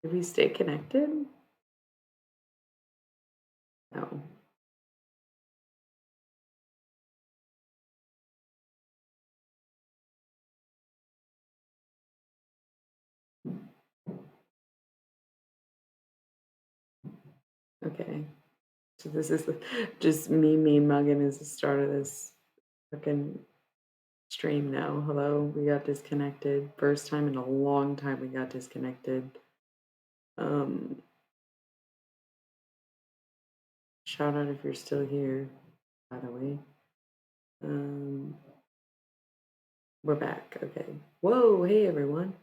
Did we stay connected? No. Okay. So this is just me mugging is the start of this fucking stream now. Hello, we got disconnected. First time in a long time we got disconnected. Um, Shout out if you're still here, by the way. Um, we're back. Okay. Whoa, hey everyone.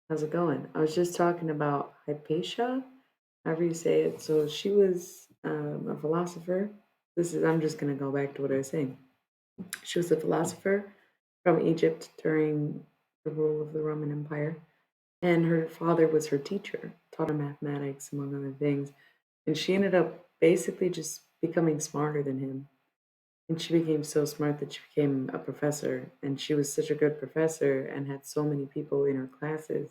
How's it going? I was just talking about Hypatia, however you say it. So she was a philosopher. I'm just gonna go back to what I was saying. She was a philosopher from Egypt during the rule of the Roman Empire, and her father was her teacher, taught her mathematics, among other things. And she ended up basically just becoming smarter than him. And she became so smart that she became a professor. And she was such a good professor and had so many people in her classes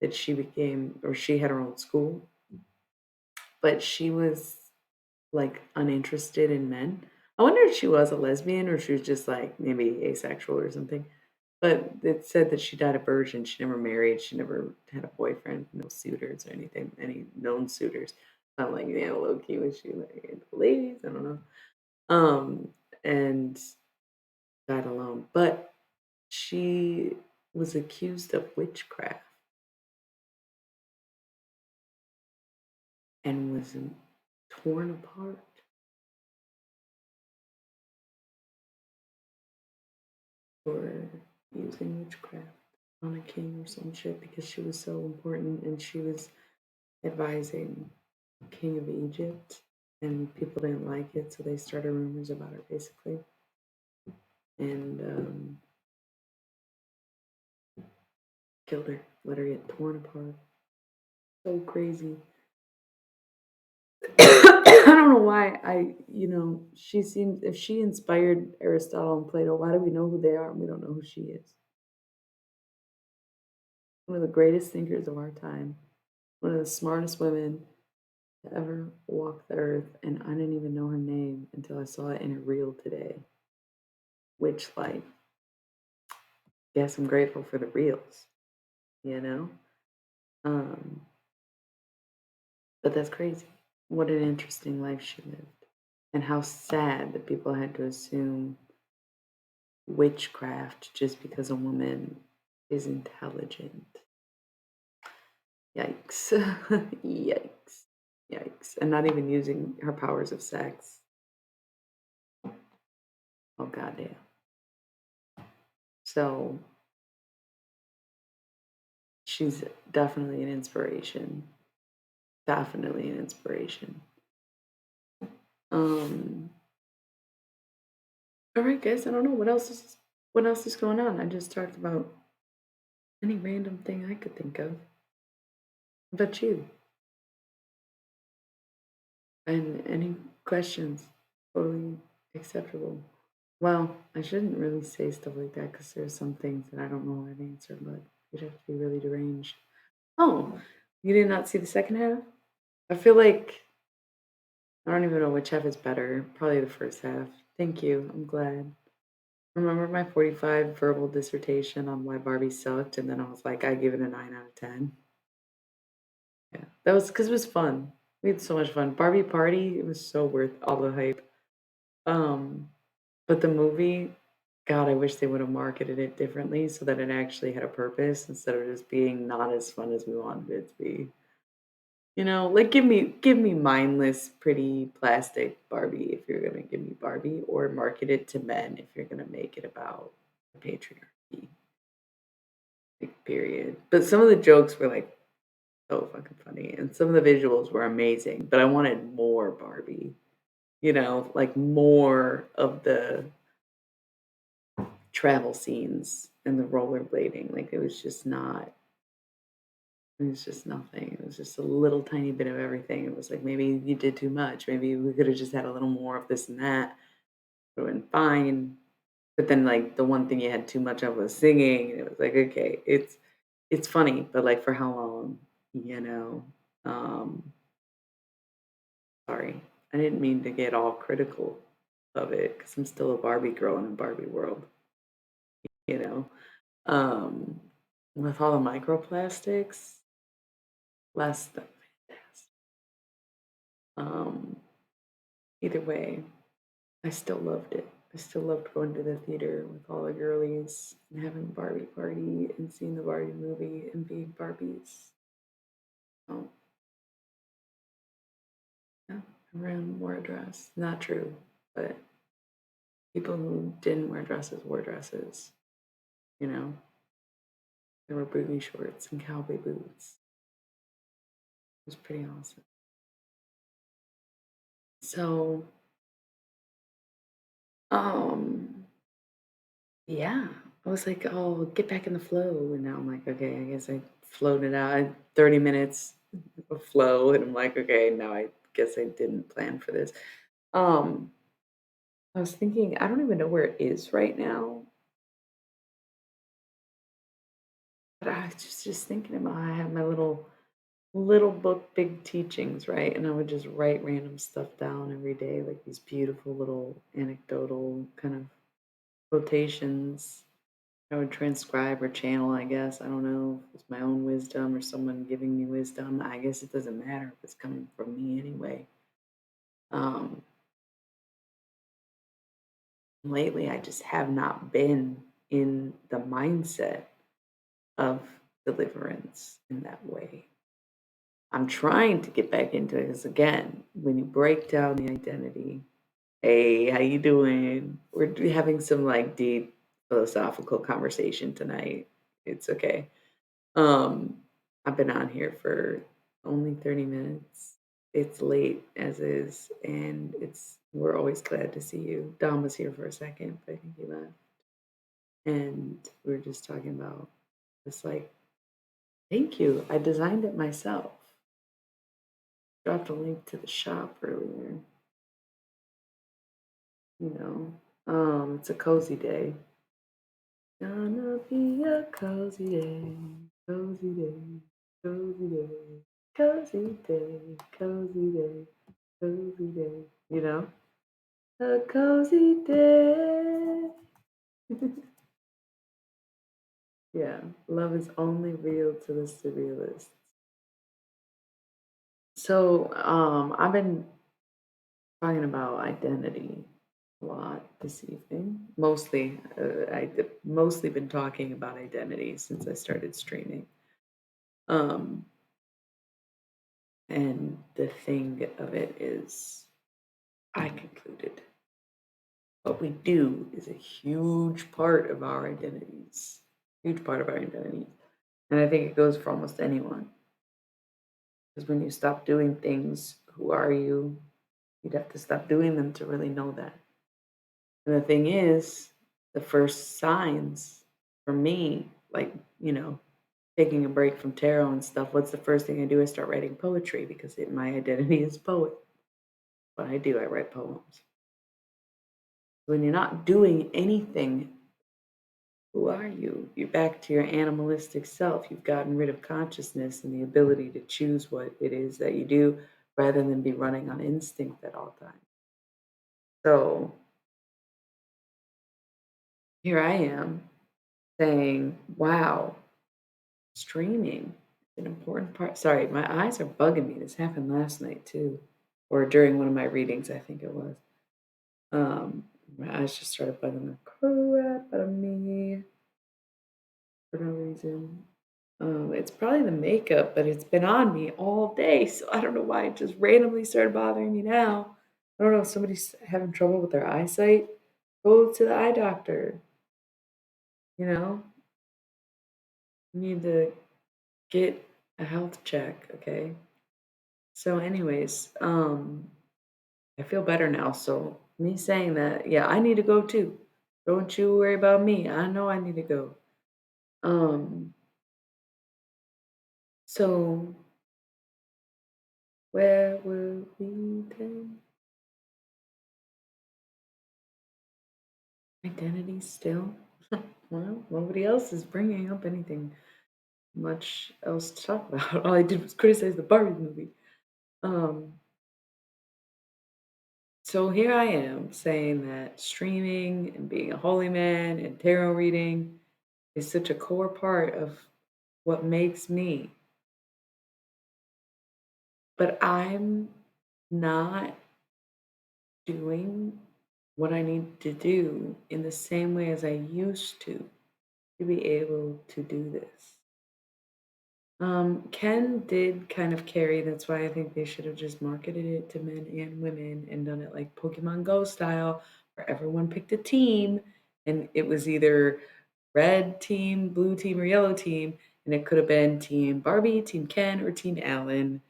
that she had her own school, but she was like uninterested in men. I wonder if she was a lesbian or she was just like maybe asexual or something. But it said that she died a virgin. She never married. She never had a boyfriend, no suitors or anything, any known suitors. I'm like, yeah, low key was she like into ladies? I don't know. Um, and died alone. But she was accused of witchcraft and was torn apart for using witchcraft on a king or some shit because she was so important and she was advising King of Egypt and people didn't like it, so they started rumors about her basically and killed her, let her get torn apart. So crazy. I don't know why she seems if she inspired Aristotle and Plato, why do we know who they are and we don't know who she is? One of the greatest thinkers of our time, one of the smartest women to ever walk the earth, and I didn't even know her name until I saw it in a reel today. Which, like, yes, I'm grateful for the reels, you know. Um, but that's crazy. What an interesting life she lived, and how sad that people had to assume witchcraft just because a woman is intelligent. Yikes! Yikes! Yikes! And not even using her powers of sex. Oh goddamn! So she's definitely an inspiration. Definitely an inspiration. Um, all right, guys. I don't know what else is going on. I just talked about any random thing I could think of. But you and any questions, totally acceptable. Well, I shouldn't really say stuff like that because there's some things that I don't know how to answer, but you'd have to be really deranged. Oh, you did not see the second half? I feel like I don't even know which half is better. Probably the first half. Thank you. I'm glad. Remember my 45 verbal dissertation on why Barbie sucked, and then I was like, I give it a 9 out of 10. Yeah, that was because it was fun. We had so much fun. Barbie Party, it was so worth all the hype. Um, but the movie, God, I wish they would have marketed it differently so that it actually had a purpose instead of just being not as fun as we wanted it to be. Like give me mindless, pretty plastic Barbie if you're gonna give me Barbie, or market it to men if you're gonna make it about patriarchy. Like, period. But some of the jokes were like so fucking funny, and some of the visuals were amazing. But I wanted more Barbie. Like more of the travel scenes and the rollerblading. Like it was just not. It was just nothing. It was just a little tiny bit of everything. It was like maybe you did too much. Maybe we could have just had a little more of this and that. It would have been fine. But then like the one thing you had too much of was singing. And it was like, okay, it's funny, but like for how long? you know. Um, Sorry, I didn't mean to get all critical of it because I'm still a Barbie girl in a Barbie world, you know. Um, with all the microplastics, less than fantastic. Um, Either way, I still loved it. I still loved going to the theater with all the girlies and having a Barbie party and seeing the Barbie movie and being Barbies. Oh, yeah, everyone wore a dress. Not true, but people who didn't wear dresses wore dresses. You know, there were booty shorts and cowboy boots. It was pretty awesome. So, um, yeah, I was like, "Oh, get back in the flow," and now I'm like, "Okay, I guess I floated out. 30 minutes of flow," and I'm like, "Okay, now I guess I didn't plan for this." Um, I was thinking, I don't even know where it is right now, but I was just thinking about how I have my little book, Big Teachings, right? And I would just write random stuff down every day, like these beautiful little anecdotal kind of quotations I would transcribe or channel, I guess. I don't know if it's my own wisdom or someone giving me wisdom. I guess it doesn't matter if it's coming from me anyway. Um, Lately, I just have not been in the mindset of deliverance in that way. I'm trying to get back into it because, again, when you break down the identity, hey, how you doing? Having some like deep philosophical conversation tonight. It's okay. Um, I've been on here for only 30 minutes. It's late as is, and we're always glad to see you. Dom was here for a second, but I think he left. And we were just talking about just like, thank you. I designed it myself. Dropped a link to the shop earlier. You know, it's a cozy day. Gonna be a cozy day, cozy day, cozy day, cozy day, cozy day. You know, a cozy day. Yeah, love is only real to the surrealists. So, I've been talking about identity a lot this evening. Mostly, mostly been talking about identity since I started streaming. Um, And the thing of it is, I concluded what we do is a huge part of our identities, huge part of our identities. And I think it goes for almost anyone. Because when you stop doing things, who are you? You'd have to stop doing them to really know that. And the thing is, the first signs for me, like, taking a break from tarot and stuff, what's the first thing I do? I start writing poetry because my identity is poet. What I do, I write poems. When you're not doing anything, who are you? You're back to your animalistic self. You've gotten rid of consciousness and the ability to choose what it is that you do rather than be running on instinct at all times. So here I am saying, wow, streaming is an important part. Sorry, my eyes are bugging me. This happened last night too, or during one of my readings, I think it was. My eyes just started bugging the crap out of me for no reason. It's probably the makeup, but it's been on me all day, so I don't know why it just randomly started bothering me now. I don't know if somebody's having trouble with their eyesight. Go to the eye doctor. You know, you need to get a health check, okay? So, anyways, I feel better now. So, me saying that, yeah, I need to go too. Don't you worry about me. I know I need to go. Um, so where were we then? Identity still? Well, nobody else is bringing up anything. much else to talk about. All I did was criticize the Barbie movie. Um, so here I am saying that streaming and being a holy man and tarot reading is such a core part of what makes me. But I'm not doing what I need to do in the same way as I used to be able to do this. Ken did kind of carry, that's why I think they should have just marketed it to men and women and done it like Pokemon Go style, where everyone picked a team and it was either red team, blue team, or yellow team, and it could have been Team Barbie, Team Ken, or Team Alan.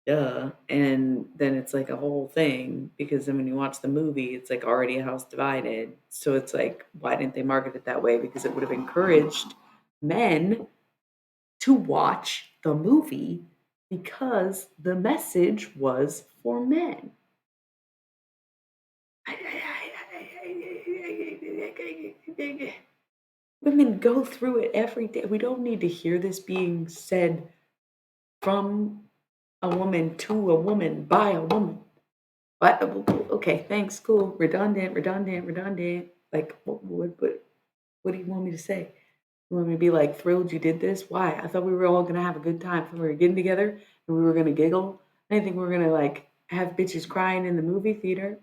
Duh. And then it's like a whole thing because then when you watch the movie, it's like already a house divided. So it's like, why didn't they market it that way? Because it would have encouraged men to watch the movie because the message was for men. Women go through it every day. We don't need to hear this being said from a woman to a woman by a woman. What? Okay, thanks, cool. Redundant, redundant, redundant. Like, what do you want me to say? You want me to be like thrilled you did this? Why? I thought we were all gonna have a good time. We were getting together and we were gonna giggle. I didn't think we were gonna like have bitches crying in the movie theater.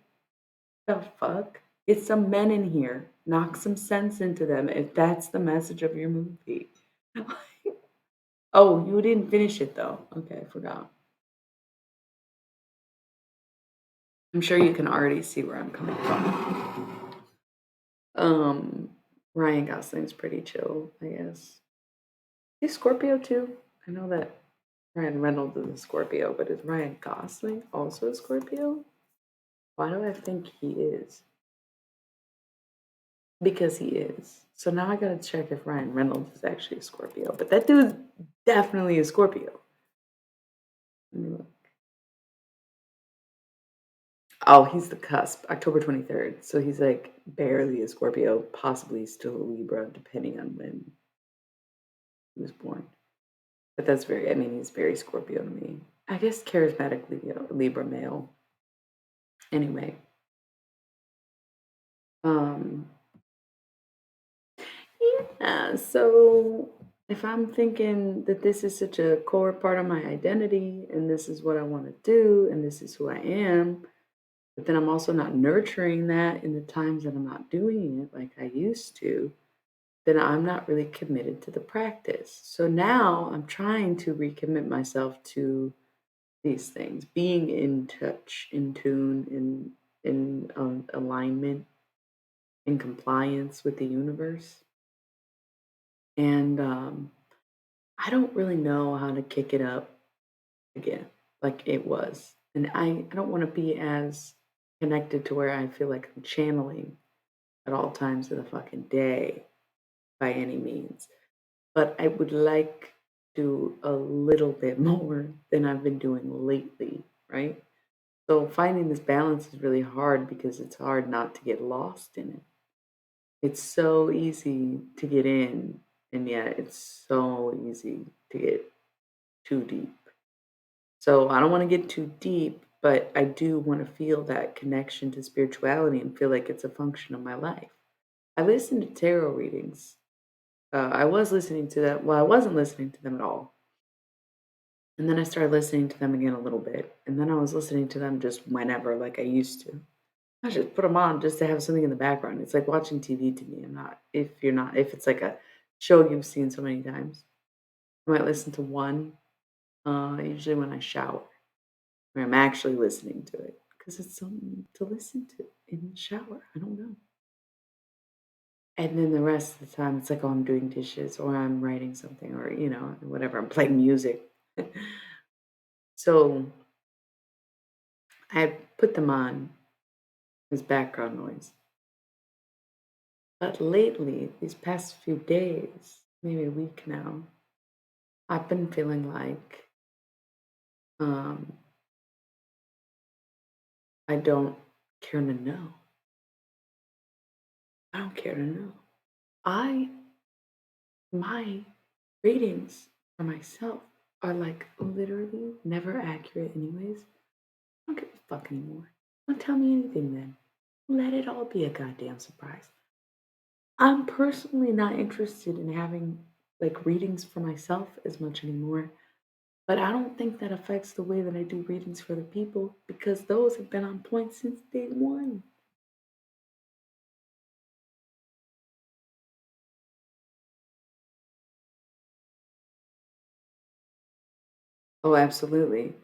The fuck? Get some men in here. Knock some sense into them if that's the message of your movie. Oh, you didn't finish it though. Okay, I forgot. I'm sure you can already see where I'm coming from. Um, Ryan Gosling's pretty chill, I guess. He's Scorpio too. I know that Ryan Reynolds is a Scorpio, but is Ryan Gosling also a Scorpio? Why do I think he is? Because he is. So now I gotta check if Ryan Reynolds is actually a Scorpio. But that dude's definitely a Scorpio. Let me look. Oh, he's the cusp, October 23rd. So he's like barely a Scorpio, possibly still a Libra, depending on when he was born. But that's very, I mean, he's very Scorpio to me. I guess charismatic Libra male. Anyway, um, yeah, so if I'm thinking that this is such a core part of my identity and this is what I want to do and this is who I am, but then I'm also not nurturing that in the times that I'm not doing it like I used to, then I'm not really committed to the practice. So now I'm trying to recommit myself to these things, being in touch, in tune, in alignment, in compliance with the universe. And I don't really know how to kick it up again like it was. And I don't want to be as connected to where I feel like I'm channeling at all times of the fucking day by any means. But I would like to a little bit more than I've been doing lately, right? So finding this balance is really hard because it's hard not to get lost in it. It's so easy to get in, and yet it's so easy to get too deep. So I don't want to get too deep, but I do want to feel that connection to spirituality and feel like it's a function of my life. I listen to tarot readings. I was listening to them. Well, I wasn't listening to them at all. And then I started listening to them again a little bit. And then I was listening to them just whenever, like I used to. I just put them on just to have something in the background. It's like watching TV to me. I'm not, if it's like a show you've seen so many times, I might listen to one, usually when I shower, where I'm actually listening to it because it's something to listen to in the shower. I don't know. And then the rest of the time, it's like, oh, I'm doing dishes or I'm writing something or, whatever. I'm playing music. So I put them on as background noise. But lately, these past few days, maybe a week now, I've been feeling like um, I don't care to know. I don't care to know. I, my readings for myself are like literally never accurate, anyways. I don't give a fuck anymore. Don't tell me anything then. Let it all be a goddamn surprise. I'm personally not interested in having like readings for myself as much anymore, but I don't think that affects the way that I do readings for the people because those have been on point since day one. Oh, absolutely.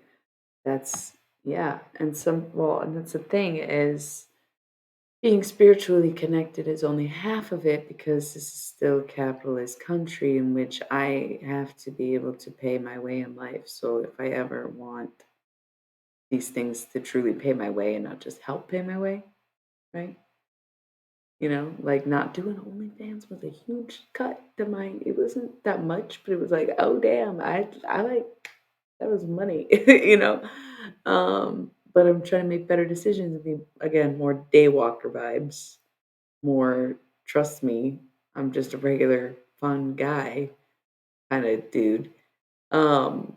That's yeah, and and that's the thing is being spiritually connected is only half of it because this is still a capitalist country in which I have to be able to pay my way in life. So if I ever want these things to truly pay my way and not just help pay my way, right? Like not doing OnlyFans was a huge cut to my. It wasn't that much, but it was like, oh damn, I like that was money, But I'm trying to make better decisions and be again more daywalker vibes, more trust me, I'm just a regular fun guy kind of dude. Um,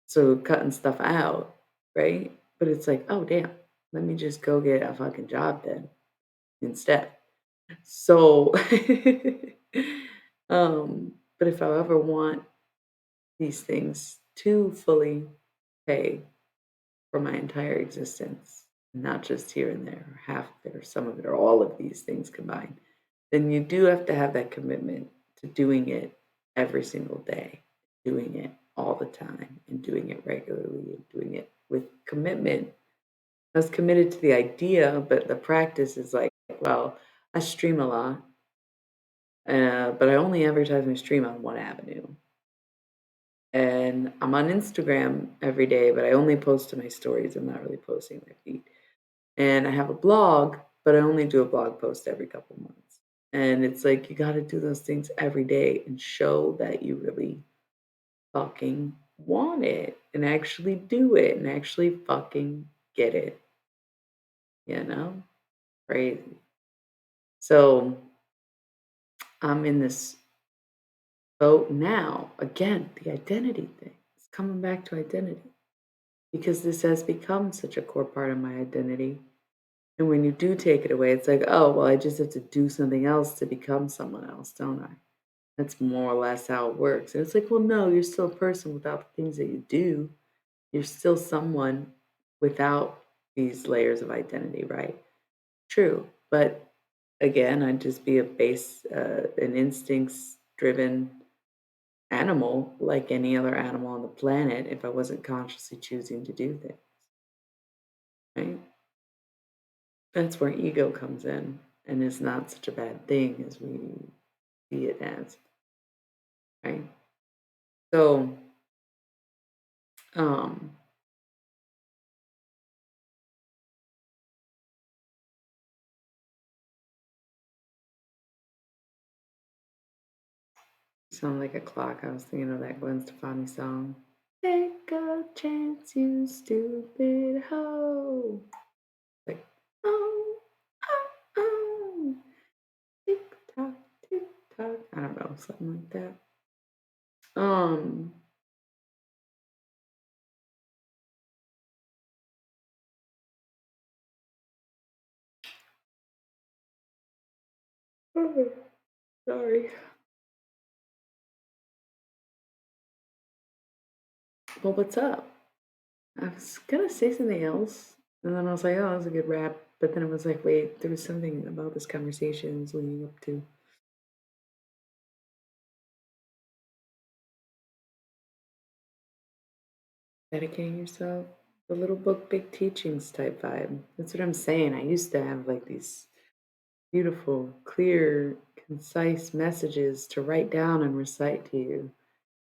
so cutting stuff out, right? But it's like, oh damn, let me just go get a fucking job then instead. So, but if I ever want these things to fully pay for my entire existence, not just here and there, or half of it, or some of it, or all of these things combined, then you do have to have that commitment to doing it every single day, doing it all the time, and doing it regularly, and doing it with commitment. I was committed to the idea, but the practice is like, well, I stream a lot, but I only advertise my stream on one avenue. And I'm on Instagram every day, but I only post to my stories. I'm not really posting my feed. And I have a blog, but I only do a blog post every couple months. And it's like you got to do those things every day and show that you really fucking want it and actually do it and actually fucking get it, you know? Crazy. So I'm in this boat now. Again, the identity thing. It's coming back to identity because this has become such a core part of my identity. And when you do take it away, it's like, oh, well, I just have to do something else to become someone else, don't I? That's more or less how it works. And it's like, well, no, you're still a person without the things that you do. You're still someone without these layers of identity, right? True. But again, I'd just be an instincts driven animal like any other animal on the planet if I wasn't consciously choosing to do things, right? That's where ego comes in and is not such a bad thing as we see it as, right? So, um, sound like a clock. I was thinking of that Gwen Stefani song. Take a chance, you stupid hoe. Like, oh, oh, oh, tick tock, tick tock. I don't know, something like that. Um, sorry. Well, what's up? I was gonna say something else, and then I was like, "Oh, that was a good rap." But then it was like, "Wait, there was something about this conversation is leading up to dedicating yourself, the little book, big teachings type vibe." That's what I'm saying. I used to have like these beautiful, clear, concise messages to write down and recite to you.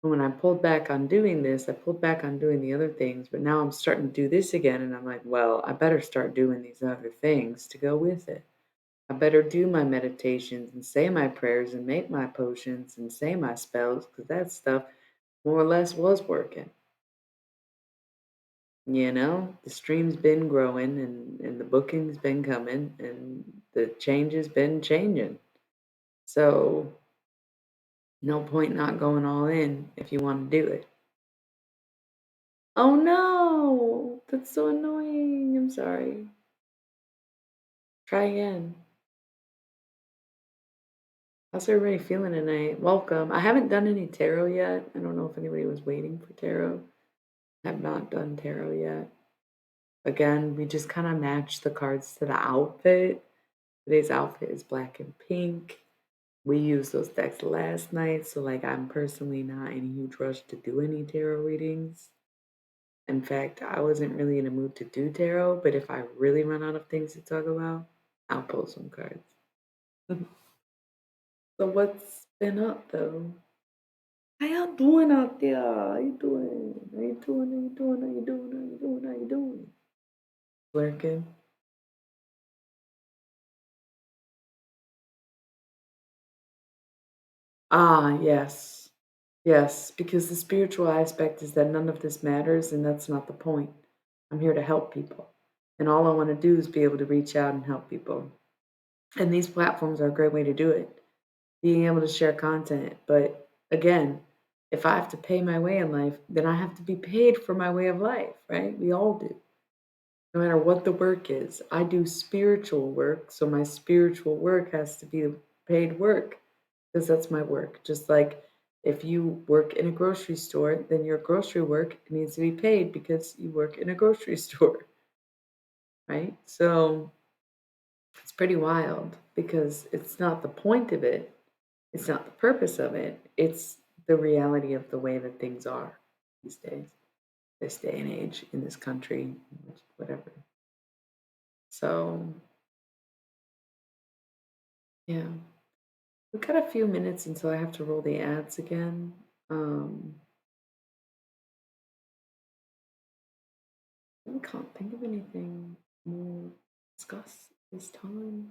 And when I pulled back on doing this, I pulled back on doing the other things, but now I'm starting to do this again, and I'm like, well, I better start doing these other things to go with it. I better do my meditations and say my prayers and make my potions and say my spells because that stuff more or less was working. The stream's been growing and the booking's been coming and the change has been changing. So No point not going all in if you want to do it. Oh no! That's so annoying. I'm sorry. Try again. How's everybody feeling tonight? Welcome. I haven't done any tarot yet. I don't know if anybody was waiting for tarot. I have not done tarot yet. Again, we just kind of match the cards to the outfit. Today's outfit is black and pink. We used those decks last night, so like I'm personally not in a huge rush to do any tarot readings. In fact, I wasn't really in a mood to do tarot, but if I really run out of things to talk about, I'll pull some cards. So what's been up though? How y'all doing out there? How you doing? How you doing? How you doing? How you doing? How you doing? How you doing? Working. Ah, yes. Yes, because the spiritual aspect is that none of this matters, and that's not the point. I'm here to help people. And all I want to do is be able to reach out and help people. And these platforms are a great way to do it, being able to share content. But again, if I have to pay my way in life, then I have to be paid for my way of life, right? We all do. No matter what the work is. I do spiritual work, so my spiritual work has to be paid work because that's my work. Just like if you work in a grocery store, then your grocery work needs to be paid because you work in a grocery store, right? So it's pretty wild because it's not the point of it, it's not the purpose of it, it's the reality of the way that things are these days, this day and age, in this country, whatever. So, yeah. We've got a few minutes until I have to roll the ads again. Um, I can't think of anything more to discuss this time.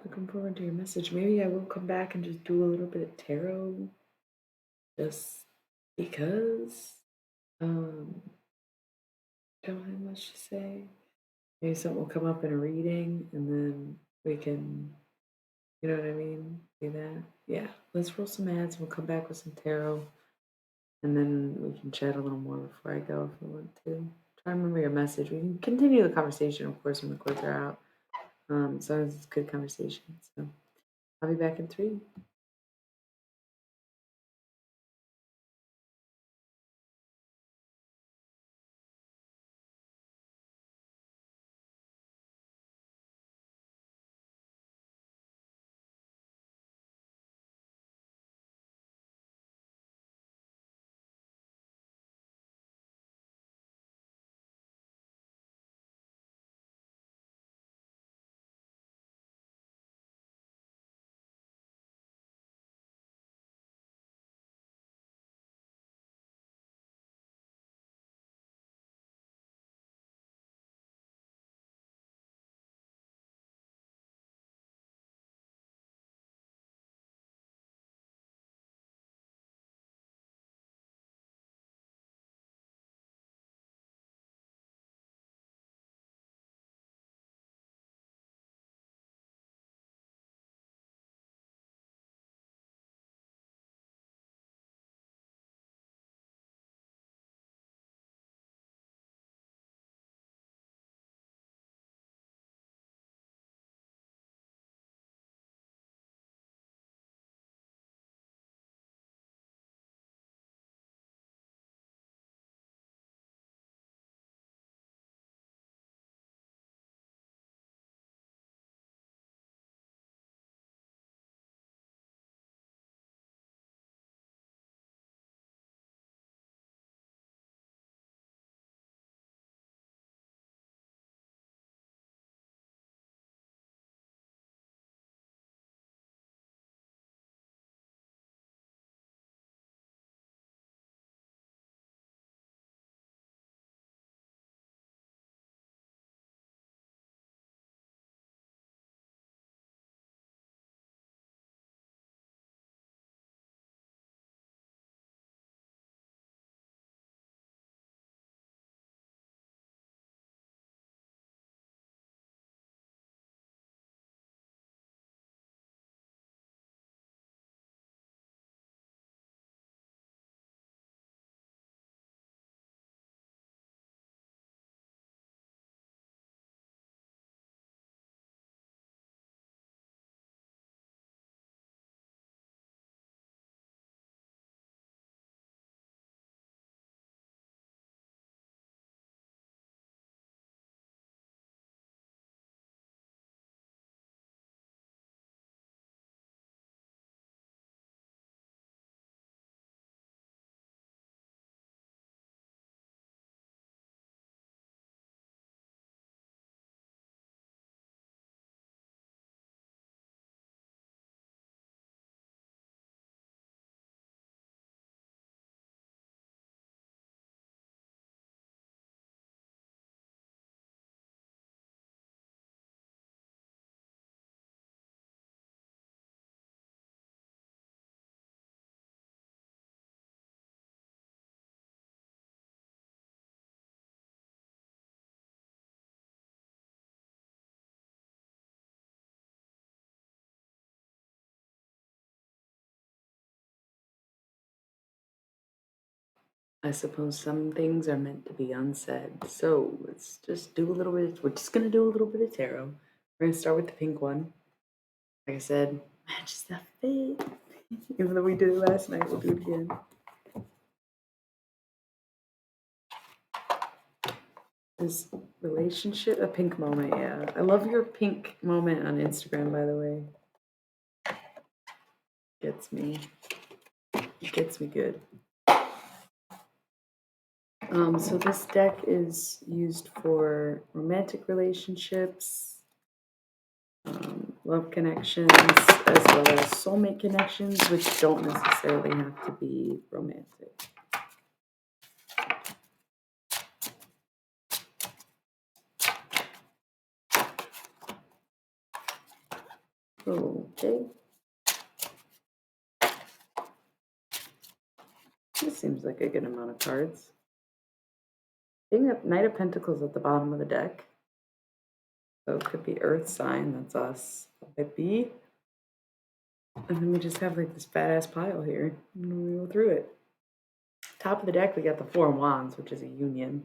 Looking forward to your message. Maybe I will come back and just do a little bit of tarot just because don't have much to say. Maybe something will come up in a reading and then we can, you know what I mean? Do that. Yeah, let's roll some ads. We'll come back with some tarot. And then we can chat a little more before I go if we want to. Try and remember your message. We can continue the conversation, of course, when the cards are out. As long as it's good conversation. So I'll be back in 3. I suppose some things are meant to be unsaid. So let's just do a little bit. We're just gonna do a little bit of tarot. We're gonna start with the pink one. Like I said, matches the fit. Even though we did it last night, we'll do it again. This relationship, a pink moment, yeah. I love your pink moment on Instagram, by the way. Gets me. It gets me good. So this deck is used for romantic relationships, love connections, as well as soulmate connections, which don't necessarily have to be romantic. Okay. This seems like a good amount of cards. Being a Knight of Pentacles at the bottom of the deck. So it could be Earth sign, that's us, baby. And then we just have like this badass pile here. And we go through it. Top of the deck, we got the Four of Wands, which is a union.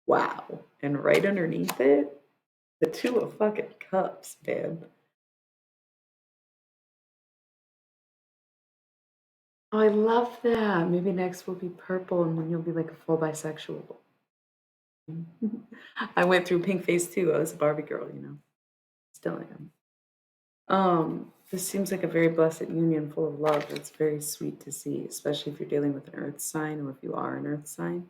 Wow. And right underneath it, the Two of fucking Cups, man. Oh, I love that. Maybe next will be purple and then you'll be like a full bisexual. I went through pink phase too. I was a Barbie girl, you know. Still am. This seems like a very blessed union full of love. It's very sweet to see, especially if you're dealing with an earth sign or if you are an earth sign.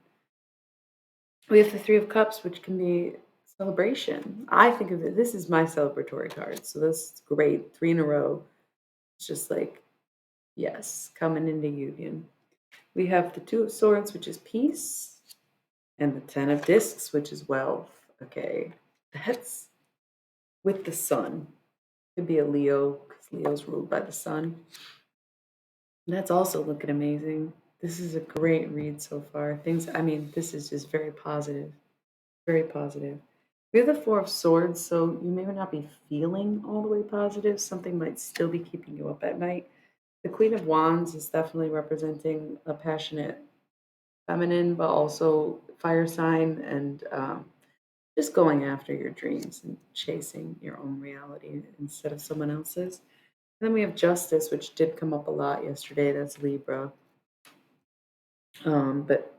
We have the Three of Cups, which can be celebration. I think of it, this is my celebratory card. So that's great. 3 in a row. It's just like, yes, coming into union. We have the Two of Swords, which is peace, and the Ten of Discs, which is wealth. Okay, that's with the sun. Could be a Leo, because Leo's ruled by the sun. That's also looking amazing. This is a great read so far. This is just very positive. Very positive. We have the Four of Swords, so you may not be feeling all the way positive. Something might still be keeping you up at night. The Queen of Wands is definitely representing a passionate feminine, but also fire sign and just going after your dreams and chasing your own reality instead of someone else's. And then we have Justice, which did come up a lot yesterday. That's Libra. But,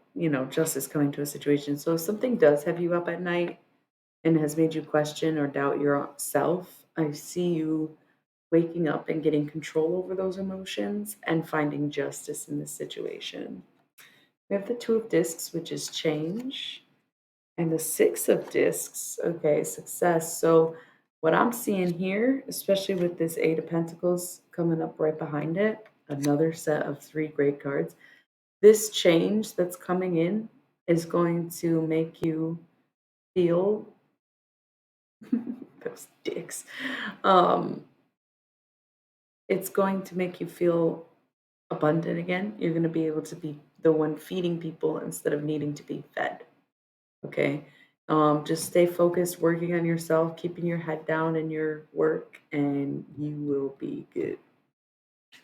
justice coming to a situation. So if something does have you up at night and has made you question or doubt yourself, I see you waking up and getting control over those emotions and finding justice in this situation. We have the Two of Discs, which is change, and the Six of Discs, okay, success. So what I'm seeing here, especially with this Eight of Pentacles coming up right behind it, another set of 3 great cards. This change that's coming in is going to make you feel those dicks. It's going to make you feel abundant again. You're going to be able to be the one feeding people instead of needing to be fed. Okay. Just stay focused, working on yourself, keeping your head down in your work, and you will be good.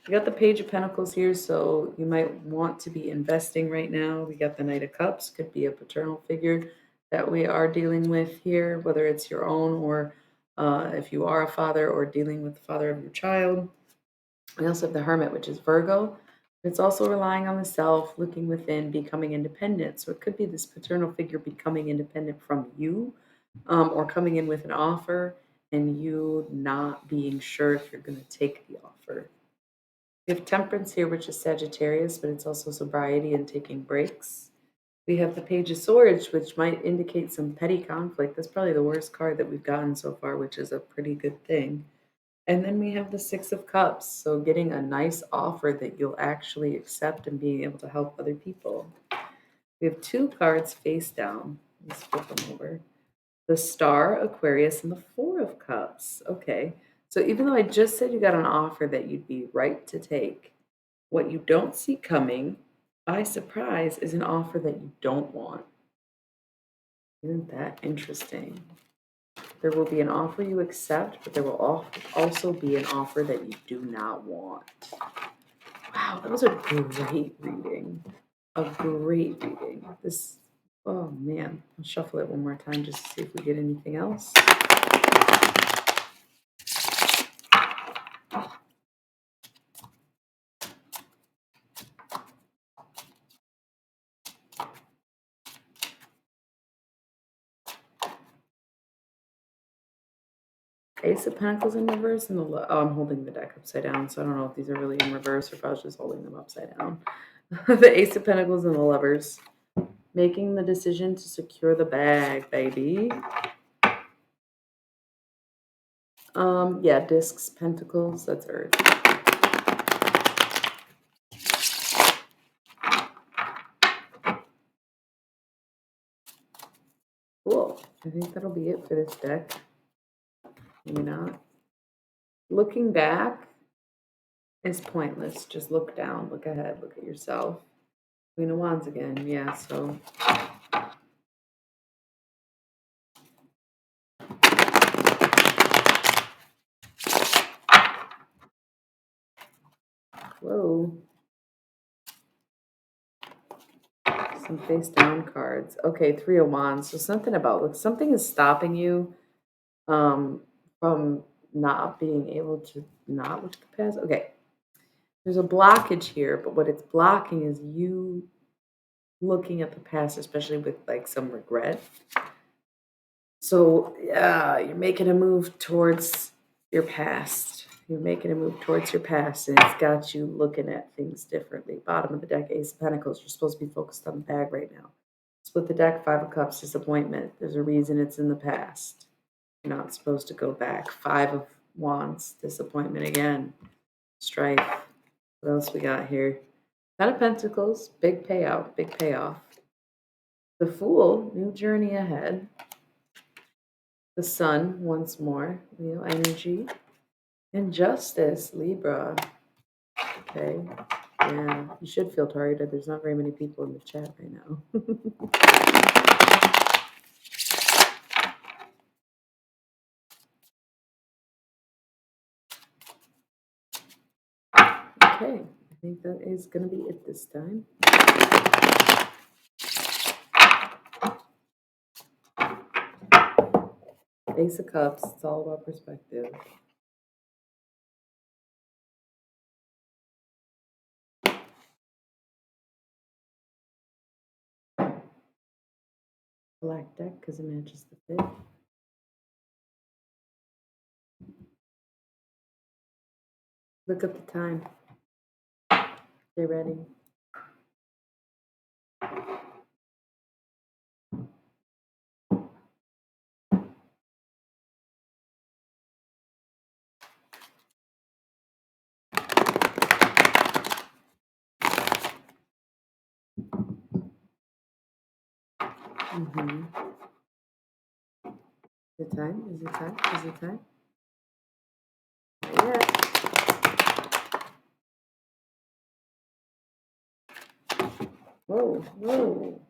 We got the Page of Pentacles here, so you might want to be investing right now. We got the Knight of Cups, could be a paternal figure that we are dealing with here, whether it's your own or if you are a father or dealing with the father of your child. We also have the Hermit, which is Virgo. It's also relying on the self, looking within, becoming independent. So it could be this paternal figure becoming independent from you or coming in with an offer and you not being sure if you're going to take the offer. We have Temperance here, which is Sagittarius, but it's also sobriety and taking breaks. We have the Page of Swords, which might indicate some petty conflict. That's probably the worst card that we've gotten so far, which is a pretty good thing. And then we have the Six of Cups, so getting a nice offer that you'll actually accept and being able to help other people. We have 2 cards face down. Let's flip them over. The Star, Aquarius, and the Four of Cups. Okay, so even though I just said you got an offer that you'd be right to take, what you don't see coming by surprise is an offer that you don't want. Isn't that interesting? There will be an offer you accept, but there will also be an offer that you do not want. Wow, that was a great reading. a great reading. Oh man, I'll shuffle it one more time just to see if we get anything else. Ace of Pentacles in reverse and I'm holding the deck upside down, so I don't know if these are really in reverse or if I was just holding them upside down. The Ace of Pentacles and the Lovers. Making the decision to secure the bag, baby. Yeah, Discs, Pentacles, that's Earth. Cool. I think that'll be it for this deck. Maybe not. Looking back is pointless. Just look down, look ahead, look at yourself. Queen of Wands again. Yeah, so whoa. Some face down cards. Okay, Three of Wands. So something is stopping you from not being able to not look at the past. Okay. There's a blockage here, but what it's blocking is you looking at the past, especially with like some regret. So yeah, you're making a move towards your past. You're making a move towards your past, and it's got you looking at things differently. Bottom of the deck, Ace of Pentacles. You're supposed to be focused on the bag right now. Split the deck, Five of Cups, disappointment. There's a reason it's in the past. You're not supposed to go back. Five of Wands, disappointment again. Strife. What else we got here? Ten of Pentacles, big payout, big payoff. The Fool, new journey ahead. The Sun, once more, Leo energy. And Justice, Libra. Okay. Yeah, you should feel targeted. There's not very many people in the chat right now. Okay, I think that is going to be it this time. Ace of Cups, it's all about perspective. Black deck because it matches the fit. Look at the time. Get ready. Mm-hmm. Is it time? Is it time? Is it time? Not yet. Whoa, whoa,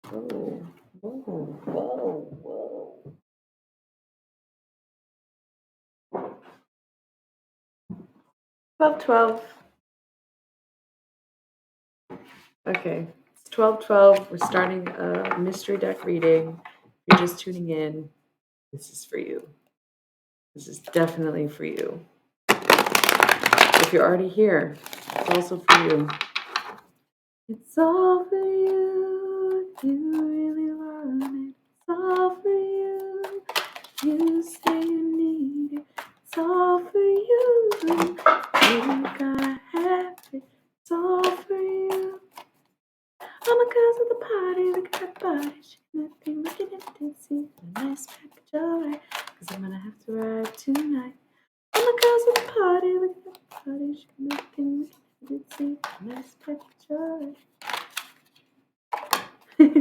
whoa, whoa, whoa, whoa. 12-12. Okay, it's 12-12. We're starting a mystery deck reading. If you're just tuning in, this is for you. This is definitely for you. If you're already here, it's also for you. It's all for you if you really want it. It's all for you if you say you need it. It's all for you. You gotta have it. It's all for you. All my girls at the party, look at that body. Shaking that thing, looking at dancing. A nice package, alright. Cause I'm gonna have to ride tonight. All my girls at the party, look at that body. Shaking that thing, looking at dancing. A nice package, alright.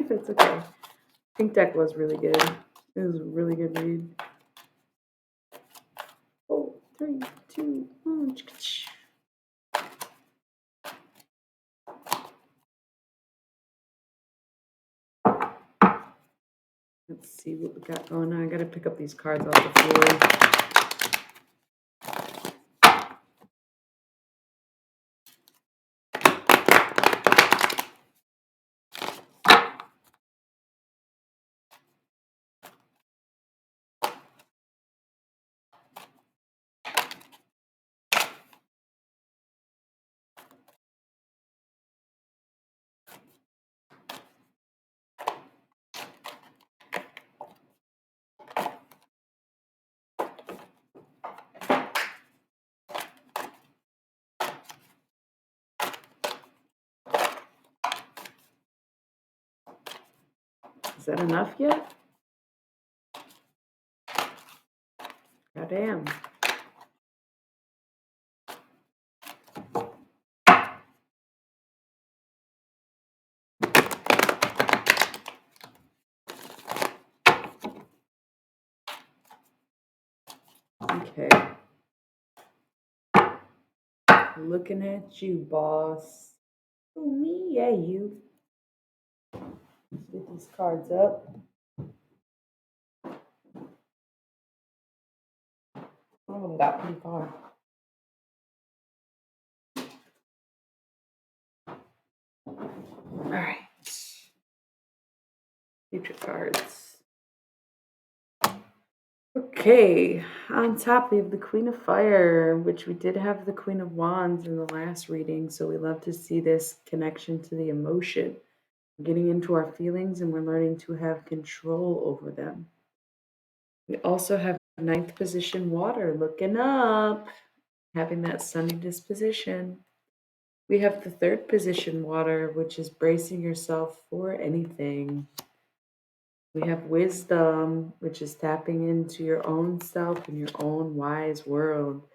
That's okay. Pink deck was really good. It was a really good read. 4, 3, 2, 1. Let's see what we got going on. I gotta pick up these cards off the floor. Is that enough yet? Goddamn. Okay. Looking at you, boss. Oh, me? Yeah, you. Let's get these cards up. Some of them got pretty far. All right. Future cards. Okay, on top we have the Queen of Fire, which we did have the Queen of Wands in the last reading, so we love to see this connection to the emotion. We're getting into our feelings and we're learning to have control over them. We also have ninth position water, looking up, having that sunny disposition. We have the third position water, which is bracing yourself for anything. We have wisdom, which is tapping into your own self and your own wise world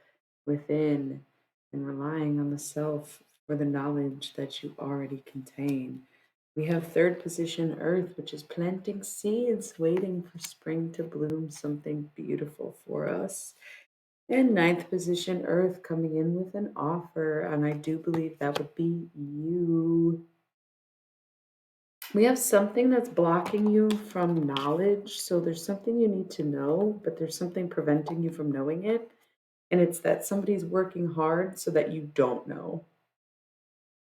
within and relying on the self for the knowledge that you already contain. We have third position earth, which is planting seeds, waiting for spring to bloom something beautiful for us. And ninth position earth coming in with an offer. And I do believe that would be you. We have something that's blocking you from knowledge. So there's something you need to know, but there's something preventing you from knowing it. And it's that somebody's working hard so that you don't know.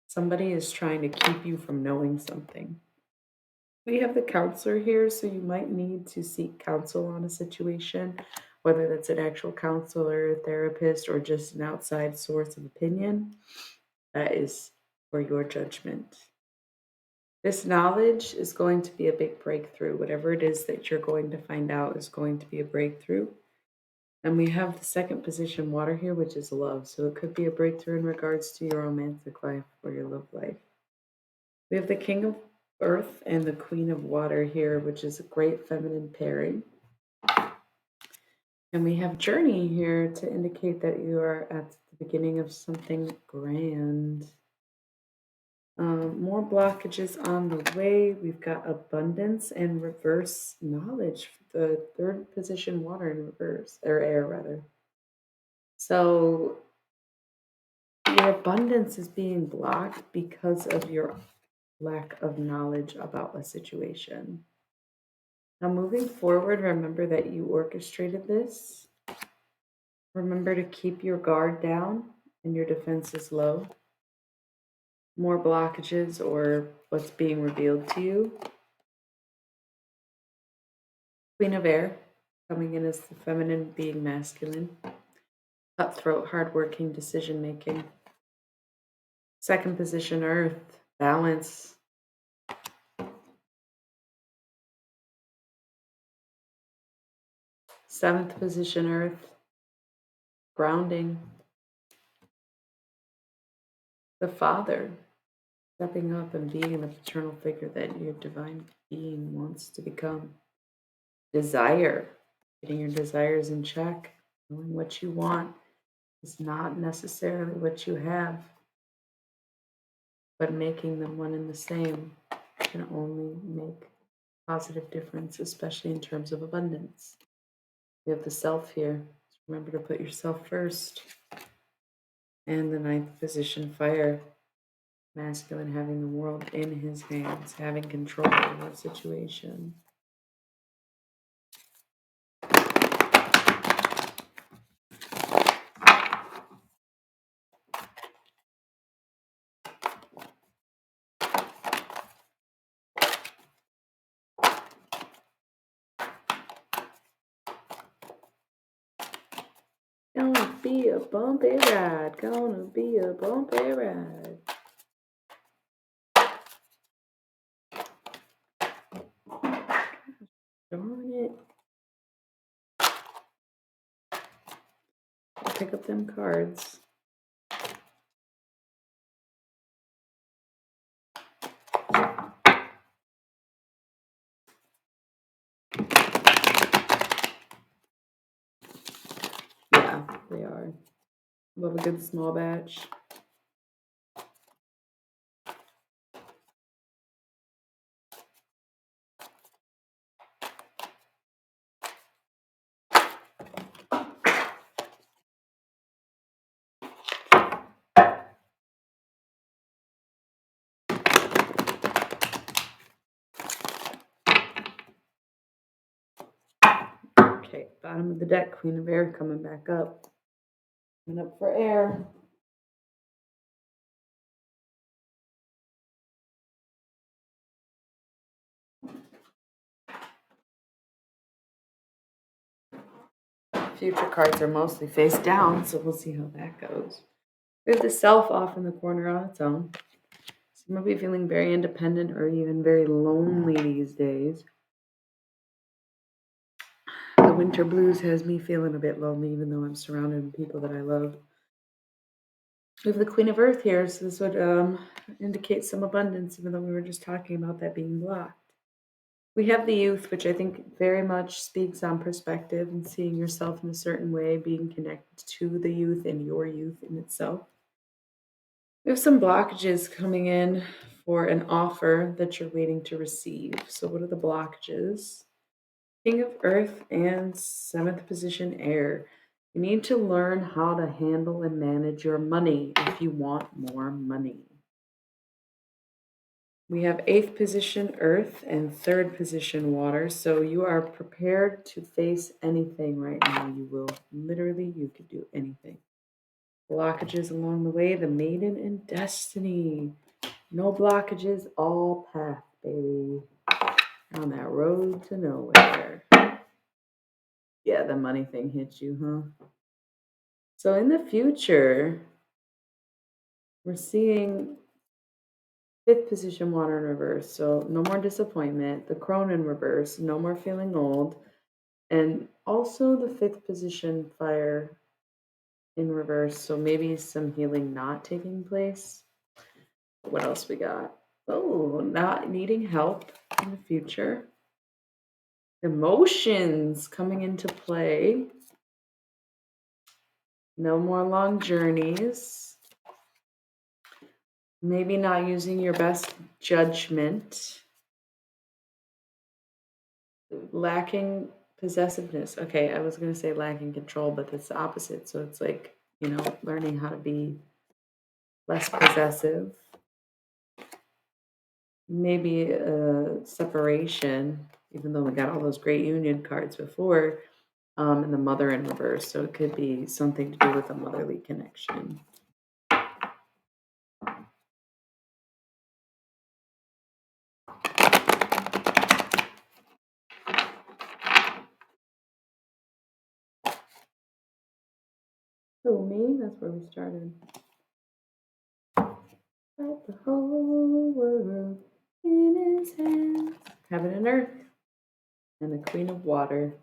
Somebody is trying to keep you from knowing something. We have the counselor here, so you might need to seek counsel on a situation, whether that's an actual counselor, therapist, or just an outside source of opinion. That is for your judgment. This knowledge is going to be a big breakthrough. Whatever it is that you're going to find out is going to be a breakthrough. And we have the second position water here, which is love. So it could be a breakthrough in regards to your romantic life or your love life. We have the King of Earth and the Queen of Water here, which is a great feminine pairing. And we have Journey here to indicate that you are at the beginning of something grand. More blockages on the way. We've got abundance and reverse knowledge. The third position water in reverse, or air rather. So your abundance is being blocked because of your lack of knowledge about a situation. Now, moving forward, remember that you orchestrated this. Remember to keep your guard down and your defenses low. More blockages or what's being revealed to you. Queen of Air, coming in as the feminine being masculine. Cutthroat, hardworking, decision making. Second position, Earth, balance. Seventh position, Earth, grounding. The Father, stepping up and being the paternal figure that your divine being wants to become. Desire, getting your desires in check, knowing what you want is not necessarily what you have, but making them one and the same can only make positive difference, especially in terms of abundance. You have the self here. Remember to put yourself first. And the ninth position, fire. Masculine having the world in his hands, having control over the situation. Gonna be a bumpy ride. Gonna be a bumpy ride. Darn it. I'll pick up them cards. They are. Love a good small batch. Okay, bottom of the deck, Queen of Air coming back up. Coming up for air. Future cards are mostly face down, so we'll see how that goes. We have the Self off in the corner on its own. Some might be feeling very independent or even very lonely these days. The winter blues has me feeling a bit lonely, even though I'm surrounded with people that I love. We have the Queen of Earth here, so this would indicate some abundance, even though we were just talking about that being blocked. We have the Youth, which I think very much speaks on perspective and seeing yourself in a certain way, being connected to the youth and your youth in itself. We have some blockages coming in for an offer that you're waiting to receive. So, what are the blockages? King of Earth and seventh position Air. You need to learn how to handle and manage your money if you want more money. We have eighth position Earth and third position Water. So you are prepared to face anything right now. You could do anything. Blockages along the way, the Maiden and Destiny. No blockages, all path, baby. On that road to nowhere. Yeah, the money thing hit you, huh? So in the future, we're seeing fifth position Water in reverse. So no more disappointment. The Crone in reverse. No more feeling old. And also the fifth position Fire in reverse. So maybe some healing not taking place. What else we got? Oh, not needing help in the future. Emotions coming into play. No more long journeys. Maybe not using your best judgment. Lacking possessiveness. Okay, I was going to say lacking control, but that's the opposite. So it's like, learning how to be less possessive. Maybe a separation, even though we got all those great union cards before, and the mother in reverse. So it could be something to do with a motherly connection. Who, me? That's where we started. Got the whole world in his hands. Heaven and earth. And the Queen of Water.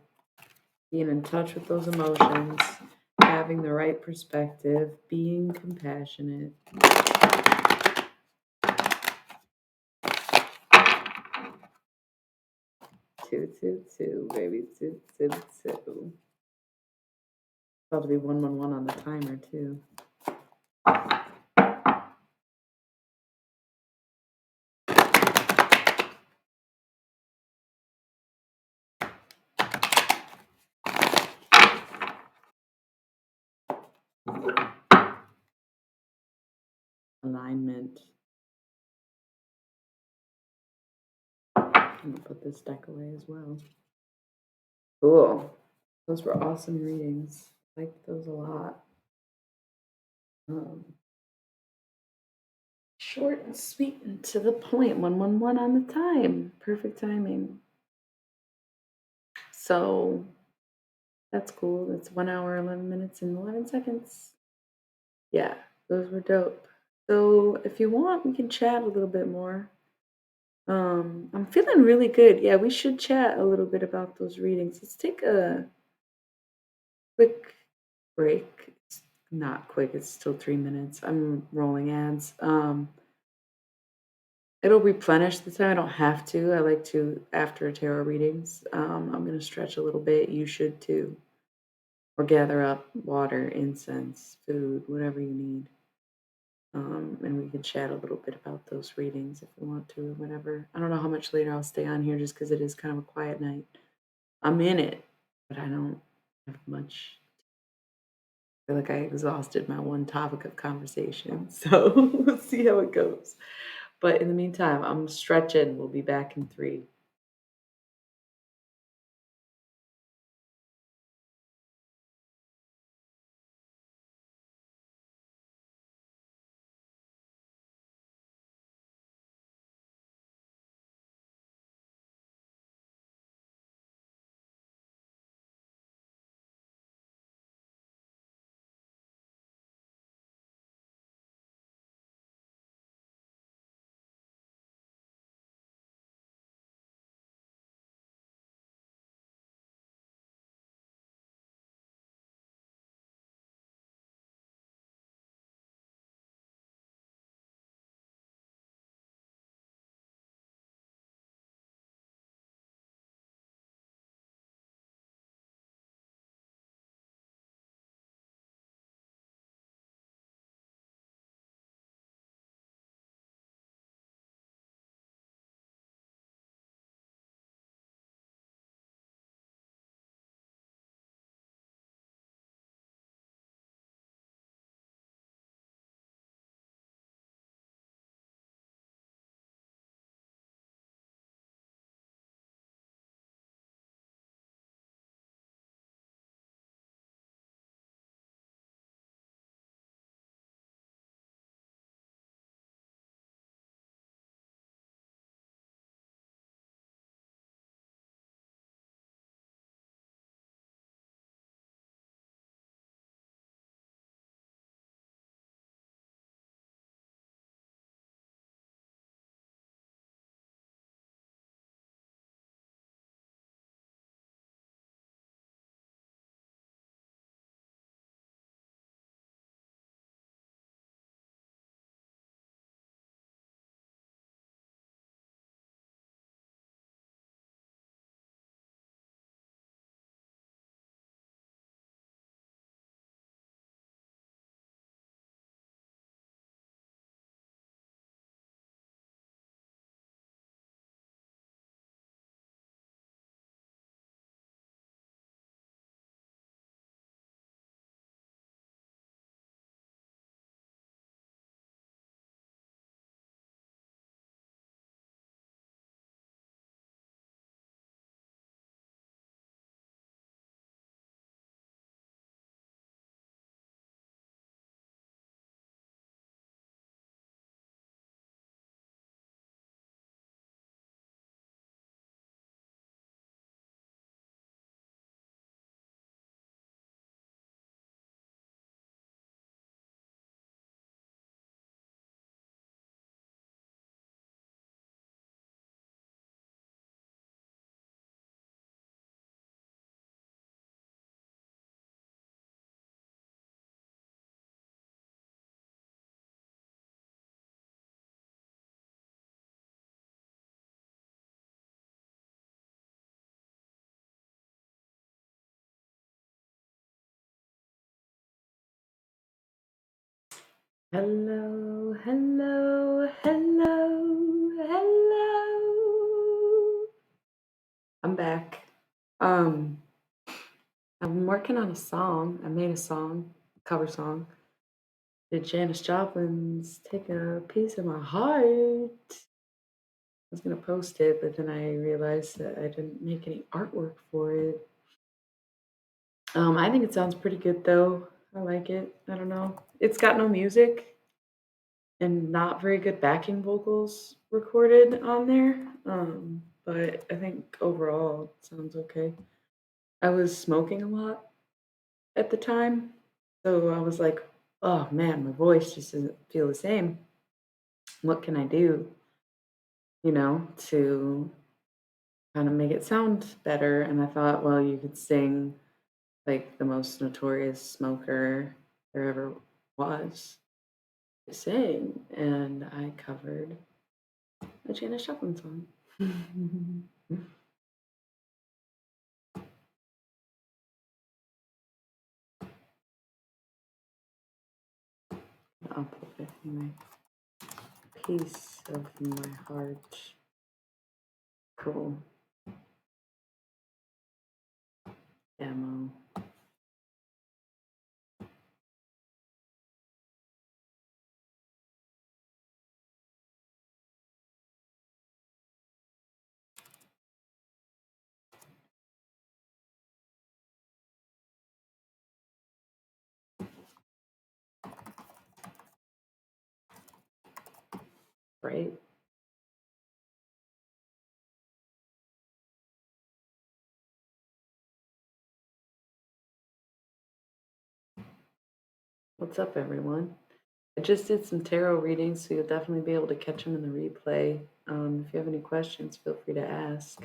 Being in touch with those emotions. Having the right perspective. Being compassionate. Two, baby. Two. About to be 111 on the timer, too. Alignment. I'm going to put this deck away as well. Cool. Those were awesome readings. I liked those a lot. Short and sweet and to the point. 111 on the time. Perfect timing. So that's cool. That's 1 hour, 11 minutes, and 11 seconds. Yeah, those were dope. So if you want, we can chat a little bit more. I'm feeling really good. Yeah, we should chat a little bit about those readings. Let's take a quick break. It's not quick, it's still 3 minutes. I'm rolling ads. It'll replenish the time. I don't have to. I like to after tarot readings. I'm gonna stretch a little bit. You should too. or gather up water, incense, food, whatever you need. And we can chat a little bit about those readings if we want to, whenever. I don't know how much later I'll stay on here just because it is kind of a quiet night. I'm in it, but I don't have much. I feel like I exhausted my one topic of conversation. So we'll see how it goes. But in the meantime, I'm stretching. We'll be back in 3. Hello, hello, hello, hello. I'm back. Um, I'm working on a song. I made a song, cover song. Did Janis Joplin's "Take a Piece of My Heart." I was gonna post it, but then I realized that I didn't make any artwork for it. I think it sounds pretty good though. I like it. I don't know. It's got no music and not very good backing vocals recorded on there. But I think overall it sounds okay. I was smoking a lot at the time, so I was like, "Oh man, my voice just doesn't feel the same. What can I do, to kind of make it sound better?" And I thought, well, you could sing like the most notorious smoker there ever was to sing, and I covered a Janis Joplin song. upload it anyway. Piece of my heart. Cool. Demo. Right? What's up, everyone? I just did some tarot readings, so you'll definitely be able to catch them in the replay. If you have any questions, feel free to ask.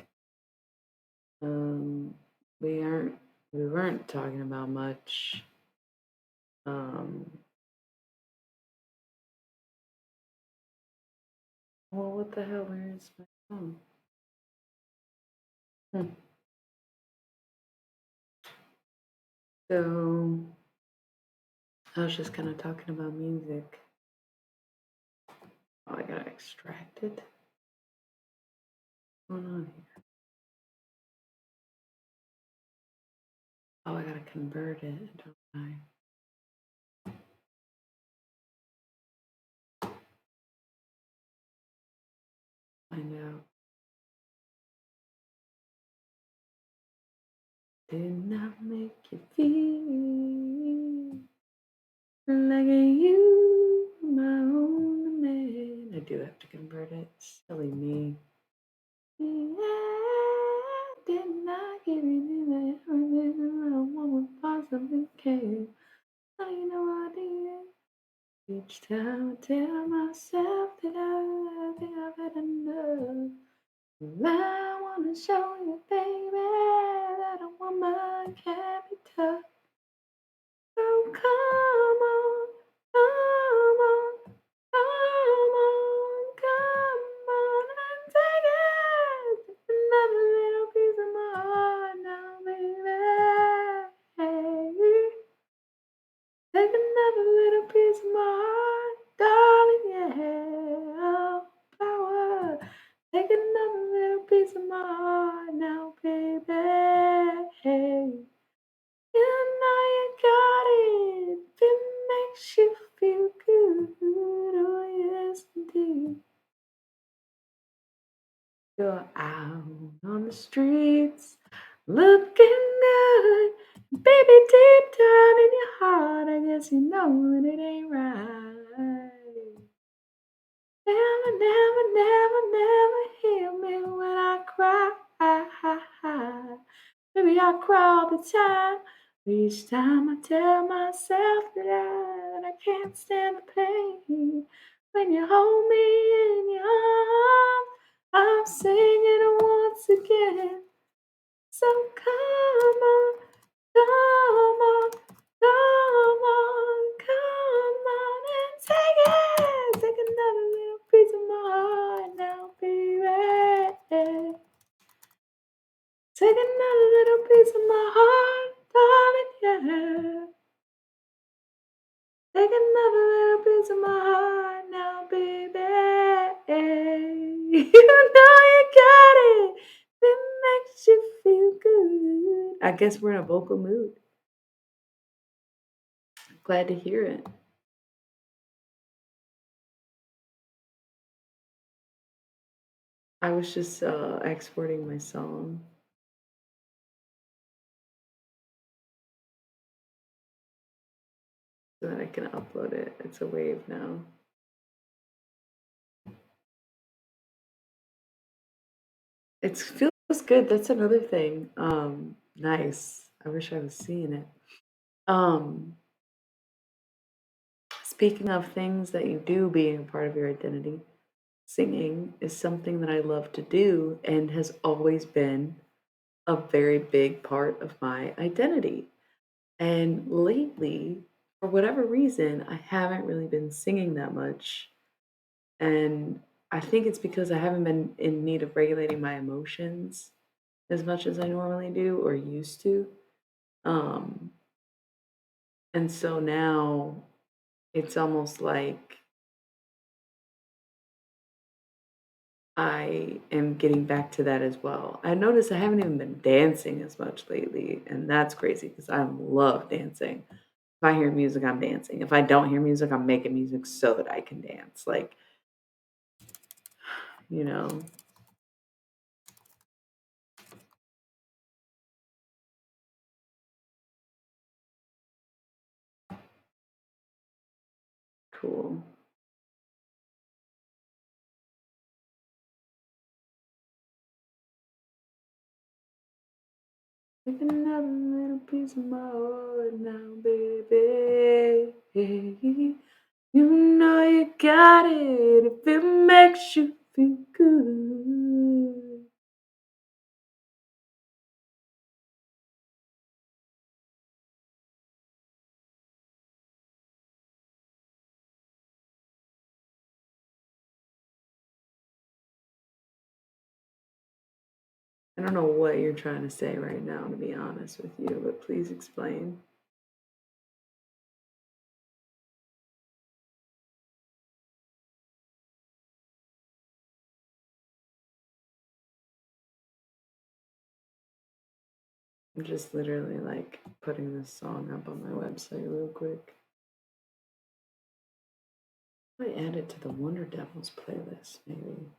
Um, we weren't talking about much. Well, what the hell? Where is my phone? So I was just kind of talking about music. Oh, I gotta extract it. What's going on here? Oh, I gotta convert it, don't I? Find out. Did not make you feel like you were my only man. I do have to convert it. Silly me. I did not give you everything that a woman possibly can. Now you know I did. Each time I tell myself that I think I've had enough. I wanna show you, baby, that a woman can be tough. So come on, come on, come on, come on and take it. Another little piece of my heart now, baby. Hey, take another little piece of my heart, darling, yeah. Oh, power. Take another little piece of my heart now, baby. Hey. You know you got it. If it makes you feel good, oh yes indeed. You're out on the streets, looking good. Baby, deep down in your heart, I guess you know that it ain't right. Never, never, never, never hear me when I cry. Baby, I cry all the time. Each time I tell myself that I can't stand the pain. When you hold me in your arms, I'm singing once again. So come on, come on, come on, come on and take it. Take another little piece of my heart now, baby. Take another little piece of my heart, darling, yeah. Take another little piece of my heart now, baby. You know you got it. It makes you feel good. I guess we're in a vocal mood. Glad to hear it. I was just exporting my song. So that I can upload it. It's a wave now. It feels good. That's another thing. Nice. I wish I was seeing it. Um, Speaking of things that you do being a part of your identity, singing is something that I love to do and has always been a very big part of my identity. And lately, for whatever reason, I haven't really been singing that much. And I think it's because I haven't been in need of regulating my emotions as much as I normally do or used to. Um, and so now it's almost like I am getting back to that as well. I noticed I haven't even been dancing as much lately, and that's crazy because I love dancing. If I hear music, I'm dancing. If I don't hear music, I'm making music so that I can dance. Like, you know, cool. Take another little piece of my heart now, baby. You know you got it if it makes you feel good. I don't know what you're trying to say right now, to be honest with you, but please explain. I'm just literally like putting this song up on my website real quick. I add it to the Wonder Devils playlist, maybe.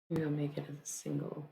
Maybe I'll make it as a single.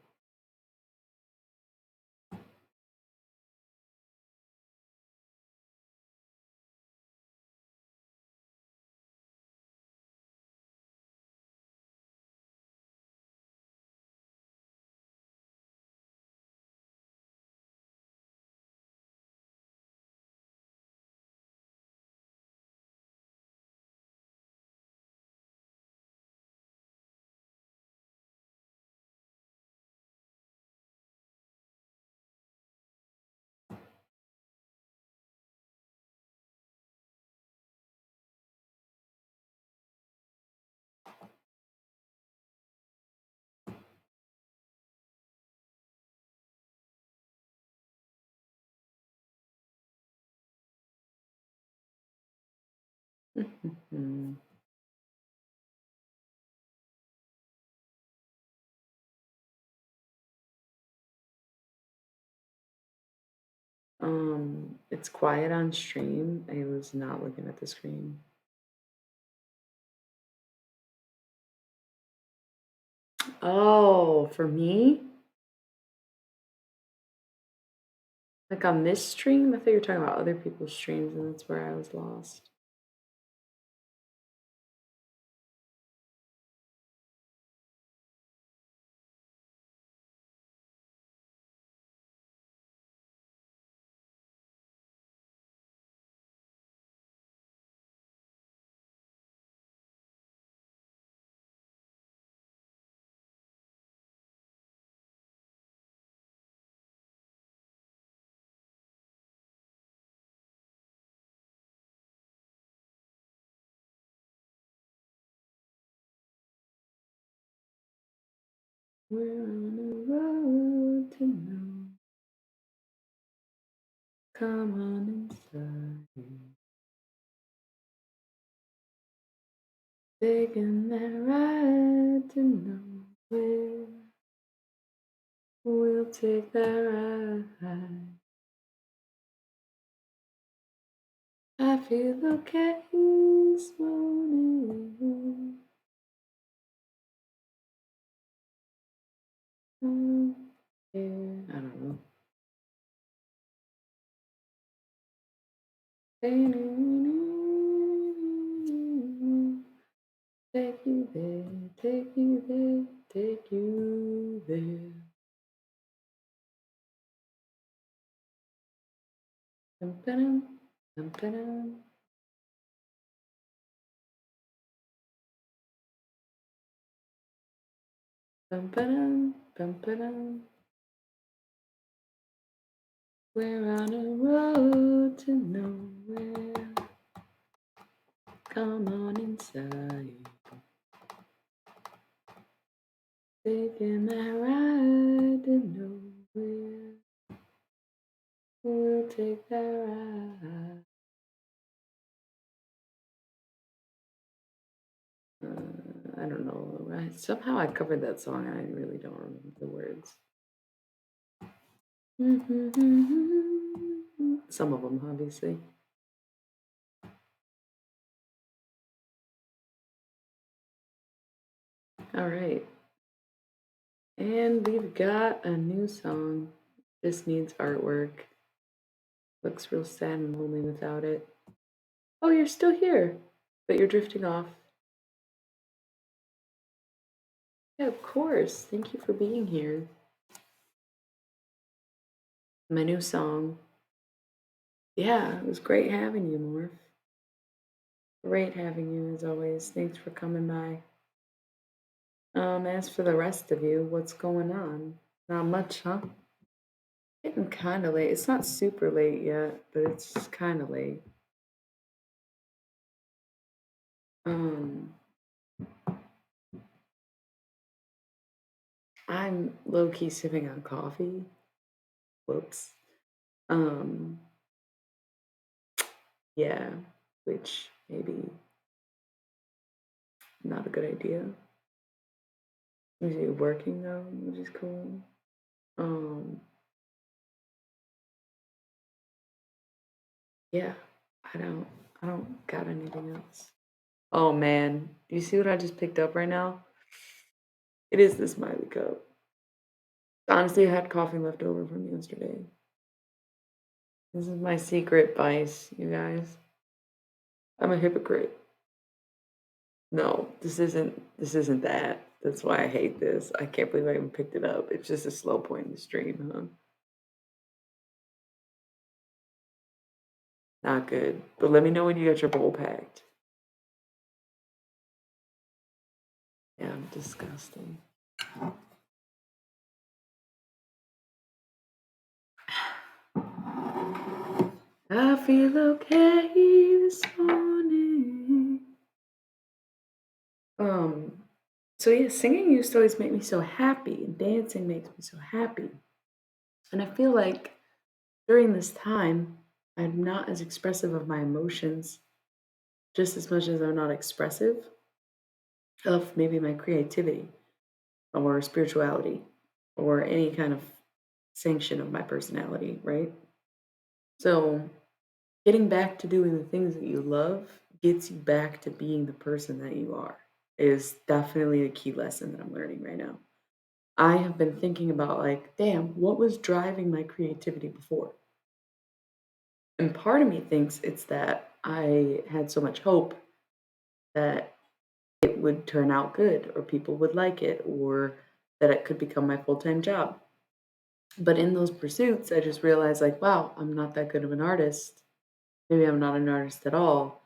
It's quiet on stream. I was not looking at the screen. Oh, for me? Like on this stream? I thought you were talking about other people's streams, and that's where I was lost. We're on the road to know. Come on inside. Taking that ride to nowhere. We'll take that ride. I feel okay this morning. Yeah, I don't know. Take you there, take you there, take you there. Dum, ba-dum, dum, ba-dum. Bum, ba-dum, bum, ba-dum. We're on a road to nowhere. come on inside. Taking my ride to nowhere. We'll take that ride. I don't know. Somehow I covered that song and I really don't remember the words. Some of them, obviously. All right. And we've got a new song. This needs artwork. Looks real sad and lonely without it. Oh, you're still here, but you're drifting off. Yeah, of course. Thank you for being here. My new song. Yeah, it was great having you, Morph. Great having you as always. Thanks for coming by. As for the rest of you, what's going on? Not much, huh? Getting kind of late. It's not super late yet, but it's kind of late. Um, I'm low key sipping on coffee. Whoops. Um, yeah, which maybe not a good idea. Usually working though, which is cool. Um, yeah, I don't, I don't got anything else. Oh man, do you see what I just picked up right now? It is the Smiley Cup. Honestly, I had coffee left over from yesterday. This is my secret vice, you guys. I'm a hypocrite. No, this isn't that. That's why I hate this. I can't believe I even picked it up. It's just a slow point in the stream, huh? Not good. But let me know when you got your bowl packed. Yeah, I'm disgusting. I feel okay this morning. Um, so yeah, singing used to always make me so happy, and dancing makes me so happy. And I feel like during this time, I'm not as expressive of my emotions, just as much as I'm not expressive of maybe my creativity or spirituality or any kind of sanction of my personality, right? So, getting back to doing the things that you love gets you back to being the person that you are, is definitely a key lesson that I'm learning right now. I have been thinking about, like, damn, what was driving my creativity before? And part of me thinks it's that I had so much hope that it would turn out good or people would like it or that it could become my full-time job. But in those pursuits, I just realized, like, wow, I'm not that good of an artist. Maybe I'm not an artist at all.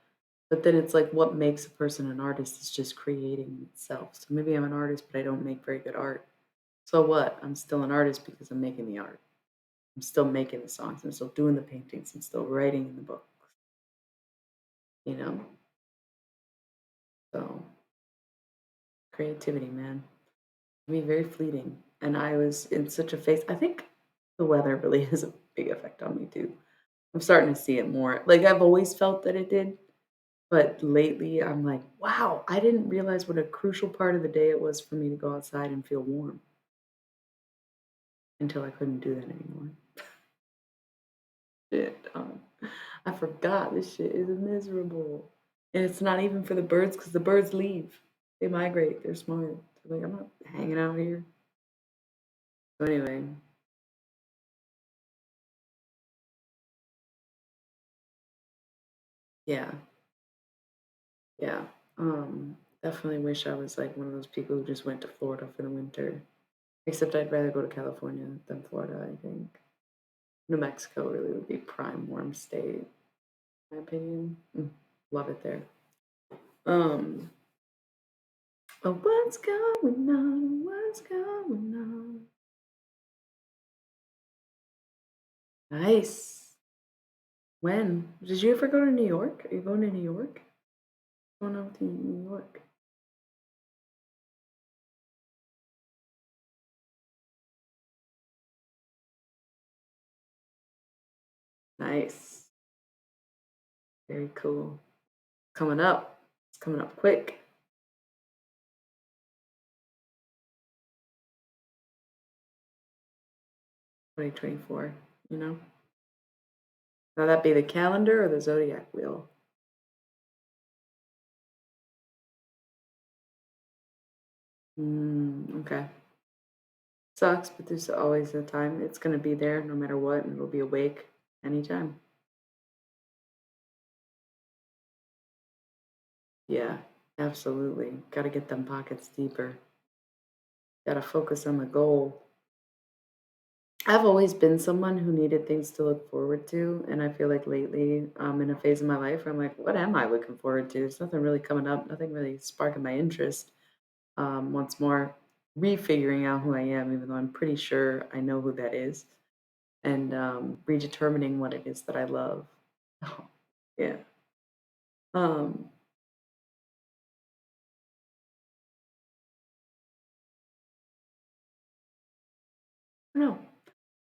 But then it's like what makes a person an artist is just creating itself. So maybe I'm an artist, but I don't make very good art. So what? I'm still an artist because I'm making the art. I'm still making the songs. I'm still doing the paintings. I'm still writing in the book. You know? So creativity, man. I mean, very fleeting. And I was in such a phase. I think the weather really has a big effect on me too. I'm starting to see it more. Like I've always felt that it did, but lately I'm like, wow, I didn't realize what a crucial part of the day it was for me to go outside and feel warm until I couldn't do that anymore. Shit, I forgot this shit is miserable. And it's not even for the birds because the birds leave. They migrate. They're smart. They're like, I'm not hanging out here. So anyway, yeah, yeah. Definitely wish I was like one of those people who just went to Florida for the winter. Except I'd rather go to California than Florida, I think. New Mexico really would be prime warm state, in my opinion. Love it there. Um, but what's going on? What's going on? Nice. When? Did you ever go to New York? Are you going to New York? What's going on with you in New York? Nice. Very cool. Coming up. It's coming up quick. 2024, you know? Now that be the calendar or the zodiac wheel? Okay. Sucks, but there's always a time it's gonna be there no matter what, and it'll be awake anytime. Yeah, absolutely. Gotta get them pockets deeper. Gotta focus on the goal. I've always been someone who needed things to look forward to, and I feel like lately I'm in a phase of my life where I'm like, what am I looking forward to? There's nothing really coming up, nothing really sparking my interest. Once more, refiguring out who I am, even though I'm pretty sure I know who that is, and redetermining what it is that I love. Yeah. Um, I don't know.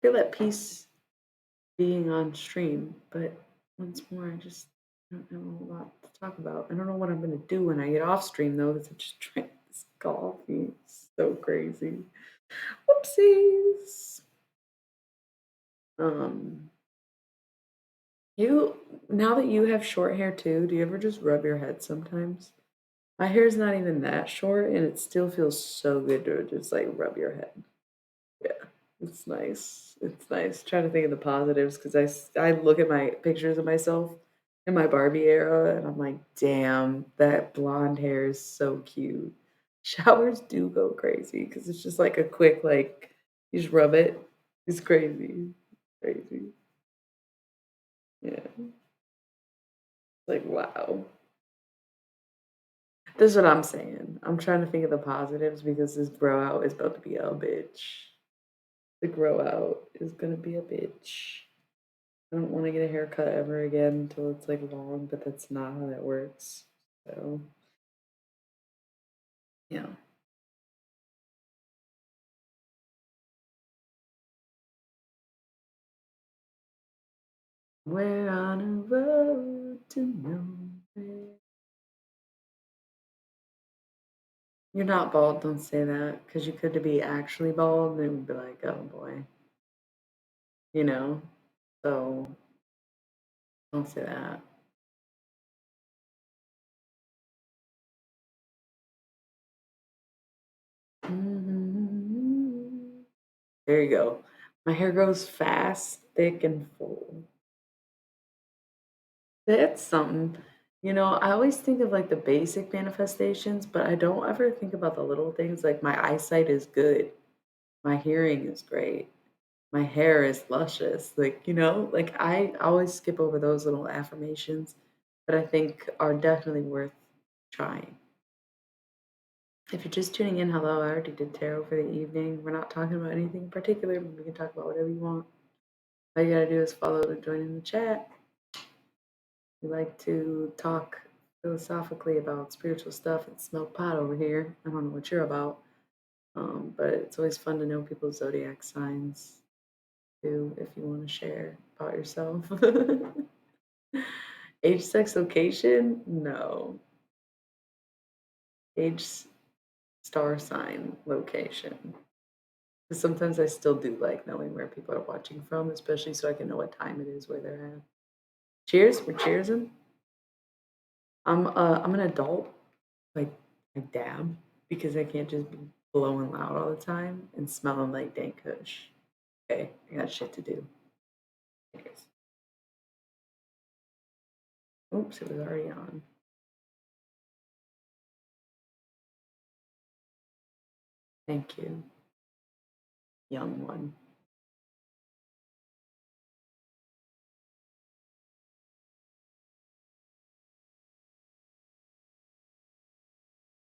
Feel at peace being on stream, but once more, I just don't have a whole lot to talk about. I don't know what I'm gonna do when I get off stream though, because I just drank this coffee. It's so crazy. Whoopsies. Um, you now that you have short hair too, do you ever just rub your head sometimes? My hair's not even that short, and it still feels so good to just like rub your head. Yeah, it's nice. It's nice. Trying to think of the positives because I look at my pictures of myself in my Barbie era and I'm like, damn, that blonde hair is so cute. Showers do go crazy because it's just like a quick, like, you just rub it. It's crazy. Crazy. Yeah. Like, wow. This is what I'm saying. I'm trying to think of the positives because this grow out is about to be a bitch. The grow out is gonna be a bitch. I don't wanna get a haircut ever again until it's, like, long, but that's not how that works. So, yeah. We're on a road to nowhere. You're not bald, don't say that, because you could be actually bald, and it would be like, "Oh, boy," you know? So, don't say that. Mhm. There you go. My hair grows fast, thick, and full. That's something. I always think of like the basic manifestations, but I don't ever think about the little things. Like my eyesight is good, my hearing is great, my hair is luscious. Like I always skip over those little affirmations that I think are definitely worth trying. If you're just tuning in, hello, I already did tarot for the evening. We're not talking about anything in particular, but we can talk about whatever you want. All you gotta do is follow to join in the chat. We like to talk philosophically about spiritual stuff and smoke pot over here. I don't know what you're about, but it's always fun to know people's zodiac signs too, if you want to share about yourself. Age, sex, location? No. Age, star sign, location. 'Cause sometimes I still do like knowing where people are watching from, especially so I can know what time it is where they're at. Cheers? We're cheersing. I'm an adult. Like, I dab because I can't just be blowing loud all the time and smelling like dank kush. Okay, I got shit to do. Anyways. Oops, it was already on. Thank you, young one.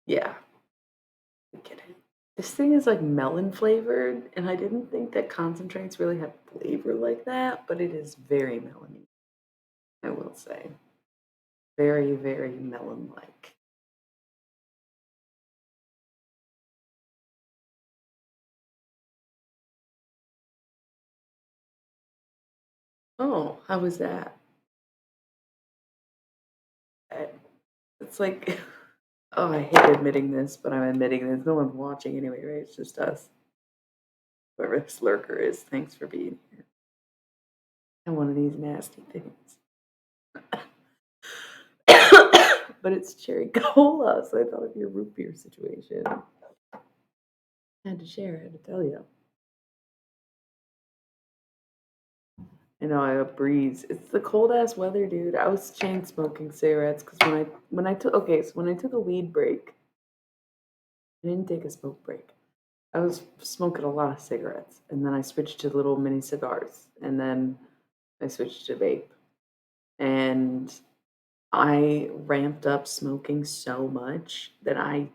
Yeah, I get it. This thing is like melon flavored, and I didn't think that concentrates really have flavor like that, but it is very melony, I will say. Very, very melon-like. Oh, how was that? Eh, It's like, oh, I hate admitting this, but I'm admitting this. No one's watching anyway, right? It's just us. Whoever this lurker is, thanks for being here. And one of these nasty things. But it's cherry cola, so I thought of your root beer situation. I had to share, I had to tell you. I know I have breeze. It's the cold ass weather, dude. I was chain smoking cigarettes because when I took a weed break, I didn't take a smoke break. I was smoking a lot of cigarettes, and then I switched to little mini cigars, and then I switched to vape, and I ramped up smoking so much that I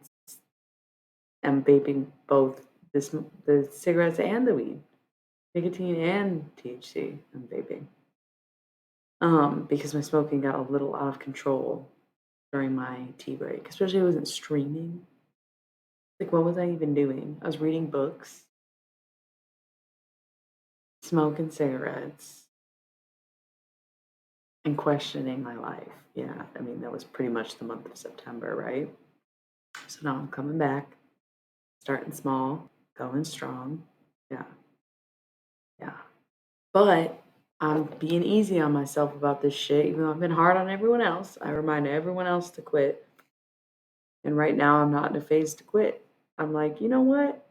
am vaping both the cigarettes and the weed, nicotine and THC. I'm vaping. Because my smoking got a little out of control during my tea break, especially I wasn't streaming. Like, what was I even doing? I was reading books, smoking cigarettes, and questioning my life. Yeah, I mean, that was pretty much the month of September, right? So now I'm coming back, starting small, going strong. Yeah, yeah. But I'm being easy on myself about this shit, even though I've been hard on everyone else. I remind everyone else to quit. And right now, I'm not in a phase to quit. I'm like, you know what?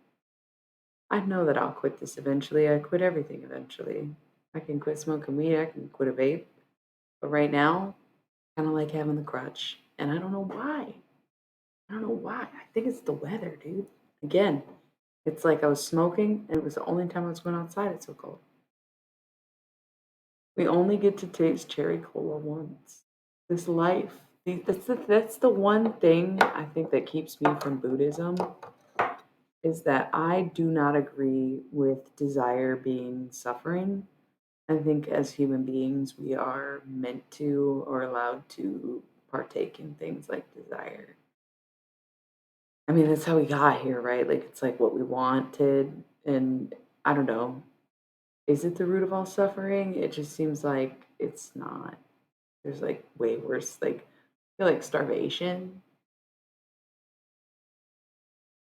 I know that I'll quit this eventually. I quit everything eventually. I can quit smoking weed. I can quit a vape. But right now, kind of like having the crutch. And I don't know why. I don't know why. I think it's the weather, dude. Again, it's like I was smoking and it was the only time I was going outside. It's so cold. We only get to taste cherry cola once. This life. That's the one thing I think that keeps me from Buddhism is that I do not agree with desire being suffering. I think as human beings, we are meant to or allowed to partake in things like desire. I mean, that's how we got here, right? Like, it's like what we wanted. And I don't know. Is it the root of all suffering? It just seems like it's not. There's like way worse, like, I feel like starvation,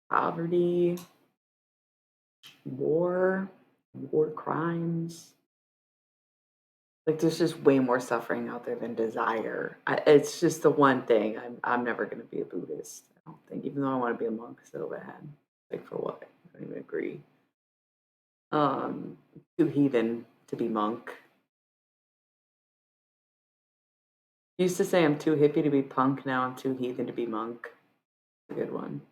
poverty, war, war crimes. Like, there's just way more suffering out there than desire. It's just the one thing. I'm never gonna be a Buddhist. I don't think, even though I want to be a monk so bad. Like for what? I don't even agree. Too heathen to be monk. Used to say I'm too hippie to be punk. Now I'm too heathen to be monk. A good one.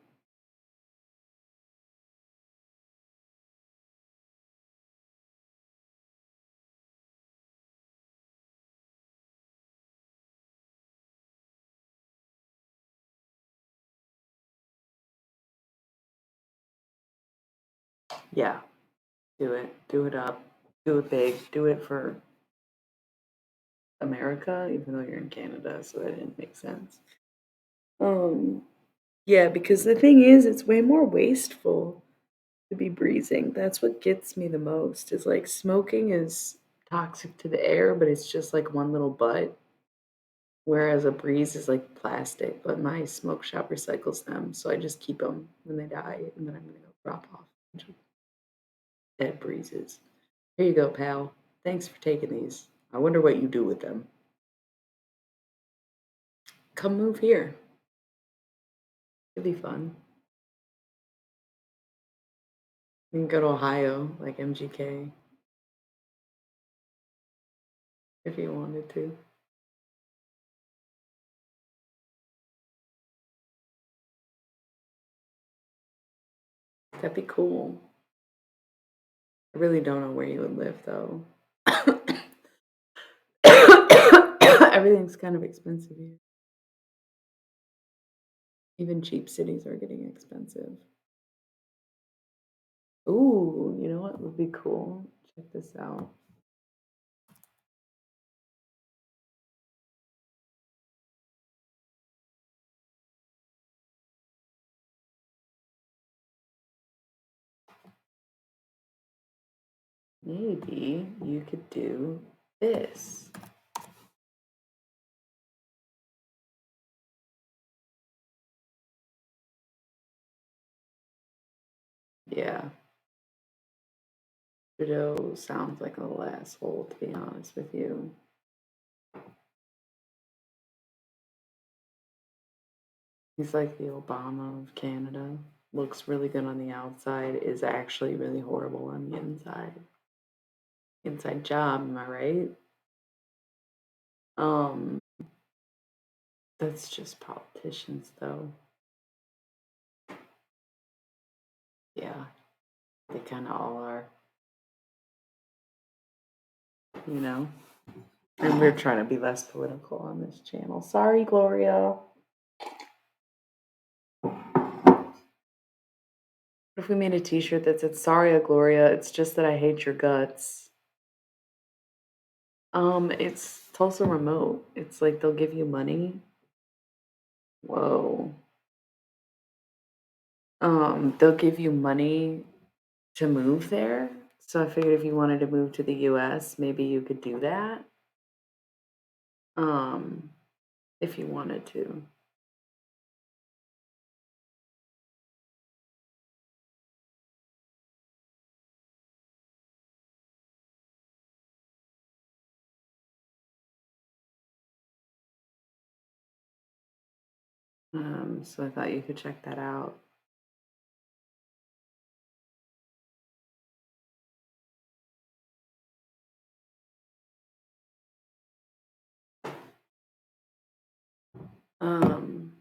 Yeah, do it. Do it up. Do it big. Do it for America, even though you're in Canada, so that didn't make sense. Um, yeah, because the thing is, it's way more wasteful to be breathing. That's what gets me the most. Is like smoking is toxic to the air, but it's just like one little butt. Whereas a breeze is like plastic, but my smoke shop recycles them, so I just keep them when they die, and then I'm gonna go drop off a bunch of dead breezes. Here you go, pal. Thanks for taking these. I wonder what you do with them. Come move here. It'd be fun. We can go to Ohio, like MGK, if you wanted to. That'd be cool. I really don't know where you would live though. Everything's kind of expensive here. Even cheap cities are getting expensive. Ooh, you know what would be cool? Check this out. maybe you could do this. Yeah. Trudeau sounds like a little asshole, to be honest with you. He's like the Obama of Canada. Looks really good on the outside, is actually really horrible on the inside. Inside job, am I right? Um, that's just politicians, though. Yeah, they kind of all are, you know? And we're trying to be less political on this channel. Sorry, Gloria. What if we made a t-shirt that said, sorry, Gloria, it's just that I hate your guts? It's Tulsa Remote. It's like they'll give you money. Whoa. They'll give you money to move there. So I figured if you wanted to move to the US, maybe you could do that. Um, if you wanted to. So I thought you could check that out. Um,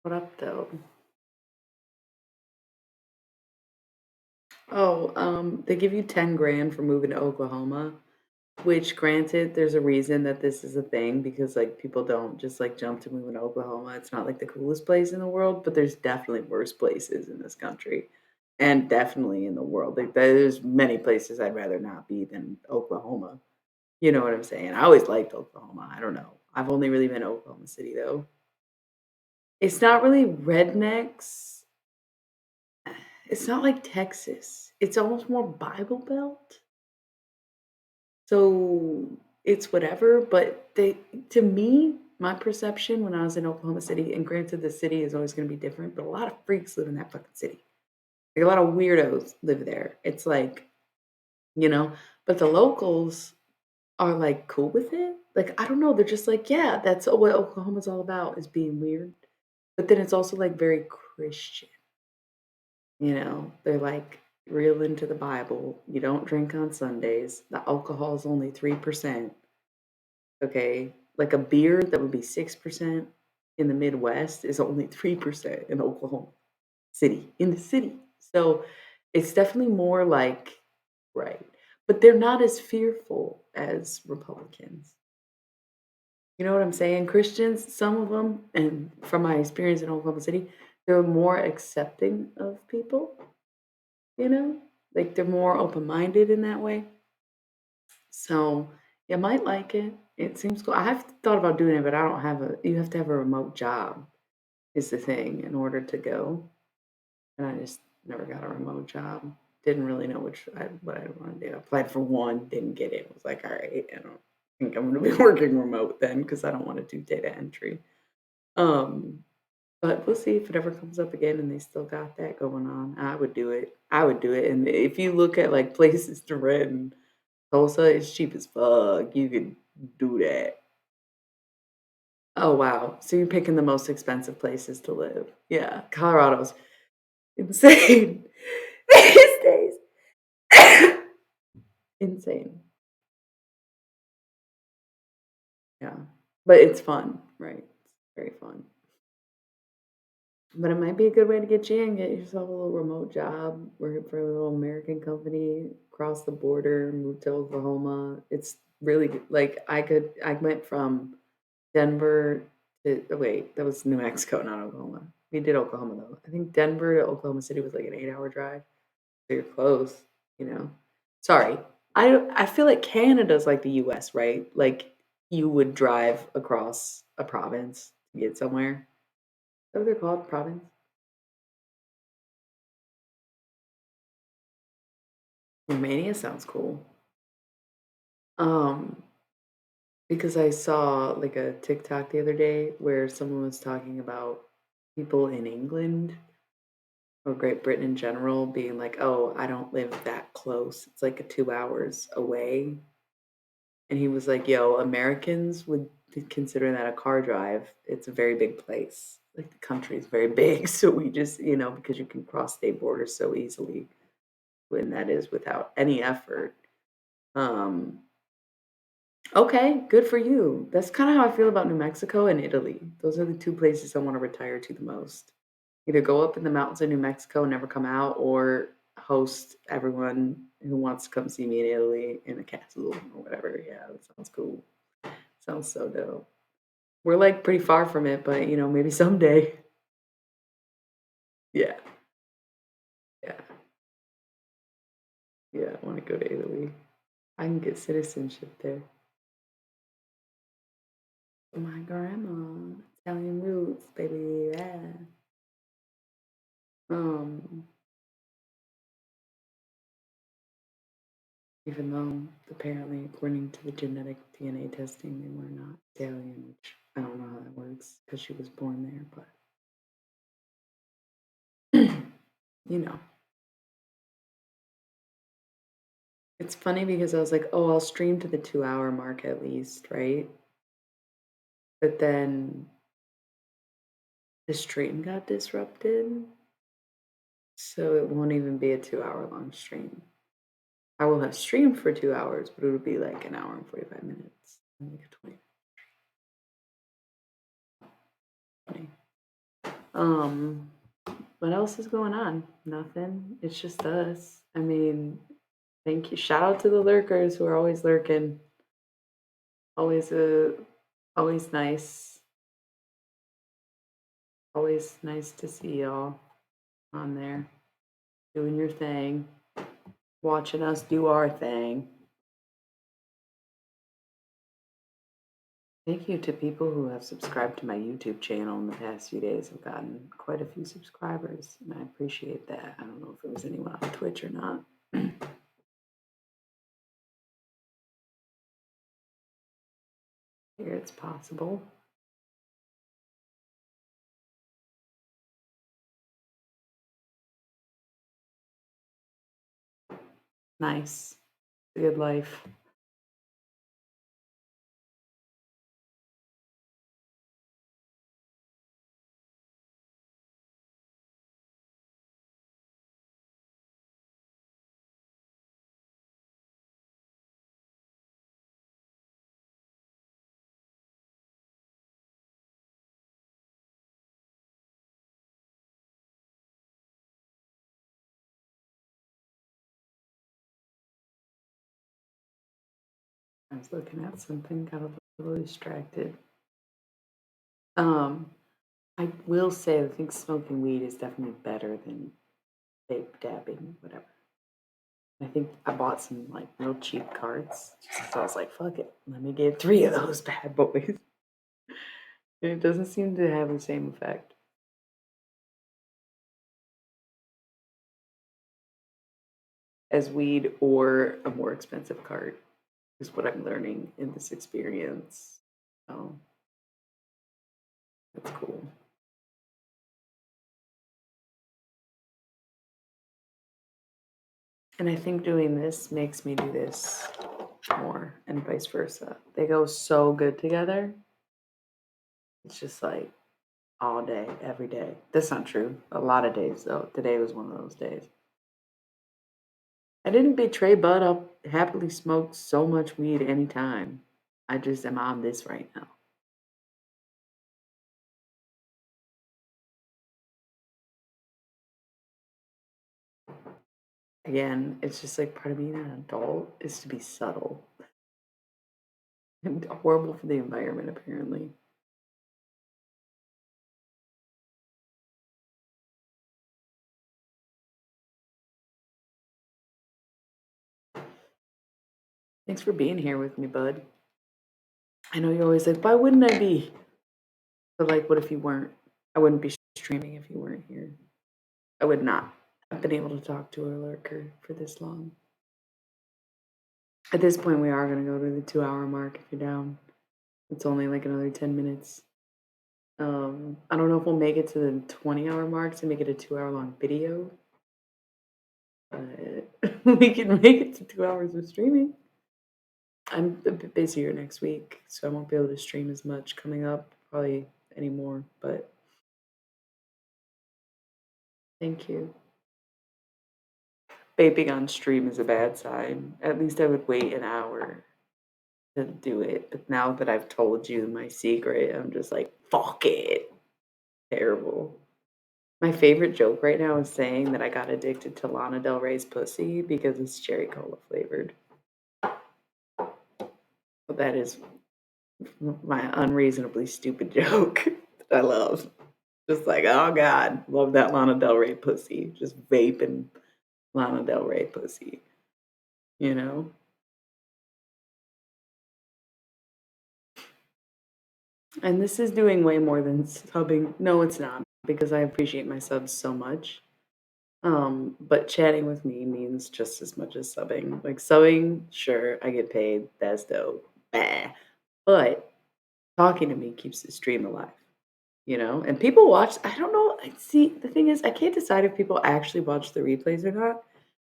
what up though? Oh, they give you 10 grand for moving to Oklahoma, which granted, there's a reason that this is a thing because like people don't just like jump to moving to Oklahoma. It's not like the coolest place in the world, but there's definitely worse places in this country and definitely in the world. Like there's many places I'd rather not be than Oklahoma. You know what I'm saying? I always liked Oklahoma. I don't know. I've only really been to Oklahoma City though. It's not really rednecks. It's not like Texas. It's almost more Bible Belt. So it's whatever, but they to me, my perception when I was in Oklahoma City, and granted the city is always gonna be different, but a lot of freaks live in that fucking city. Like a lot of weirdos live there. It's like, you know, but the locals are like cool with it. Like, I don't know, they're just like, yeah, that's what Oklahoma's all about is being weird. But then it's also like very Christian. You know, they're like real into the Bible. You don't drink on Sundays. The alcohol is only 3%. Okay. Like a beer that would be 6% in the Midwest is only 3% in Oklahoma City, in the city. So it's definitely more like, right. But they're not as fearful as Republicans. You know what I'm saying? Christians, some of them, and from my experience in Oklahoma City, they're more accepting of people, you know? Like they're more open-minded in that way. So you might like it. It seems cool. I have thought about doing it, but I don't have a you have to have a remote job is the thing in order to go. And I just never got a remote job. Didn't really know what I want to do. Applied for one, didn't get it. Was like, all right, I don't think I'm gonna be working remote then because I don't want to do data entry. Um, but we'll see if it ever comes up again and they still got that going on. I would do it. I would do it. And if you look at like places to rent in Tulsa, it's cheap as fuck. You could do that. Oh wow. So you're picking the most expensive places to live. Yeah. Colorado's insane. These days. Insane. Yeah. But it's fun, right? It's very fun. But it might be a good way to get you in, get yourself a little remote job, working for a little American company, cross the border, move to Oklahoma. It's really good. Like I went from Denver to oh, wait, that was New Mexico, not Oklahoma. We did Oklahoma though. I think Denver to Oklahoma City was like an 8-hour drive. So you're close, you know. Sorry. I feel like Canada's like the US, right? Like you would drive across a province to get somewhere. Is that what they're called? Province? Romania sounds cool. Um, because I saw like a TikTok the other day where someone was talking about people in England or Great Britain in general being like, "Oh, I don't live that close. It's like a 2 hours away." And he was like, "Yo, Americans would consider that a car drive. It's a very big place. Like the country is very big, so we just, because you can cross state borders so easily when that is without any effort." Um, okay, good for you. That's kind of how I feel about New Mexico and Italy. Those are the two places I want to retire to the most. Either go up in the mountains of New Mexico and never come out, or host everyone who wants to come see me in Italy in a castle or whatever. Yeah, that sounds cool. Sounds so dope. We're like pretty far from it, but maybe someday. Yeah, yeah, yeah. I want to go to Italy. I can get citizenship there. My grandma, Italian roots, baby. Yeah. Um, Even though apparently, according to the genetic DNA testing, they were not Italian, which I don't know how that works because she was born there, but you know, it's funny because I was like, oh, I'll stream to the 2 hour mark at least, right? But then the stream got disrupted, so it won't even be a 2 hour long stream. I will have streamed for 2 hours, but it'll be like an hour and 45 minutes. Like a 20. Um, what else is going on? Nothing. It's just us. I mean, thank you. Shout out to the lurkers who are always lurking. Always always nice. Always nice to see y'all on there doing your thing, watching us do our thing. Thank you to people who have subscribed to my YouTube channel in the past few days. I've gotten quite a few subscribers, and I appreciate that. I don't know if it was anyone on Twitch or not. Here it's possible. Nice. Good life. I was looking at something, got a little distracted. Um, I will say I think smoking weed is definitely better than vape dabbing, whatever. I think I bought some like real cheap carts. So I was like, fuck it. Let me get 3 of those bad boys. And it doesn't seem to have the same effect as weed or a more expensive cart, is what I'm learning in this experience. So that's cool. And I think doing this makes me do this more and vice versa. They go so good together. It's just like all day, every day. That's not true. A lot of days though. Today was one of those days. I didn't betray Bud. I'll happily smoke so much weed anytime. I just am on this right now. Again, it's just like part of being an adult is to be subtle and horrible for the environment, apparently. Thanks for being here with me, Bud. I know you're always like, why wouldn't I be? But like, what if you weren't? I wouldn't be streaming if you weren't here. I would not have been able to talk to a lurker for this long. At this point, we are gonna go to the 2-hour mark if you're down. It's only like another 10 minutes. I don't know if we'll make it to the 20-hour mark to make it a 2-hour long video, but we can make it to 2 hours of streaming. I'm a bit busier next week, so I won't be able to stream as much coming up, probably anymore, but thank you. Vaping on stream is a bad sign. At least I would wait an hour to do it, but now that I've told you my secret, I'm just like, "Fuck it." Terrible. My favorite joke right now is saying that I got addicted to Lana Del Rey's pussy because it's cherry cola flavored. But that is my unreasonably stupid joke that I love. Just like, oh God, love that Lana Del Rey pussy. Just vaping Lana Del Rey pussy, you know? And this is doing way more than subbing. No, it's not, because I appreciate my subs so much. But chatting with me means just as much as subbing. Like subbing, sure, I get paid. That's dope. Bah. But talking to me keeps the stream alive, you know? And people watch, I don't know. I see, the thing is, I can't decide if people actually watch the replays or not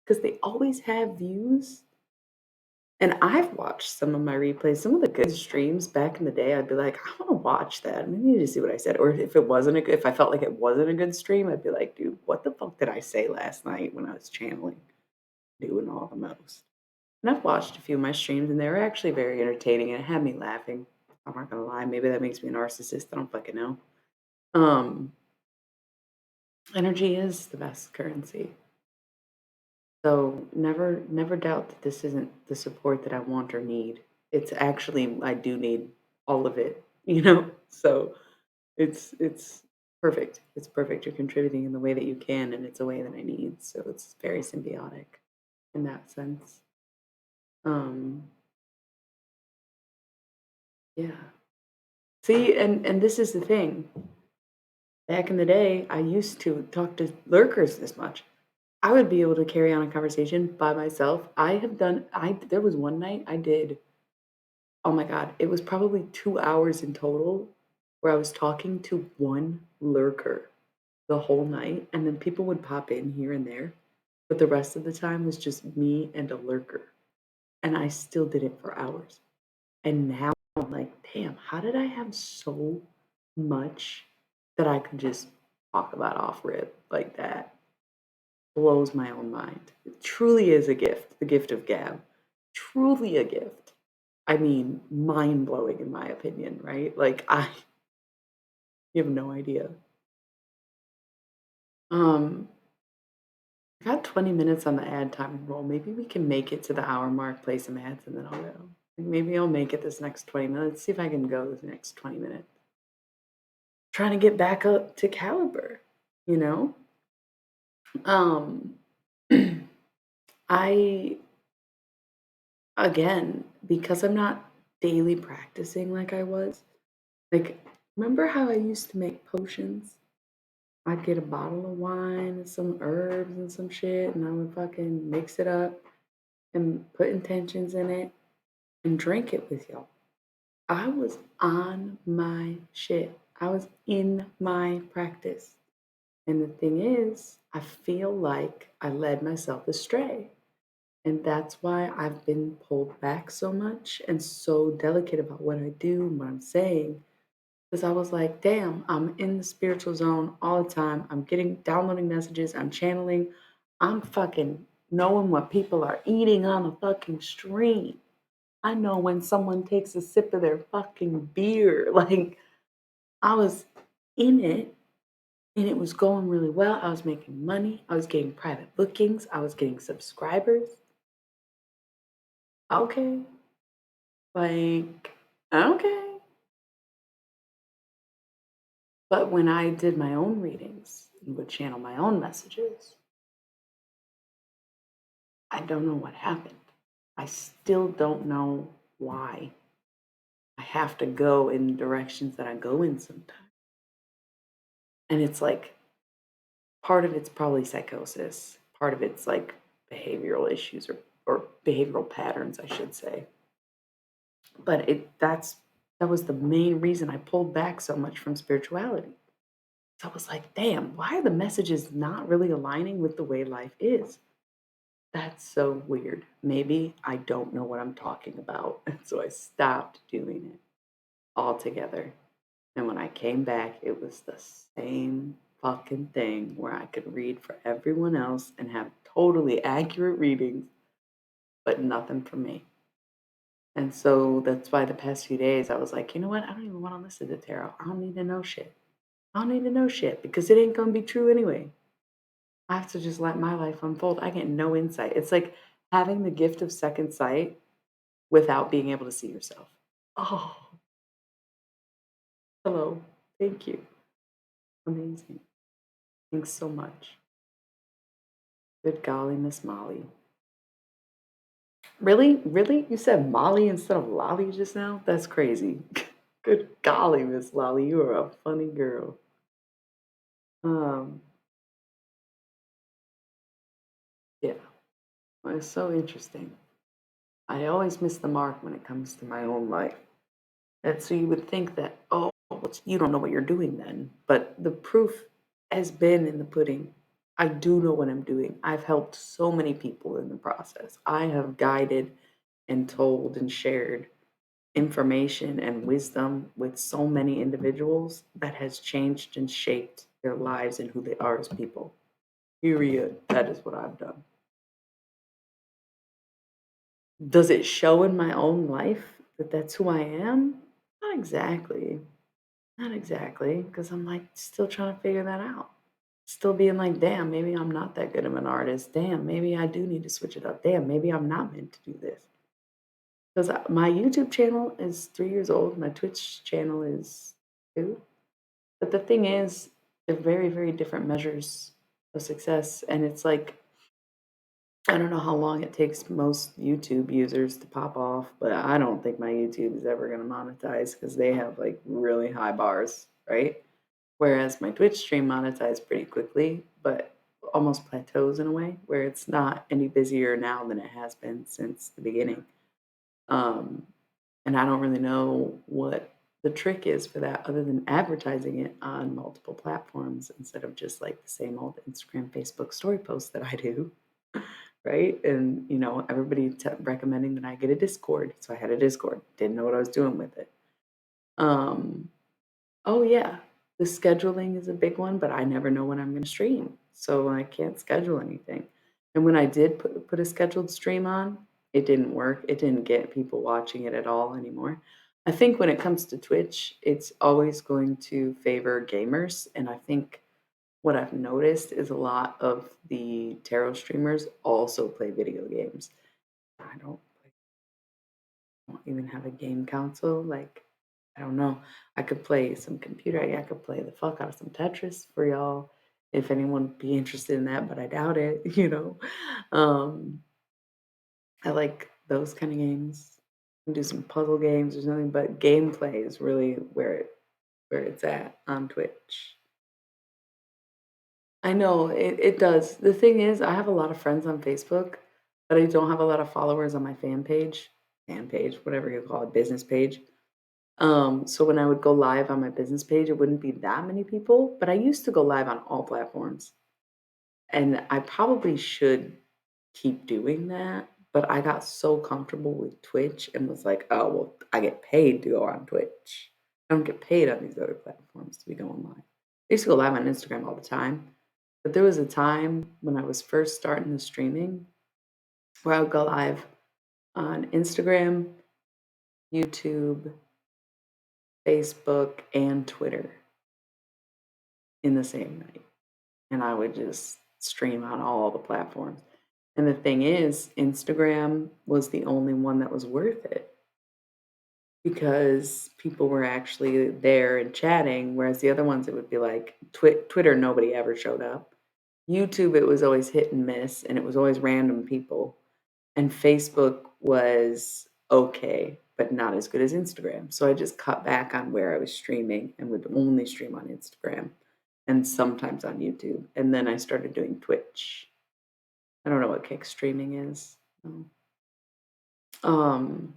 because they always have views. And I've watched some of my replays, some of the good streams back in the day. I'd be like, I want to watch that. I need to see what I said. Or if it wasn't a good, if I felt like it wasn't a good stream, I'd be like, dude, what the fuck did I say last night when I was channeling, doing all the most? And I've watched a few of my streams and they were actually very entertaining and it had me laughing. I'm not gonna lie. Maybe that makes me a narcissist. I don't fucking know. Um, Energy is the best currency. So never doubt that this isn't the support that I want or need. It's actually I do need all of it, you know? So it's perfect. It's perfect. You're contributing in the way that you can and it's a way that I need. So it's very symbiotic in that sense. Um yeah. See, and this is the thing. Back in the day, I used to talk to lurkers this much. I would be able to carry on a conversation by myself. I there was one night I did. Oh my god, it was probably 2 hours in total where I was talking to one lurker the whole night, and then people would pop in here and there, but the rest of the time was just me and a lurker, and I still did it for hours. And now I'm like, "Damn, how did I have so much that I could just talk about off rip like that?" Blows my own mind. It truly is a gift, the gift of gab. Truly a gift. I mean, mind blowing in my opinion, right? Like I you have no idea. Um, I got 20 minutes on the ad time roll. Maybe we can make it to the hour mark, play some ads, and then I'll go. Like maybe I'll make it this next 20 minutes. See if I can go this next 20 minutes. Trying to get back up to caliber, you know? Um I again, because I'm not daily practicing like I was, like remember how I used to make potions? I'd get a bottle of wine and some herbs and some shit, and I would fucking mix it up and put intentions in it and drink it with y'all. I was on my shit. I was in my practice. And the thing is, I feel like I led myself astray. And that's why I've been pulled back so much and so delicate about what I do and what I'm saying. Because I was like, damn, I'm in the spiritual zone all the time. I'm getting downloading messages, I'm channeling, I'm fucking knowing what people are eating on a fucking stream. I know when someone takes a sip of their fucking beer. Like, I was in it and it was going really well. I was making money. I was getting private bookings. I was getting subscribers. Okay. Like, okay. But when I did my own readings and would channel my own messages, I don't know what happened. I still don't know why I have to go in directions that I go in sometimes. And it's like part of it's probably psychosis, part of it's like behavioral issues or or behavioral patterns, I should say. But that was the main reason I pulled back so much from spirituality. So I was like, damn, why are the messages not really aligning with the way life is? That's so weird. Maybe I don't know what I'm talking about. And so I stopped doing it altogether. And when I came back, it was the same fucking thing where I could read for everyone else and have totally accurate readings, but nothing for me. And so that's why the past few days I was like, you know what? I don't even want to listen to tarot. I don't need to know shit. I don't need to know shit because it ain't gonna be true anyway. I have to just let my life unfold. I get no insight. It's like having the gift of second sight without being able to see yourself. Oh, hello. Thank you. Amazing. Thanks so much. Good golly, Miss Molly. Really? Really? You said Molly instead of Lolly just now? That's crazy. Good golly, Miss Lolly. You are a funny girl. Um, yeah. Well, it's so interesting. I always miss the mark when it comes to my own life. And so you would think that, oh, well, you don't know what you're doing then. But the proof has been in the pudding. I do know what I'm doing. I've helped so many people in the process. I have guided and told and shared information and wisdom with so many individuals that has changed and shaped their lives and who they are as people. Period. That is what I've done. Does it show in my own life that that's who I am? Not exactly. Not exactly, because I'm like still trying to figure that out. Still being like, damn, maybe I'm not that good of an artist. Damn, maybe I do need to switch it up. Damn, maybe I'm not meant to do this. Because my YouTube channel is 3 years old. My Twitch channel is two. But the thing is, they're very, very different measures of success. And it's like, I don't know how long it takes most YouTube users to pop off, but I don't think my YouTube is ever going to monetize because they have like really high bars, right? Whereas my Twitch stream monetized pretty quickly, but almost plateaus in a way where it's not any busier now than it has been since the beginning. Um, and I don't really know what the trick is for that other than advertising it on multiple platforms instead of just like the same old Instagram, Facebook story posts that I do. Right. And, everybody recommending that I get a Discord. So I had a Discord, didn't know what I was doing with it. Um, oh, yeah. The scheduling is a big one, but I never know when I'm going to stream. So I can't schedule anything. And when I did put a scheduled stream on, it didn't work. It didn't get people watching it at all anymore. I think when it comes to Twitch, it's always going to favor gamers. And I think what I've noticed is a lot of the tarot streamers also play video games. I don't even have a game console. Like, I don't know. I could play some computer. I could play the fuck out of some Tetris for y'all if anyone would be interested in that, but I doubt it. Um, I like those kind of games. I can do some puzzle games or something, but gameplay is really where it's at on Twitch. I know it does. The thing is, I have a lot of friends on Facebook, but I don't have a lot of followers on my fan page, whatever you call it, business page. So when I would go live on my business page, it wouldn't be that many people, but I used to go live on all platforms. And I probably should keep doing that, but I got so comfortable with Twitch and was like, oh, well, I get paid to go on Twitch. I don't get paid on these other platforms to be going live. I used to go live on Instagram all the time, but there was a time when I was first starting the streaming where I would go live on Instagram, YouTube, Facebook, and Twitter in the same night. And I would just stream on all the platforms. And the thing is, Instagram was the only one that was worth it because people were actually there and chatting, whereas the other ones, it would be like Twitter, nobody ever showed up. YouTube, it was always hit and miss, and it was always random people. And Facebook was okay, but not as good as Instagram. So I just cut back on where I was streaming and would only stream on Instagram and sometimes on YouTube. And then I started doing Twitch. I don't know what kick streaming is, So, um,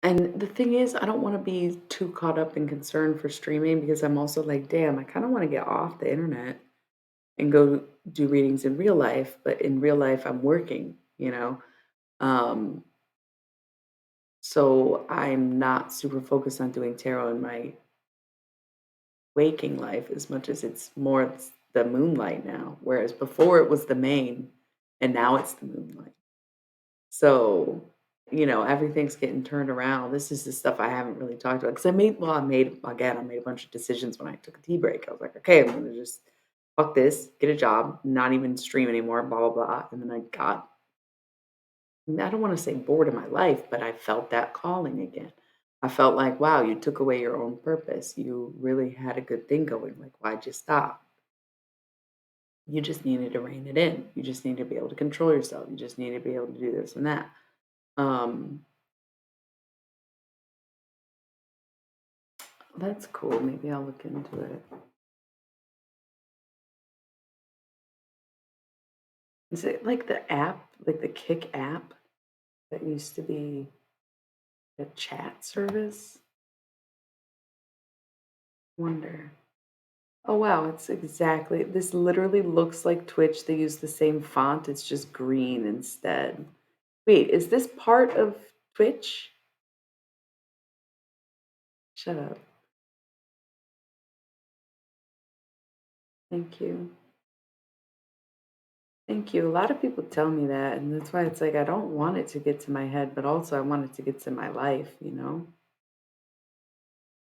and the thing is, I don't want to be too caught up and concerned for streaming because I'm also like, damn, I kind of want to get off the internet and go do readings in real life. But in real life, I'm working, you know? Um, so I'm not super focused on doing tarot in my waking life as much as it's more the moonlight now. Whereas before it was the main and now it's the moonlight. So, everything's getting turned around. This is the stuff I haven't really talked about because I made a bunch of decisions when I took a tea break. I was like, okay, I'm gonna just fuck this, get a job, not even stream anymore, blah blah blah. And then I don't want to say bored of my life, but I felt that calling again. I felt like, wow, you took away your own purpose. You really had a good thing going. Like, why'd you stop? You just needed to rein it in. You just need to be able to control yourself. You just need to be able to do this and that. Um, that's cool. Maybe I'll look into it. Is it like the app, like the Kick app that used to be a chat service? Wonder. Oh wow, it's exactly this literally looks like Twitch. They use the same font, it's just green instead. Wait, is this part of Twitch? Shut up. Thank you. Thank you. A lot of people tell me that, and that's why it's like I don't want it to get to my head, but also I want it to get to my life, you know?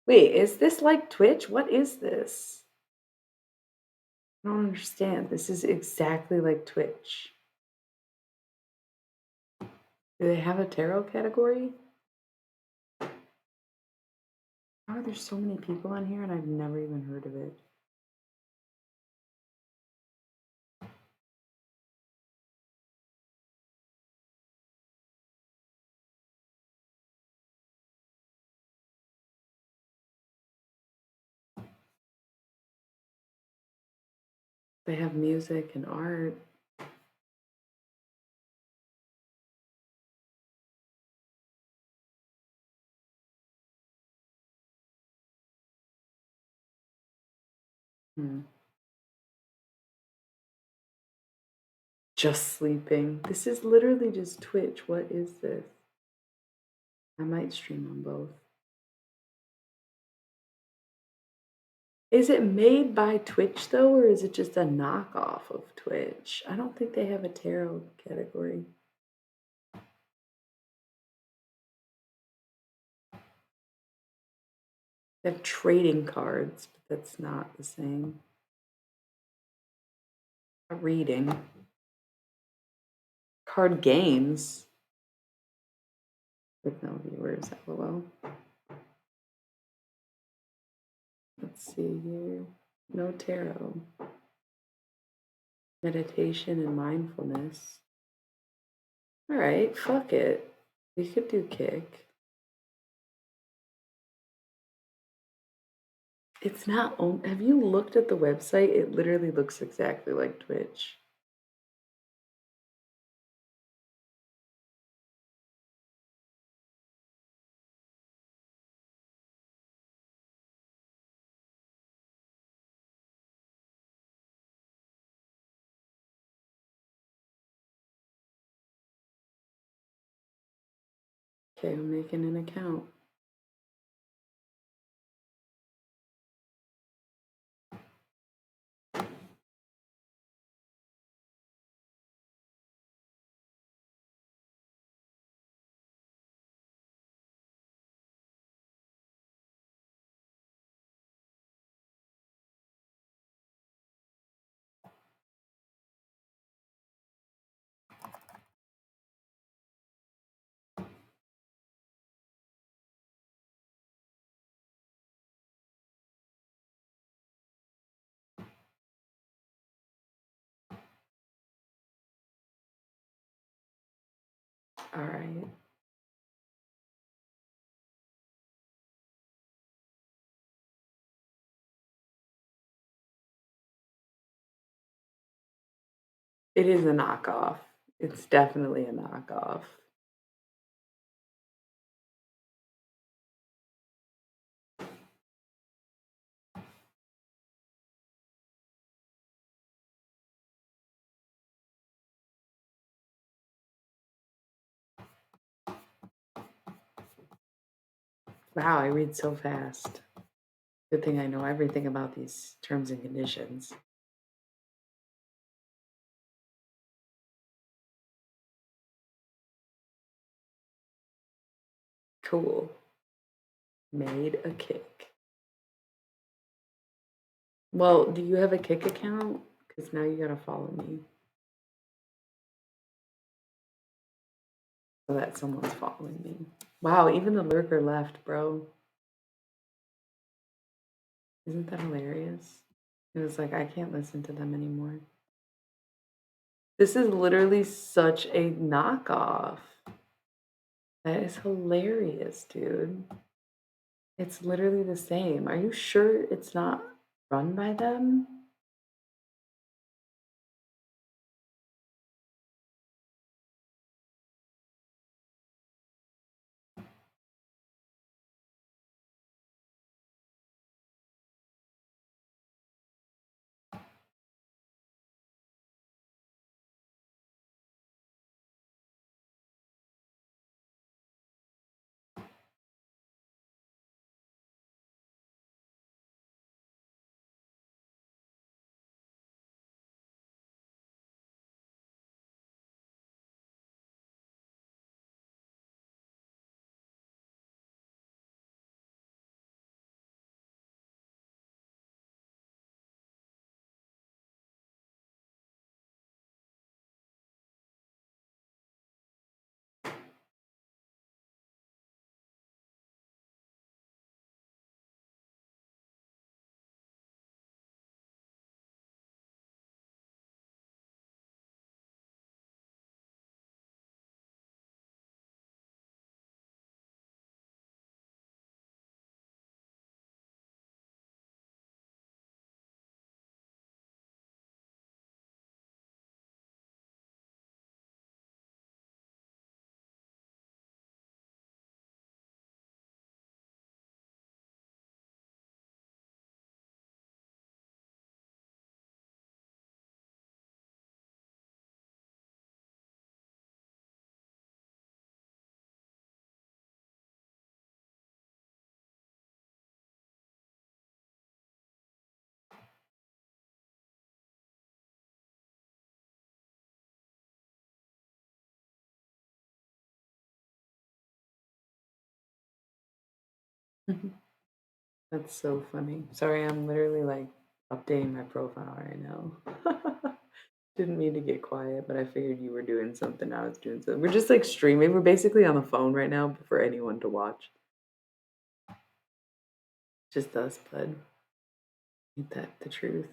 Wait, is this like Twitch? What is this? I don't understand. This is exactly like Twitch. Do they have a tarot category? How are there so many people on here and I've never even heard of it? They have music and art. Hmm. Just sleeping. This is literally just Twitch. What is this? I might stream on both. Is it made by Twitch though, or is it just a knockoff of Twitch? I don't think they have a tarot category. They have trading cards, but that's not the same. A reading. Card games with no viewers, lol. Let's see here. No tarot. Meditation and mindfulness. All right, fuck it. We could do kick. It's not have you looked at the website? It literally looks exactly like Twitch. Okay, I'm making an account. All right. It is a knockoff. It's definitely a knockoff. Wow, I read so fast. Good thing I know everything about these terms and conditions. Cool. Made a kick. Well, do you have a Kick account? Because now you gotta follow me so that someone's following me. Wow, even the lurker left, bro. Isn't that hilarious? It was like, I can't listen to them anymore. This is literally such a knockoff. That is hilarious, dude. It's literally the same. Are you sure it's not run by them? That's so funny. Sorry, I'm literally like updating my profile right now. Didn't mean to get quiet, but I figured you were doing something. I was doing something. We're just like streaming. We're basically on the phone right now for anyone to watch. Just us, bud. Ain't that the truth?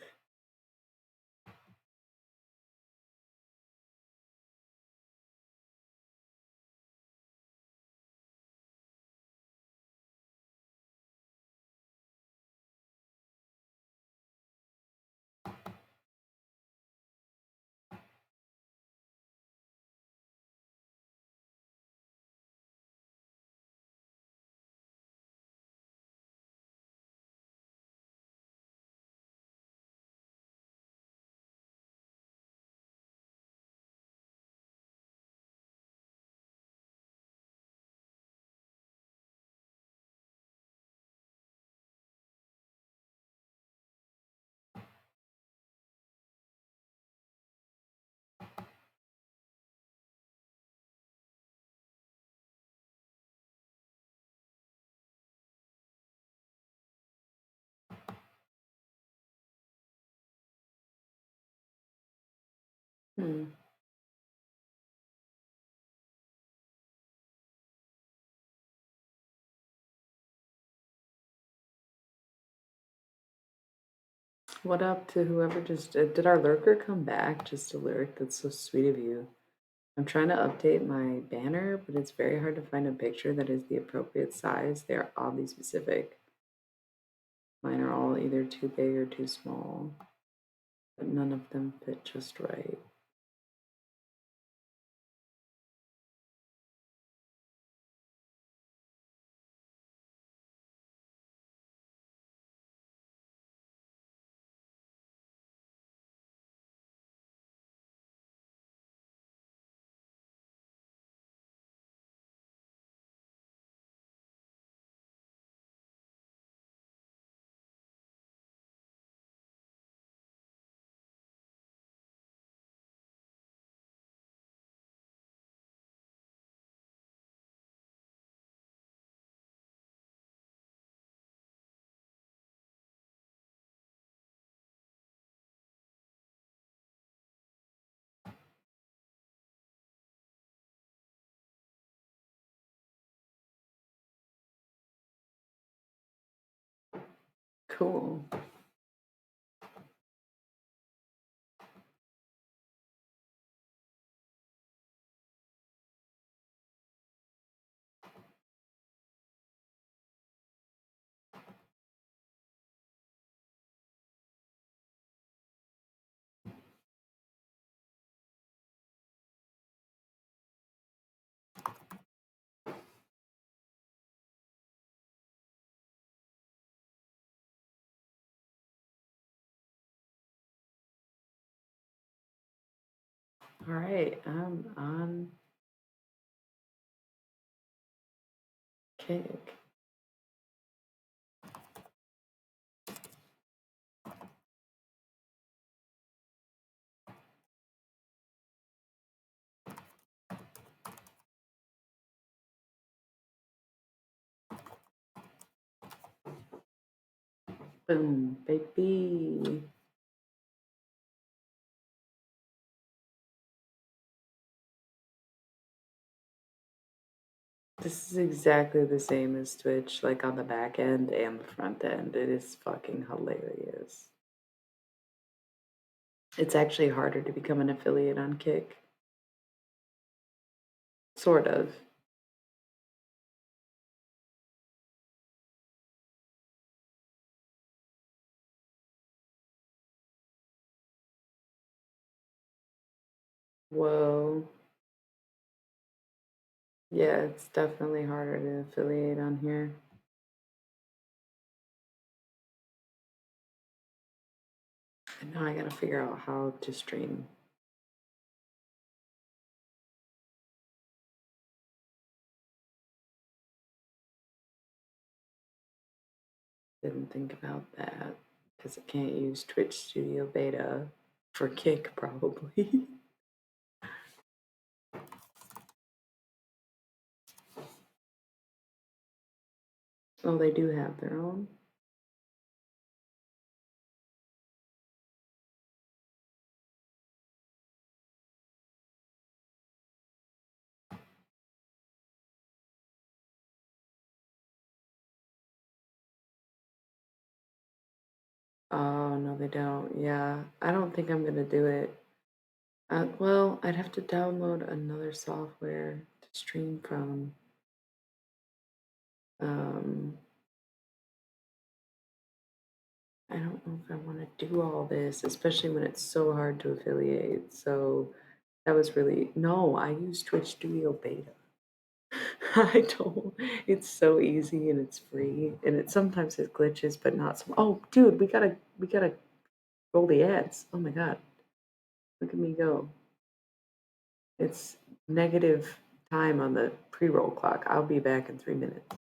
Hmm. What up to whoever just did our lurker come back just to lurk? That's so sweet of you. I'm trying to update my banner, but it's very hard to find a picture that is the appropriate size. They are oddly specific. Mine are all either too big or too small, but none of them fit just right. Cool. All right, I'm on Kick. Boom, baby. This is exactly the same as Twitch, like on the back end and the front end. It is fucking hilarious. It's actually harder to become an affiliate on Kick. Sort of. Whoa. Yeah, it's definitely harder to affiliate on here. And now I gotta figure out how to stream. Didn't think about that because I can't use Twitch Studio Beta for Kick, probably. Oh, they do have their own. Oh, no, they don't. Yeah, I don't think I'm gonna do it. Well, I'd have to download another software to stream from. Um, I don't know if I want to do all this, especially when it's so hard to affiliate. So that was really, no, I use Twitch Studio Beta. I don't. It's so easy and it's free, and it sometimes has glitches, but not so. Oh, dude, we gotta roll the ads. Oh my god, look at me go! It's negative time on the pre-roll clock. I'll be back in 3 minutes.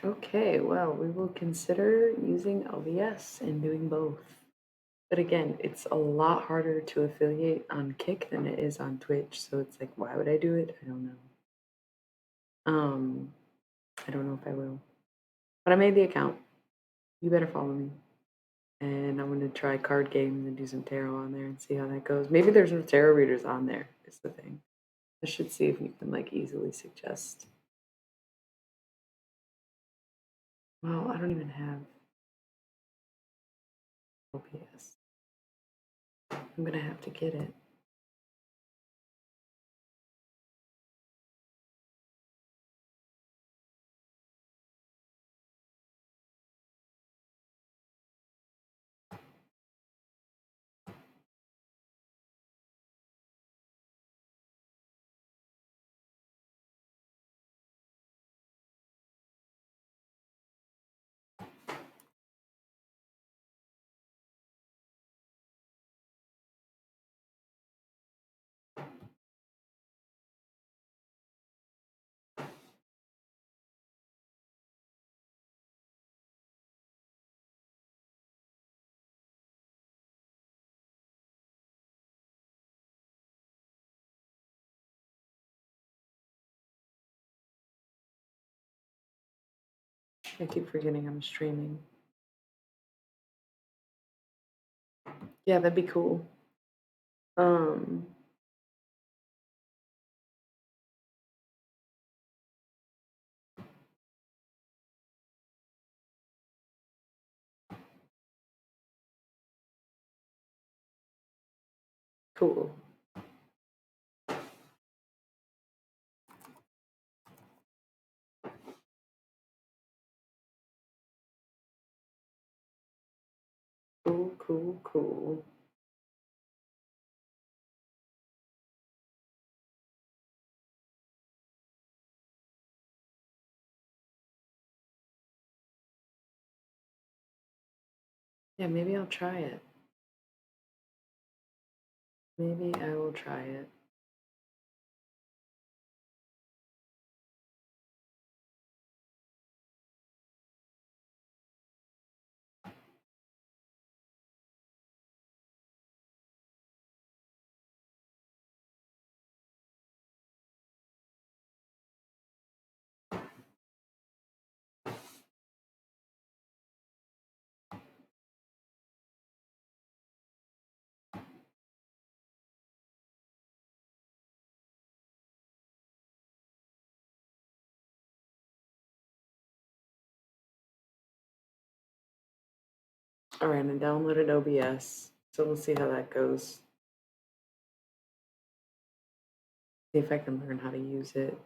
Okay, well, we will consider using OBS and doing both. But again, it's a lot harder to affiliate on Kick than it is on Twitch. So it's like, why would I do it? I don't know. Um, I don't know if I will. But I made the account. You better follow me. And I'm gonna try card games and do some tarot on there and see how that goes. Maybe there's no tarot readers on there, is the thing. I should see if you can like easily suggest. Well, I don't even have OBS. I'm gonna have to get it. I keep forgetting I'm streaming. Yeah, that'd be cool. Um, cool. Cool, cool, cool. Yeah, maybe I'll try it. Maybe I will try it. All right, I downloaded OBS, so we'll see how that goes. See if I can learn how to use it.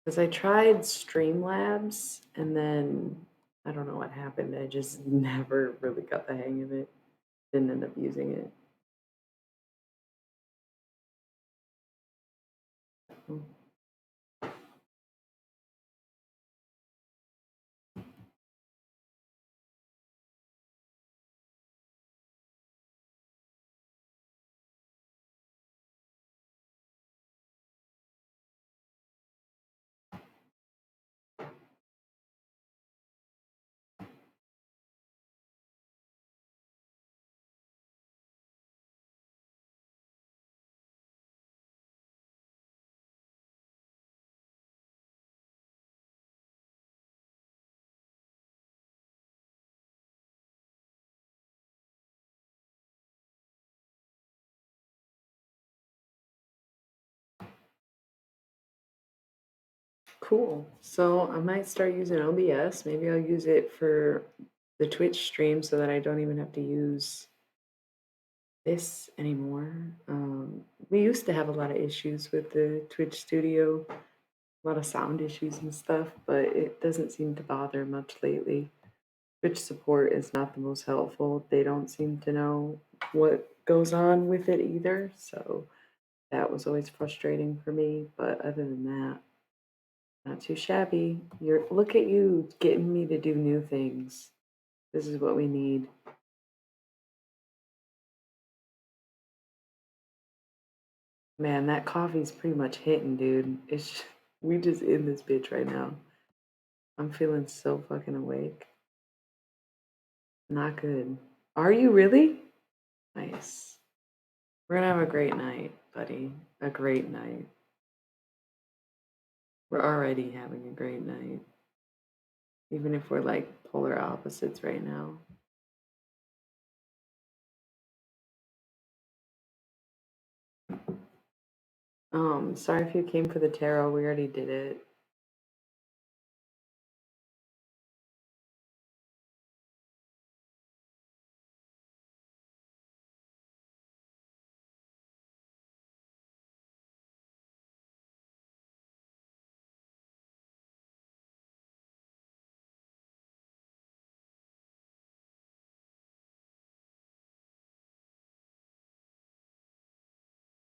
Because I tried Streamlabs and then I don't know what happened. I just never really got the hang of it. Didn't end up using it. Cool. So I might start using OBS. Maybe I'll use it for the Twitch stream so that I don't even have to use this anymore. We used to have a lot of issues with the Twitch studio, a lot of sound issues and stuff, but it doesn't seem to bother much lately. Twitch support is not the most helpful. They don't seem to know what goes on with it either. So that was always frustrating for me. But other than that, not too shabby. Look at you getting me to do new things. This is what we need. Man, that coffee's pretty much hitting, dude. We just in this bitch right now. I'm feeling so fucking awake. Not good. Are you really? Nice. We're gonna have a great night, buddy. A great night. We're already having a great night. Even if we're like polar opposites right now. Sorry if you came for the tarot. We already did it.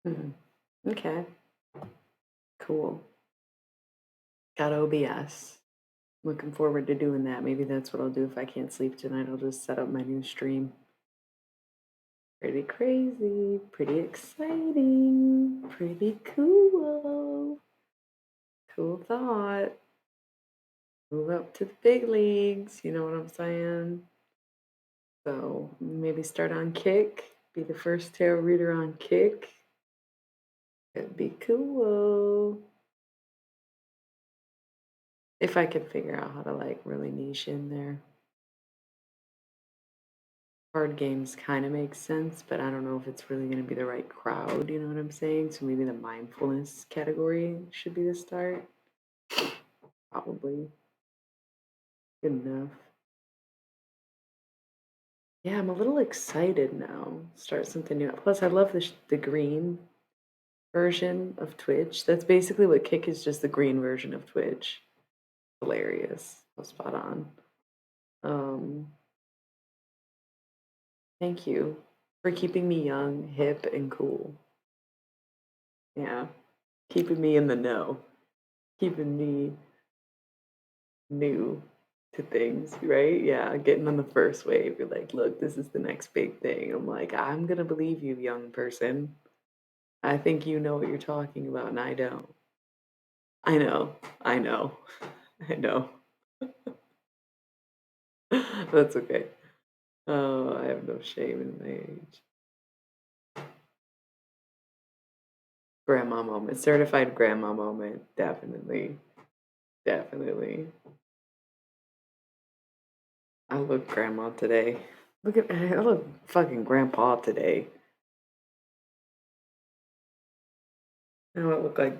Hmm. Okay. Cool. Got OBS. Looking forward to doing that. Maybe that's what I'll do if I can't sleep tonight. I'll just set up my new stream. Pretty crazy, pretty exciting, pretty cool. Cool thought. Move up to the big leagues, you know what I'm saying? So maybe start on Kick, be the first tarot reader on Kick. It'd be cool. If I could figure out how to like really niche in there. Card games kind of makes sense, but I don't know if it's really going to be the right crowd, you know what I'm saying? So maybe the mindfulness category should be the start. Probably. Good enough. Yeah, I'm a little excited now. Start something new. Plus, I love the green version of Twitch. That's basically what Kick is, just the green version of Twitch. Hilarious. So spot on. Um, Thank you for keeping me young, hip, and cool. Yeah, keeping me in the know, keeping me new to things, right? Yeah, getting on the first wave. You're like, look, this is the next big thing. I'm like, I'm gonna believe you, young person. I think you know what you're talking about, and I don't. I know, I know, I know. That's okay. Oh, I have no shame in my age. Grandma moment, certified grandma moment, definitely, definitely. I look grandma today. Look at I look fucking grandpa today. Now I look like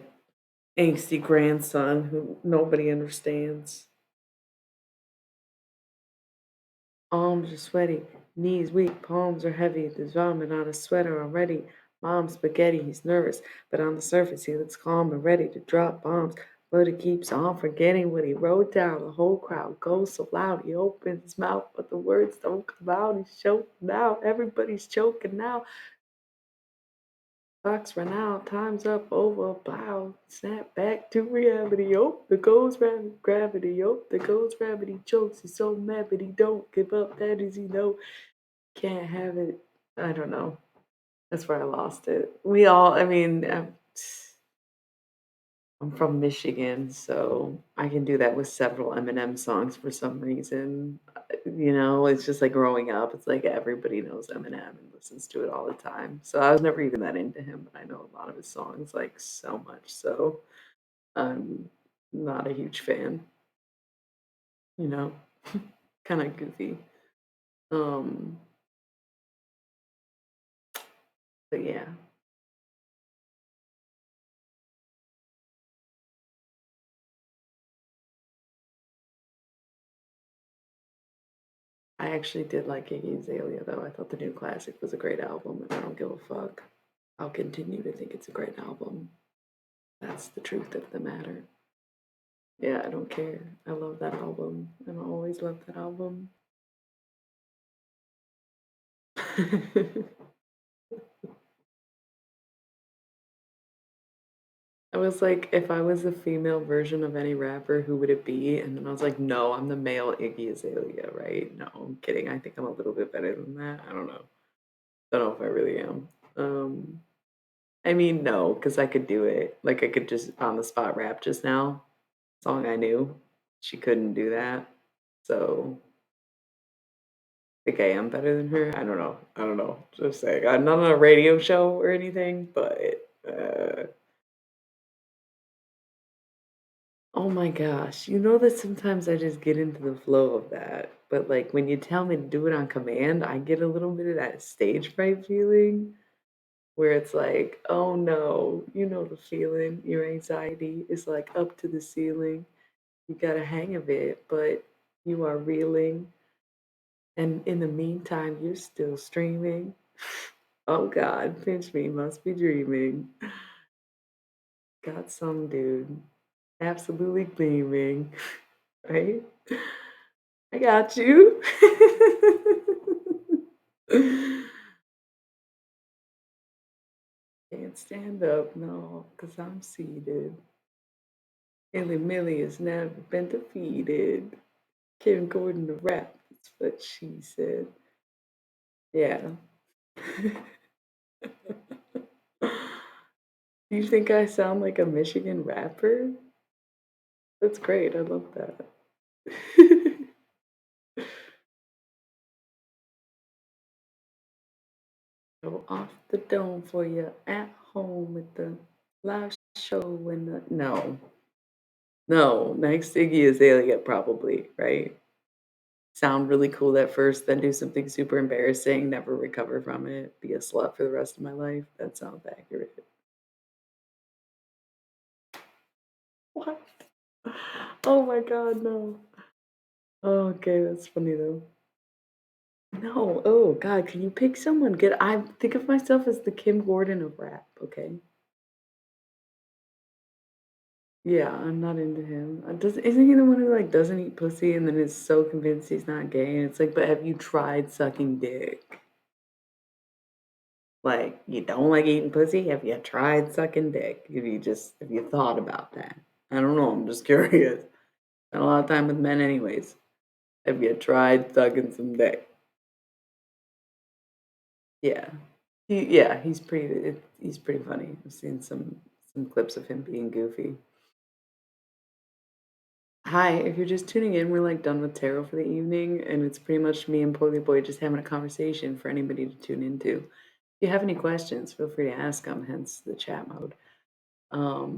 angsty grandson who nobody understands. Arms are sweaty, knees weak, palms are heavy. There's vomit on his sweater already. Mom's spaghetti, he's nervous, but on the surface he looks calm and ready to drop bombs. But he keeps on forgetting what he wrote down. The whole crowd goes so loud. He opens his mouth, but the words don't come out. He's choking now. Everybody's choking now. Clock's run out, time's up, over, plow, snap back to reality. Oh, there goes gravity. Oh, there goes gravity. Chokes, he's so mad, but he don't give up. That is, he know, can't have it. I don't know. That's where I lost it. We all, I mean, I'm from Michigan, so I can do that with several Eminem songs for some reason. You know, it's just like growing up, it's like everybody knows Eminem and listens to it all the time. So I was never even that into him, but I know a lot of his songs, like so much. So I'm not a huge fan, you know, kind of goofy. Um, but yeah, I actually did like Iggy Azalea though. I thought the new classic was a great album, and I don't give a fuck. I'll continue to think it's a great album. That's the truth of the matter. Yeah, I don't care. I love that album, and I always love that album. I was like, if I was the female version of any rapper, who would it be? And then I was like, no, I'm the male Iggy Azalea, right? No, I'm kidding. I think I'm a little bit better than that. I don't know. Don't know if I really am. Um, I mean, no, because I could do it. Like, I could just on the spot rap just now, song I knew. She couldn't do that. So, I think I am better than her. I don't know. I don't know. Just saying. I'm not on a radio show or anything, but oh my gosh. You know that sometimes I just get into the flow of that. But like when you tell me to do it on command, I get a little bit of that stage fright feeling where it's like, oh no, you know the feeling. Your anxiety is like up to the ceiling. You got a hang of it, but you are reeling. And in the meantime, you're still streaming. Oh God, pinch me, must be dreaming. Got some dude. Absolutely gleaming. Right? I got you. Can't stand up, no, because I'm seated. Illy Millie has never been defeated. Kim Gordon the rap, that's what she said. Yeah. Do you think I sound like a Michigan rapper? That's great. I love that. Go off the dome for you at home with the live show and the no. No. Next Iggy Azalea probably, right? Sound really cool at first, then do something super embarrassing, never recover from it, be a slut for the rest of my life. That sounds accurate. What? Oh my god, no. Okay, that's funny though. No, oh god, can you pick someone good? I think of myself as the Kim Gordon of rap, okay? Yeah, I'm not into him. Isn't he the one who like doesn't eat pussy and then is so convinced he's not gay? And it's like, but have you tried sucking dick? Like, you don't like eating pussy? Have you tried sucking dick? Have you thought about that? I don't know. I'm just curious. Spend a lot of time with men, anyways. Have you tried sucking some dick? Yeah, he's pretty funny. I've seen some clips of him being goofy. Hi, if you're just tuning in, we're like done with tarot for the evening, and it's pretty much me and Poly Boy just having a conversation for anybody to tune into. If you have any questions, feel free to ask them, hence the chat mode.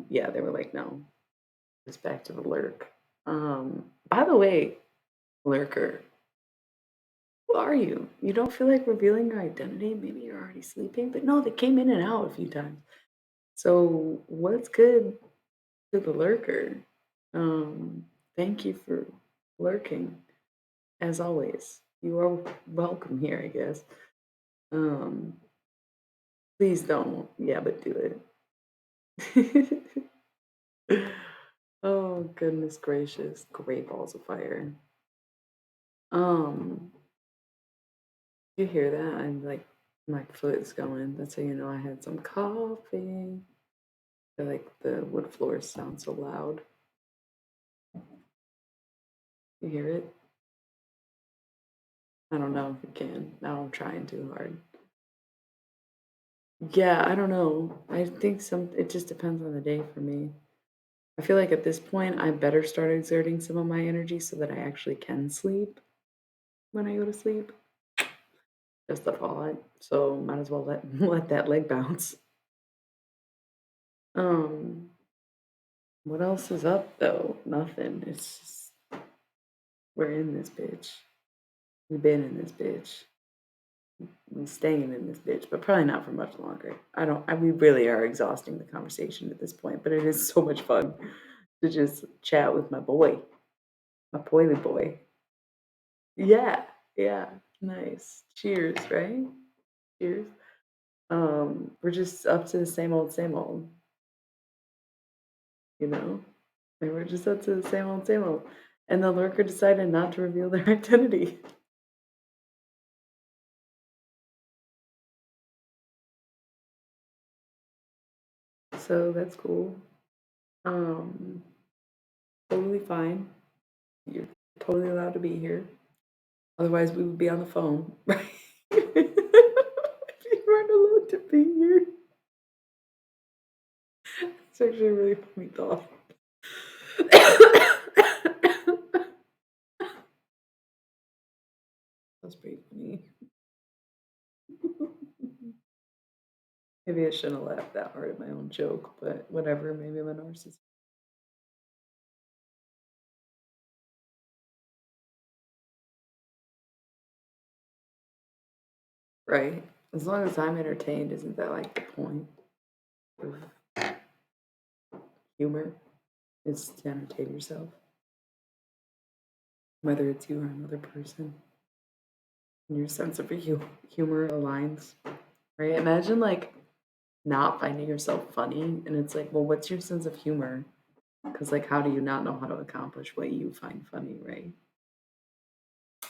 Yeah, they were like, no, just back to the lurk. By the way, lurker, who are you? You don't feel like revealing your identity? Maybe you're already sleeping, but no, they came in and out a few times. So what's good to the lurker? Thank you for lurking. As always, you are welcome here, I guess. Um, please don't. Yeah, but do it. Oh, goodness gracious. Great balls of fire. Um, you hear that? I'm like, my foot is going. That's how you know I had some coffee. I feel like the wood floors sound so loud. You hear it? I don't know if you can. Now I'm trying too hard. Yeah, I don't know. I think it just depends on the day for me. I feel like at this point, I better start exerting some of my energy so that I actually can sleep when I go to sleep. Just a thought. So might as well let let that leg bounce. Um, what else is up though? Nothing. It's just we're in this bitch. We've been in this bitch. We staying in this bitch, but probably not for much longer. I don't. We really are exhausting the conversation at this point, but it is so much fun to just chat with my boy, my poily boy. Yeah, yeah, nice. Cheers, right? Cheers. We're just up to the same old, you know? And we're just up to the same old, same old. And the lurker decided not to reveal their identity. So that's cool. Um, totally fine. You're totally allowed to be here. Otherwise, we would be on the phone, right? If you weren't allowed to be here. It's actually a really funny thought. That's pretty funny. Maybe I shouldn't have laughed that hard at my own joke, but whatever. Maybe I'm a narcissist. Right? As long as I'm entertained, isn't that like the point of humor? Is to entertain yourself, whether it's you or another person, and your sense of humor aligns. Right? Imagine like not finding yourself funny, and it's like, well, what's your sense of humor? Because like, how do you not know how to accomplish what you find funny? Right?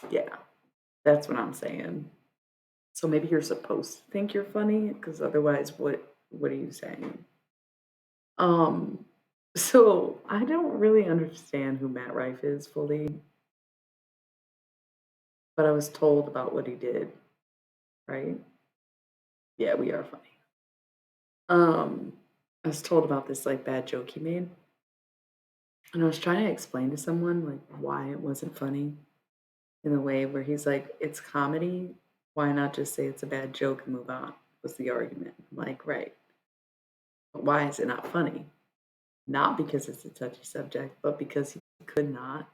Yeah, that's what I'm saying. So maybe you're supposed to think you're funny, because otherwise, what are you saying? Um, so I don't really understand who Matt Rife is fully, but I was told about what he did, right? Yeah, we are funny. Um, I was told about this like bad joke he made, and I was trying to explain to someone like why it wasn't funny in a way where he's like, it's comedy. Why not just say it's a bad joke and move on? Was the argument. I'm like, right. But why is it not funny? Not because it's a touchy subject, but because he could not.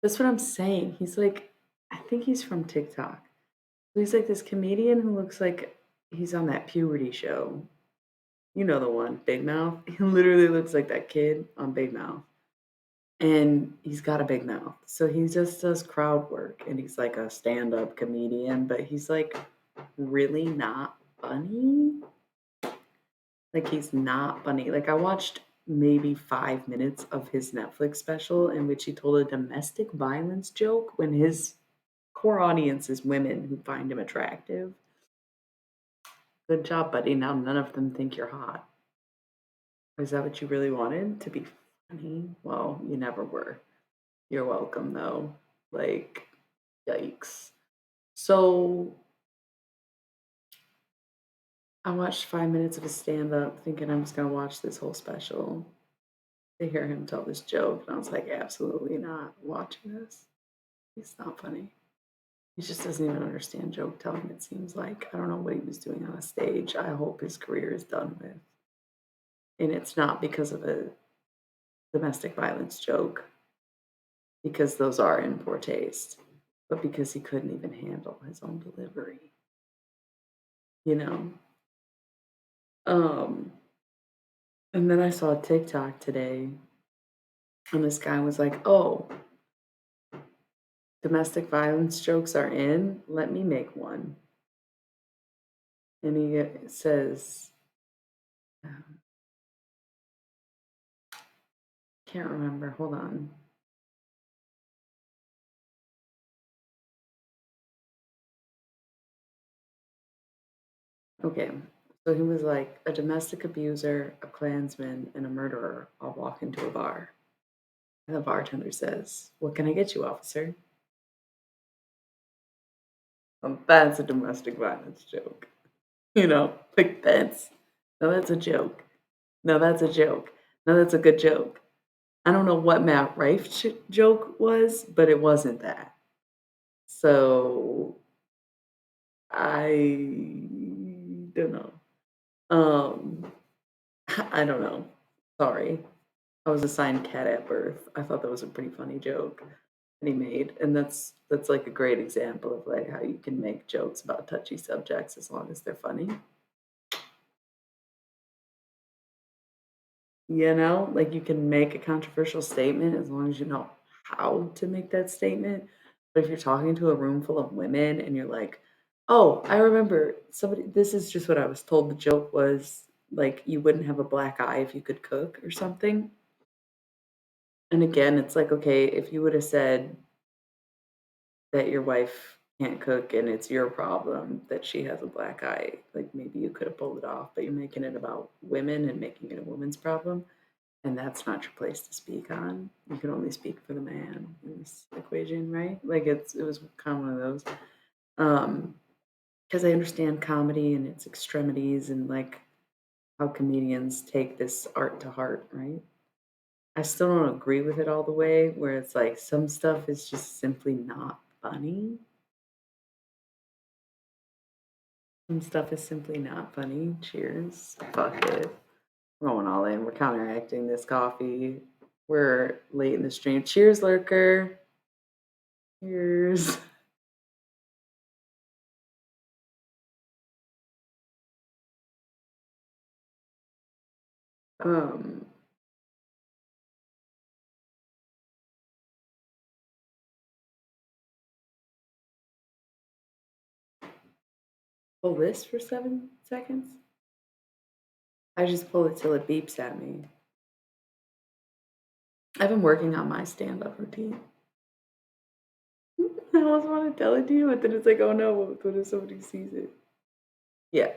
That's what I'm saying. He's like, I think he's from TikTok. He's like this comedian who looks like he's on that puberty show. You know the one, Big Mouth. He literally looks like that kid on Big Mouth. And he's got a big mouth. So he just does crowd work and he's like a stand-up comedian, but he's like really not funny. Like he's not funny. Like I watched maybe 5 minutes of his Netflix special in which he told a domestic violence joke when his core audience is women who find him attractive. Good job, buddy. Now none of them think you're hot. Is that what you really wanted? To be funny? Well, you never were. You're welcome, though. Like, yikes. So I watched 5 minutes of his stand up thinking I'm just going to watch this whole special to hear him tell this joke. And I was like, absolutely not watching this. He's not funny. He just doesn't even understand joke telling, it seems like. I don't know what he was doing on a stage. I hope his career is done with. And it's not because of a domestic violence joke, because those are in poor taste, but because he couldn't even handle his own delivery, you know? Um, and then I saw a TikTok today, and this guy was like, oh, domestic violence jokes are in. Let me make one. And he says, can't remember. Hold on. Okay. So he was like, a domestic abuser, a Klansman, and a murderer all walk into a bar. And the bartender says, what can I get you, officer? That's a domestic violence joke. You know, like that's no, that's a joke. No, that's a joke. No, that's a good joke. I don't know what Matt Rife's joke was, but it wasn't that. So I don't know. Um, I don't know. Sorry. I was assigned cat at birth. I thought that was a pretty funny joke that he made, and that's like a great example of like how you can make jokes about touchy subjects as long as they're funny. You know, like you can make a controversial statement as long as you know how to make that statement. But if you're talking to a room full of women and you're like, oh, I remember somebody, this is just what I was told. The joke was like, you wouldn't have a black eye if you could cook or something. And again, it's like, okay, if you would have said that your wife can't cook and it's your problem that she has a black eye, like maybe you could have pulled it off, but you're making it about women and making it a woman's problem. And that's not your place to speak on. You can only speak for the man in this equation, right? Like it was kind of one of those. Because I understand comedy and its extremities and like how comedians take this art to heart, right? I still don't agree with it all the way, where it's like some stuff is just simply not funny. Some stuff is simply not funny. Cheers. Fuck it. We're going all in. We're counteracting this coffee. We're late in the stream. Cheers, lurker. Cheers. Um, pull this for 7 seconds. I just pull it till it beeps at me. I've been working on my stand-up routine. I always want to tell it to you, but then it's like, oh no, what if somebody sees it? Yeah,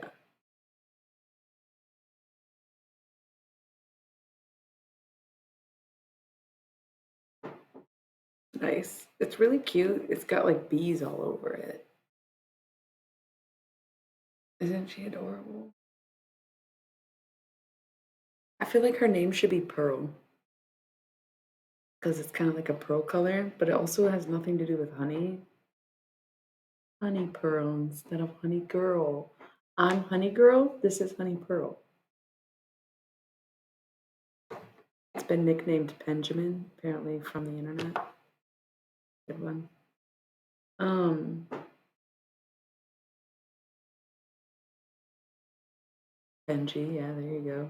nice. It's really cute. It's got like bees all over it. Isn't she adorable? I feel like her name should be Pearl because it's kind of like a pearl color, but it also has nothing to do with honey. Honey Pearl instead of Honey Girl. I'm Honey Girl. This is Honey Pearl. It's been nicknamed Benjamin, apparently from the internet. Good one. Um, Benji, yeah, there you go.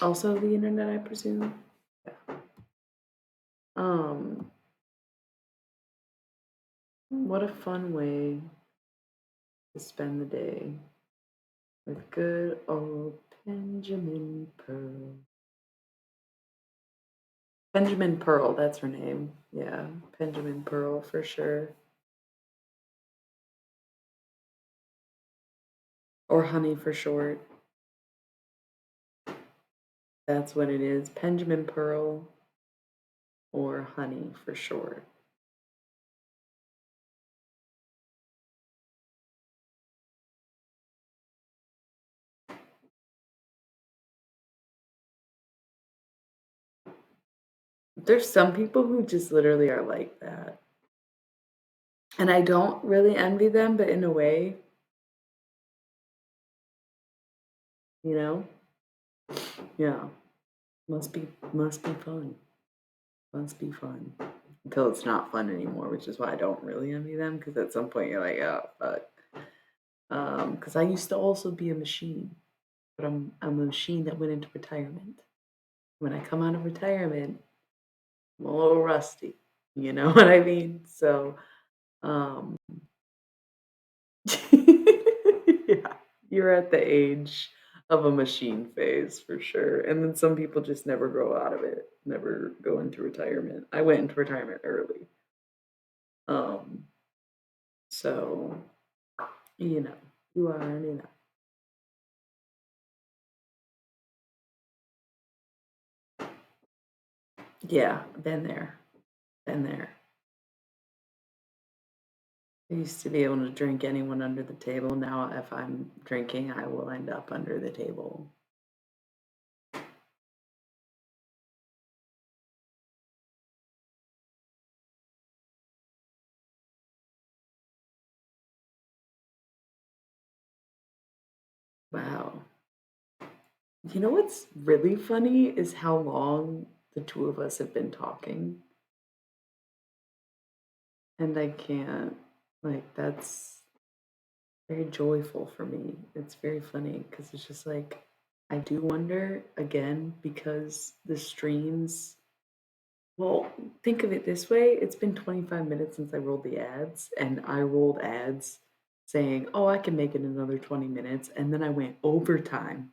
Also the internet, I presume. Yeah. Um, what a fun way to spend the day with good old Benjamin Pearl. Benjamin Pearl, that's her name. Yeah, Benjamin Pearl for sure. Or Honey for short. That's what it is. Benjamin Pearl or Honey for short. There's some people who just literally are like that. And I don't really envy them, but in a way, you know? Yeah. Must be fun. Must be fun. Until it's not fun anymore, which is why I don't really envy them, because at some point you're like, oh fuck. Because I used to also be a machine, but I'm a machine that went into retirement. When I come out of retirement, I'm a little rusty. You know what I mean? So, um, yeah, you're at the age of a machine phase for sure. And then some people just never grow out of it, never go into retirement. I went into retirement early. Um, so, you know, you already know. Yeah, been there, been there. I used to be able to drink anyone under the table. Now, if I'm drinking, I will end up under the table. Wow. You know what's really funny is how long the two of us have been talking, and I can't, like, that's very joyful for me. It's very funny because it's just like, I do wonder again because the streams, well, think of it this way, it's been 25 minutes since I rolled the ads, and I rolled ads saying, "Oh, I can make it another 20 minutes," and then I went overtime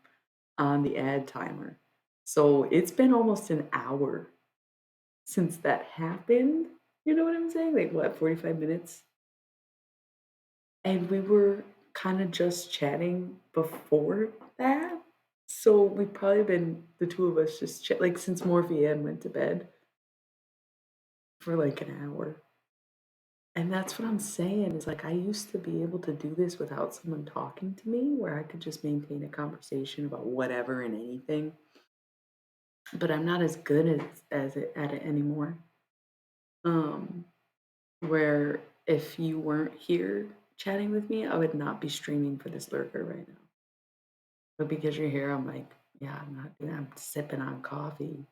on the ad timer. So it's been almost an hour since that happened. You know what I'm saying? Like what, 45 minutes? And we were kind of just chatting before that. So we've probably been the two of us just like since Morphe Ann went to bed for like an hour. And that's what I'm saying is like I used to be able to do this without someone talking to me, where I could just maintain a conversation about whatever and anything. But I'm not as good at it anymore. Um, where if you weren't here chatting with me, I would not be streaming for this lurker right now. But because you're here, I'm like, yeah, I'm not doing. I'm sipping on coffee,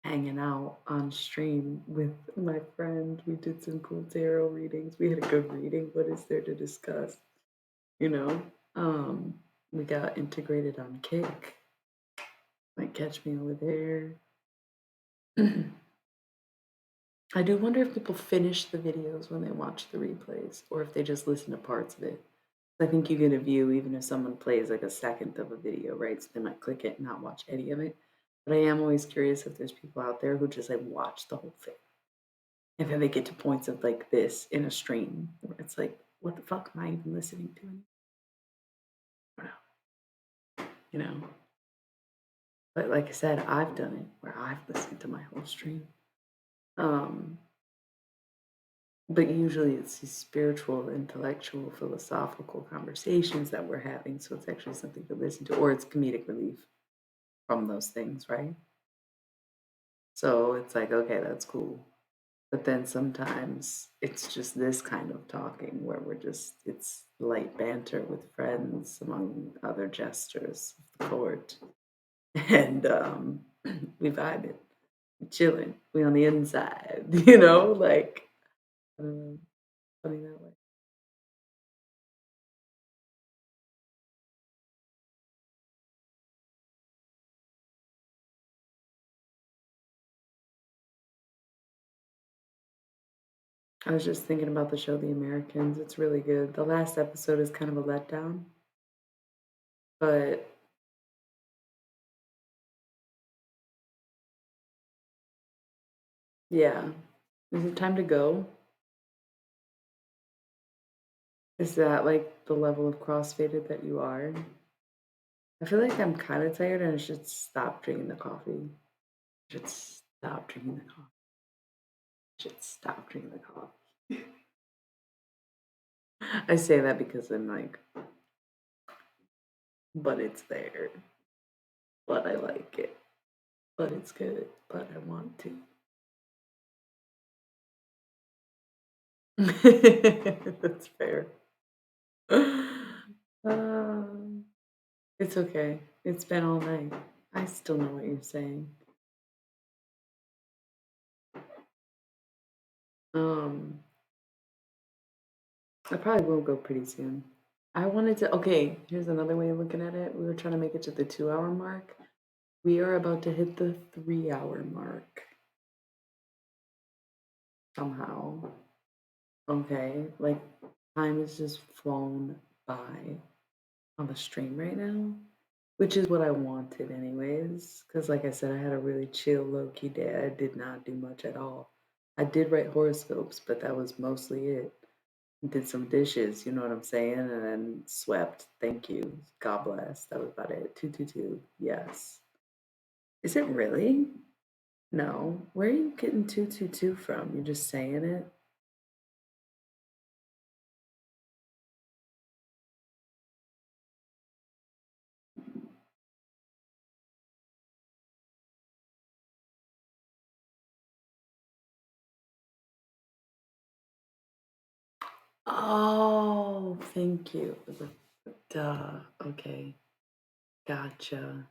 hanging out on stream with my friend. We did some cool tarot readings. We had a good reading. What is there to discuss? You know, um, we got integrated on Kick. Like, catch me over there. I do wonder if people finish the videos when they watch the replays or if they just listen to parts of it. I think you get a view even if someone plays like a second of a video, right? So they might click it and not watch any of it. But I am always curious if there's people out there who just like watch the whole thing. And then they get to points of like this in a stream where it's like, what the fuck am I even listening to? I don't know, you know. But like I said, I've done it where I've listened to my whole stream. Um, but usually it's these spiritual, intellectual, philosophical conversations that we're having. So it's actually something to listen to, or it's comedic relief from those things, right? So it's like, okay, that's cool. But then sometimes it's just this kind of talking where it's light banter with friends among other jesters of the court. And we vibing, we chilling, we on the inside, like, um, funny that way. I was just thinking about the show The Americans. It's really good. The last episode is kind of a letdown, but yeah. Is it time to go? Is that like the level of crossfaded that you are? I feel like I'm kind of tired and I should stop drinking the coffee. I should stop drinking the coffee. I should stop drinking the coffee. I say that because I'm like, but it's there. But I like it. But it's good. But I want to. That's fair. Um, it's okay. It's been all night. I still know what you're saying. Um, I probably will go pretty soon. I wanted to. Okay, here's another way of looking at it. We were trying to make it to the 2 hour mark. We are about to hit the 3 hour mark somehow. Okay, like time has just flown by on the stream right now, which is what I wanted, anyways. Because, like I said, I had a really chill, low key day. I did not do much at all. I did write horoscopes, but that was mostly it. Did some dishes, you know what I'm saying? And then swept. Thank you. God bless. That was about it. 222. Yes. Is it really? No. Where are you getting 222 from? You're just saying it? Oh, thank you. Duh. Okay. Gotcha.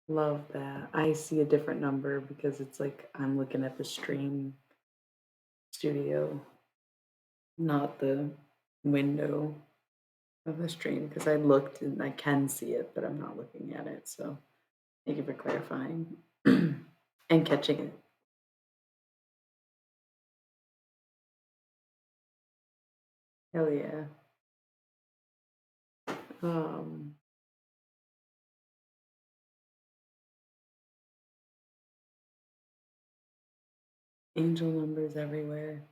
Love that. I see a different number because it's like I'm looking at the stream studio, not the window of the stream because I looked and I can see it, but I'm not looking at it. So thank you for clarifying and catching it. Hell yeah. Um, Angel numbers everywhere.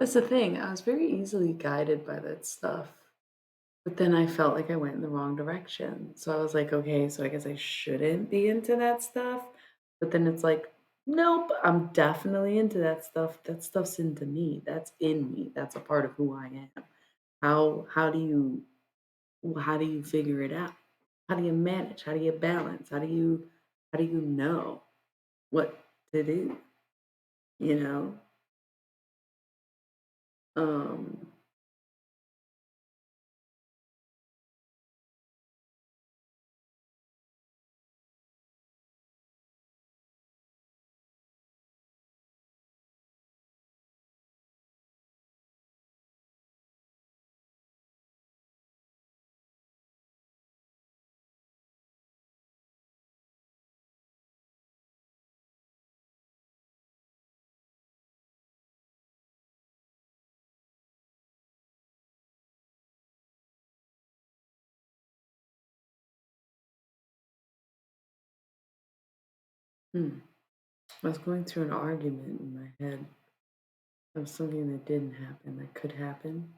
That's the thing. I was very easily guided by that stuff. But then I felt like I went in the wrong direction. So I was like, okay, so I guess I shouldn't be into that stuff. But then it's like Nope, I'm definitely into that stuff. That stuff's into me. That's in me. That's a part of who I am. How do you how do you figure it out? How do you manage? How do you balance? How do you know what to do? You know? Um, hmm. I was going through an argument in my head of something that didn't happen that could happen.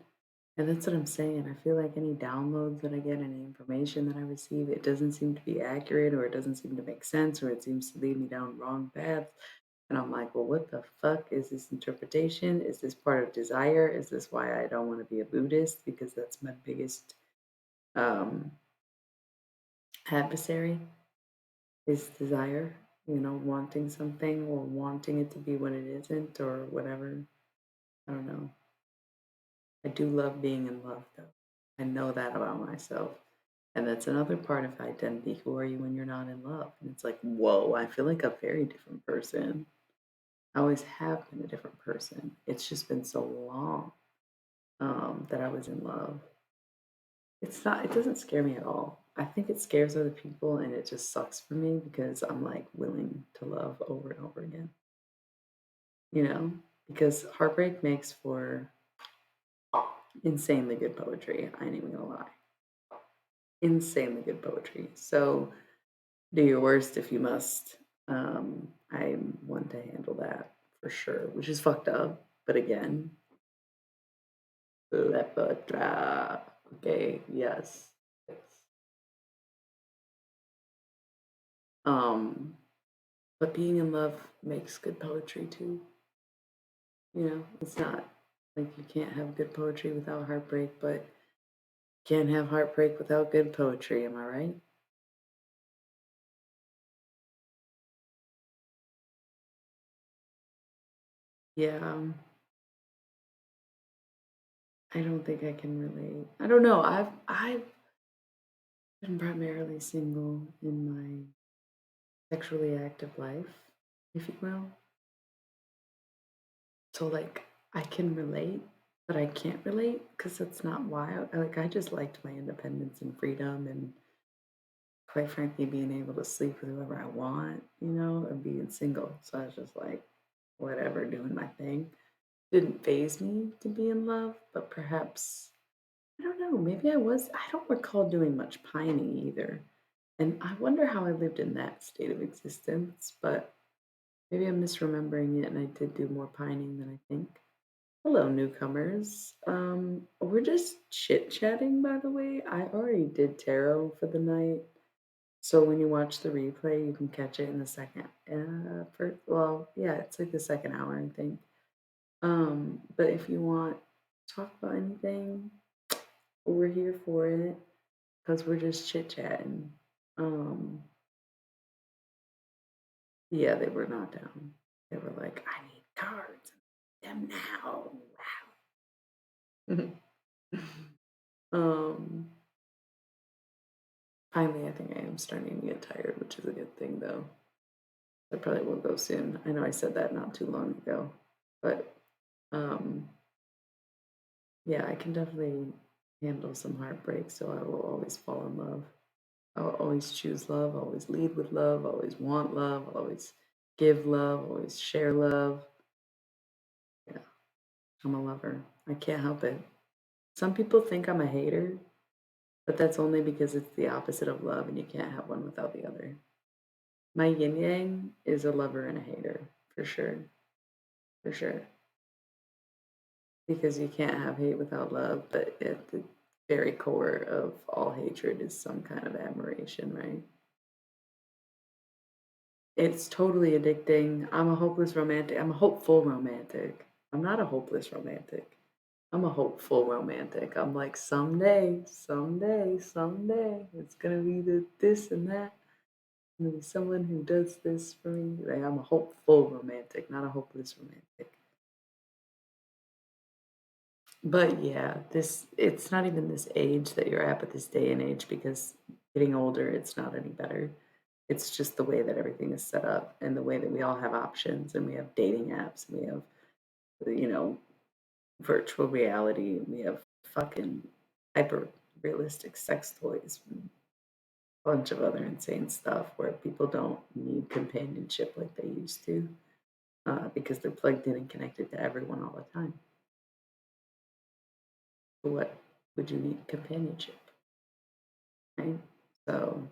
And that's what I'm saying. I feel like any downloads that I get, any information that I receive, it doesn't seem to be accurate or it doesn't seem to make sense or it seems to lead me down wrong paths. And I'm like, well, what the fuck is this interpretation? Is this part of desire? Is this why I don't want to be a Buddhist? Because that's my biggest um, adversary is desire, wanting something or wanting it to be what it isn't or whatever. I don't know. I do love being in love, though. I know that about myself. And that's another part of identity. Who are you when you're not in love? And it's like, whoa, I feel like a very different person. I always have been a different person. It's just been so long that I was in love. It doesn't scare me at all. I think it scares other people and it just sucks for me because I'm like willing to love over and over again, you know? Because heartbreak makes for insanely good poetry. I ain't even gonna lie. Insanely good poetry. So do your worst if you must. I'm one to handle that for sure, which is fucked up. But again, Lepatra. Okay, yes. Yes. Um, but being in love makes good poetry too. It's not like you can't have good poetry without heartbreak, but can't have heartbreak without good poetry. Am I right? Yeah. I don't think I can relate. I don't know. I've been primarily single in my sexually active life, if you will. So like I can relate, but I can't relate because that's not why. I just liked my independence and freedom, and quite frankly, being able to sleep with whoever I want, and being single. So I was just like, whatever, doing my thing. Didn't phase me to be in love, but perhaps I don't know. Maybe I was. I don't recall doing much pining either. And I wonder how I lived in that state of existence, but maybe I'm misremembering it and I did do more pining than I think. Hello, newcomers. We're just chit chatting, by the way. I already did tarot for the night. So when you watch the replay, you can catch it in the second. Well, yeah, it's like the second hour, I think. But if you want to talk about anything, we're here for it because we're just chit chatting. Um, yeah, they were not down. They were like, I need cards. Them now. Wow. um, Finally, I think I am starting to get tired, which is a good thing though. I probably will go soon. I know I said that not too long ago, but um, yeah, I can definitely handle some heartbreak, so I will always fall in love. I'll always choose love, always lead with love, always want love, always give love, always share love. Yeah, I'm a lover. I can't help it. Some people think I'm a hater, but that's only because it's the opposite of love and you can't have one without the other. My yin yang is a lover and a hater, for sure. For sure. Because you can't have hate without love, but at the very core of all hatred is some kind of admiration, right? It's totally addicting. I'm a hopeless romantic. I'm a hopeful romantic. I'm not a hopeless romantic. I'm a hopeful romantic. I'm like, someday, someday, someday, it's gonna be the this and that. Gonna be someone who does this for me. Like, I'm a hopeful romantic, not a hopeless romantic. But yeah, this it's not even this age that you're at, but this day and age because getting older, it's not any better. It's just the way that everything is set up and the way that we all have options and we have dating apps and we have, you know, virtual reality and we have fucking hyper realistic sex toys and a bunch of other insane stuff where people don't need companionship like they used to because they're plugged in and connected to everyone all the time. For what would you need companionship, right? So,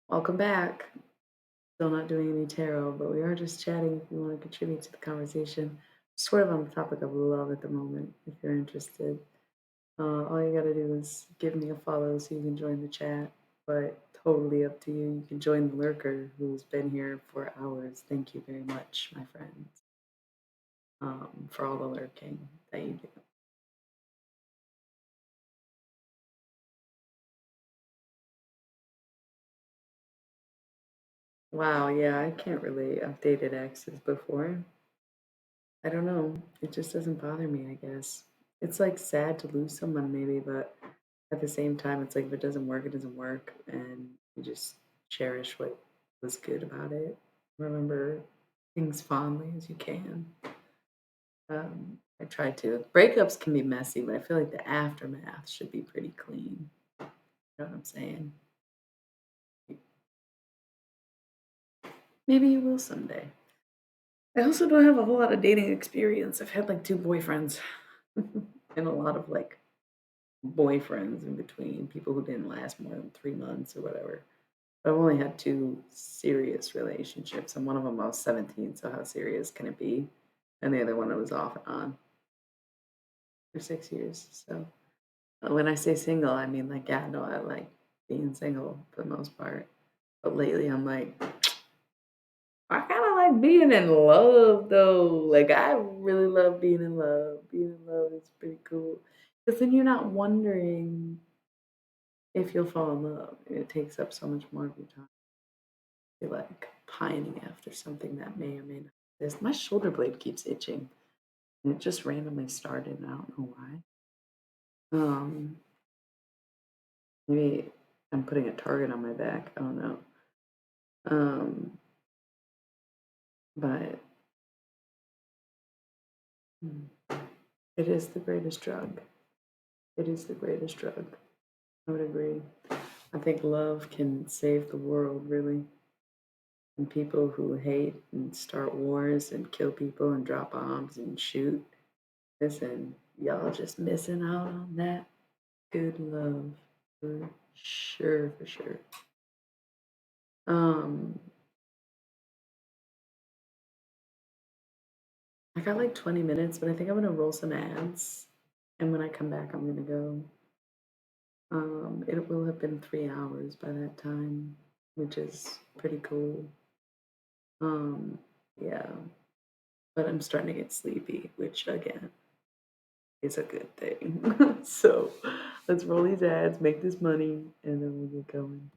welcome back. Still not doing any tarot, but we are just chatting if you want to contribute to the conversation. Sort of on the topic of love at the moment, if you're interested. All you gotta do is give me a follow so you can join the chat, but totally up to you. You can join the lurker who's been here for hours. Thank you very much, my friends, for all the lurking that you do. Wow, yeah, I can't really updated exes before. I don't know. It just doesn't bother me, I guess. It's like sad to lose someone maybe, but at the same time it's like if it doesn't work, it doesn't work and you just cherish what was good about it. Remember things fondly as you can. I try to. Breakups can be messy, but I feel like the aftermath should be pretty clean. You know what I'm saying? Maybe you will someday. I also don't have a whole lot of dating experience. I've had like two boyfriends and a lot of like boyfriends in between, people who didn't last more than 3 months or whatever. But I've only had two serious relationships, and one of them I was 17, so how serious can it be? And the other one I was off and on for 6 years. So when I say single, I mean like, yeah, no, I like being single for the most part. But lately I'm like, I kind of like being in love though. Like I really love being in love. Being in love is pretty cool. Because then you're not wondering if you'll fall in love. It takes up so much more of your time. You're like pining after something that may or may not exist. My shoulder blade keeps itching, and it just randomly started, and I don't know why. Um, maybe I'm putting a target on my back. I don't know. Um, but mm, it is the greatest drug. It is the greatest drug. I would agree. I think love can save the world, really. And people who hate and start wars and kill people and drop bombs and shoot. Listen, y'all just missing out on that good love for sure, for sure. Um, I got like 20 minutes, but I think I'm gonna roll some ads, and when I come back, I'm gonna go. It will have been 3 hours by that time, which is pretty cool. Um, yeah, but I'm starting to get sleepy, which again is a good thing. So let's roll these ads, make this money, and then we'll get going.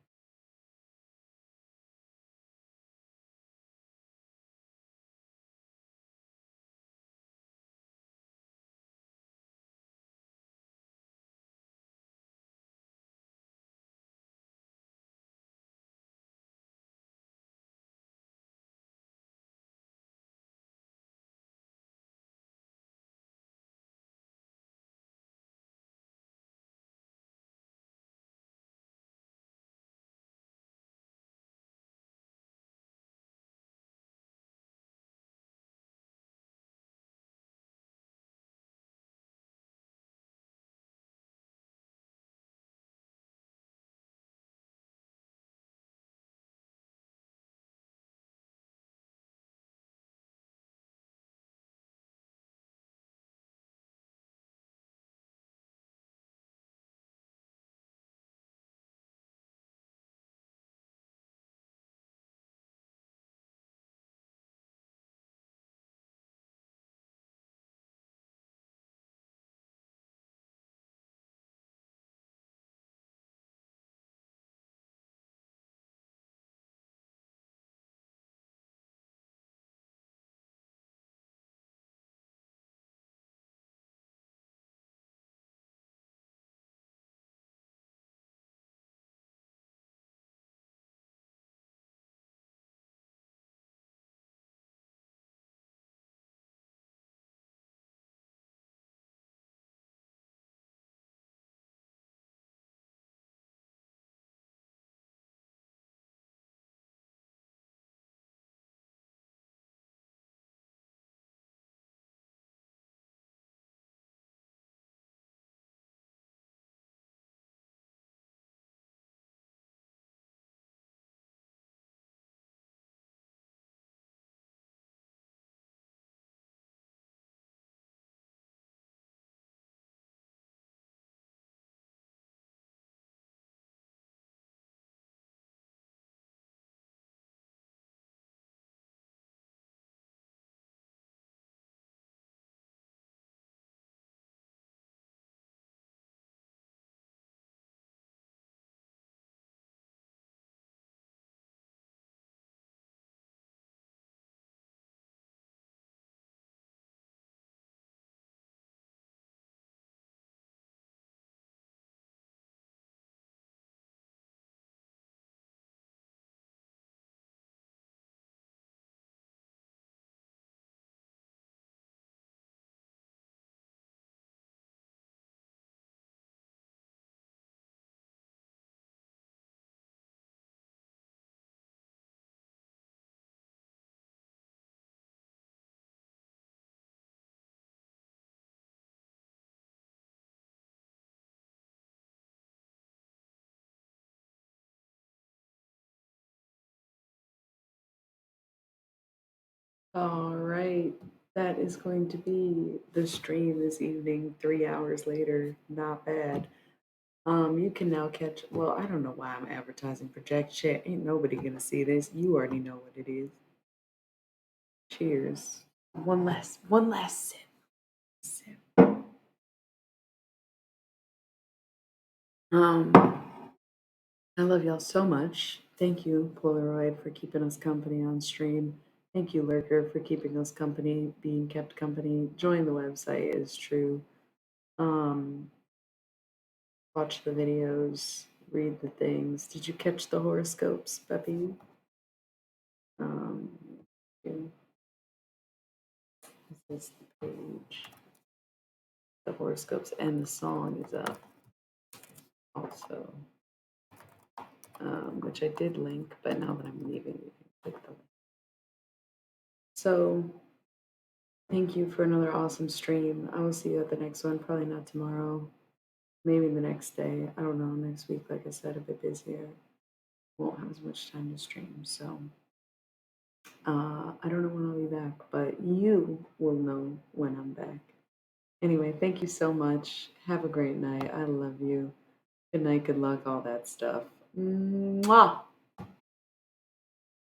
All right. That is going to be the stream this evening, 3 hours later. Not bad. You can now catch, well, I don't know why I'm advertising for Jack Shit. Ain't nobody gonna see this. You already know what it is. Cheers. One last sip. Sip. Um, I love y'all so much. Thank you, Polaroid, for keeping us company on stream. Thank you, Lurker, for keeping us company, being kept company. Join the website is true. Um, watch the videos, read the things. Did you catch the horoscopes, Peppy? Um, yeah, this is the page. The horoscopes and the song is up also, which I did link, but now that I'm leaving, you can click the link. So, thank you for another awesome stream. I will see you at the next one. Probably not tomorrow. Maybe the next day. I don't know. Next week, like I said, a bit busier. Won't have as much time to stream. So, I don't know when I'll be back, but you will know when I'm back. Anyway, thank you so much. Have a great night. I love you. Good night, good luck, all that stuff. Mwah!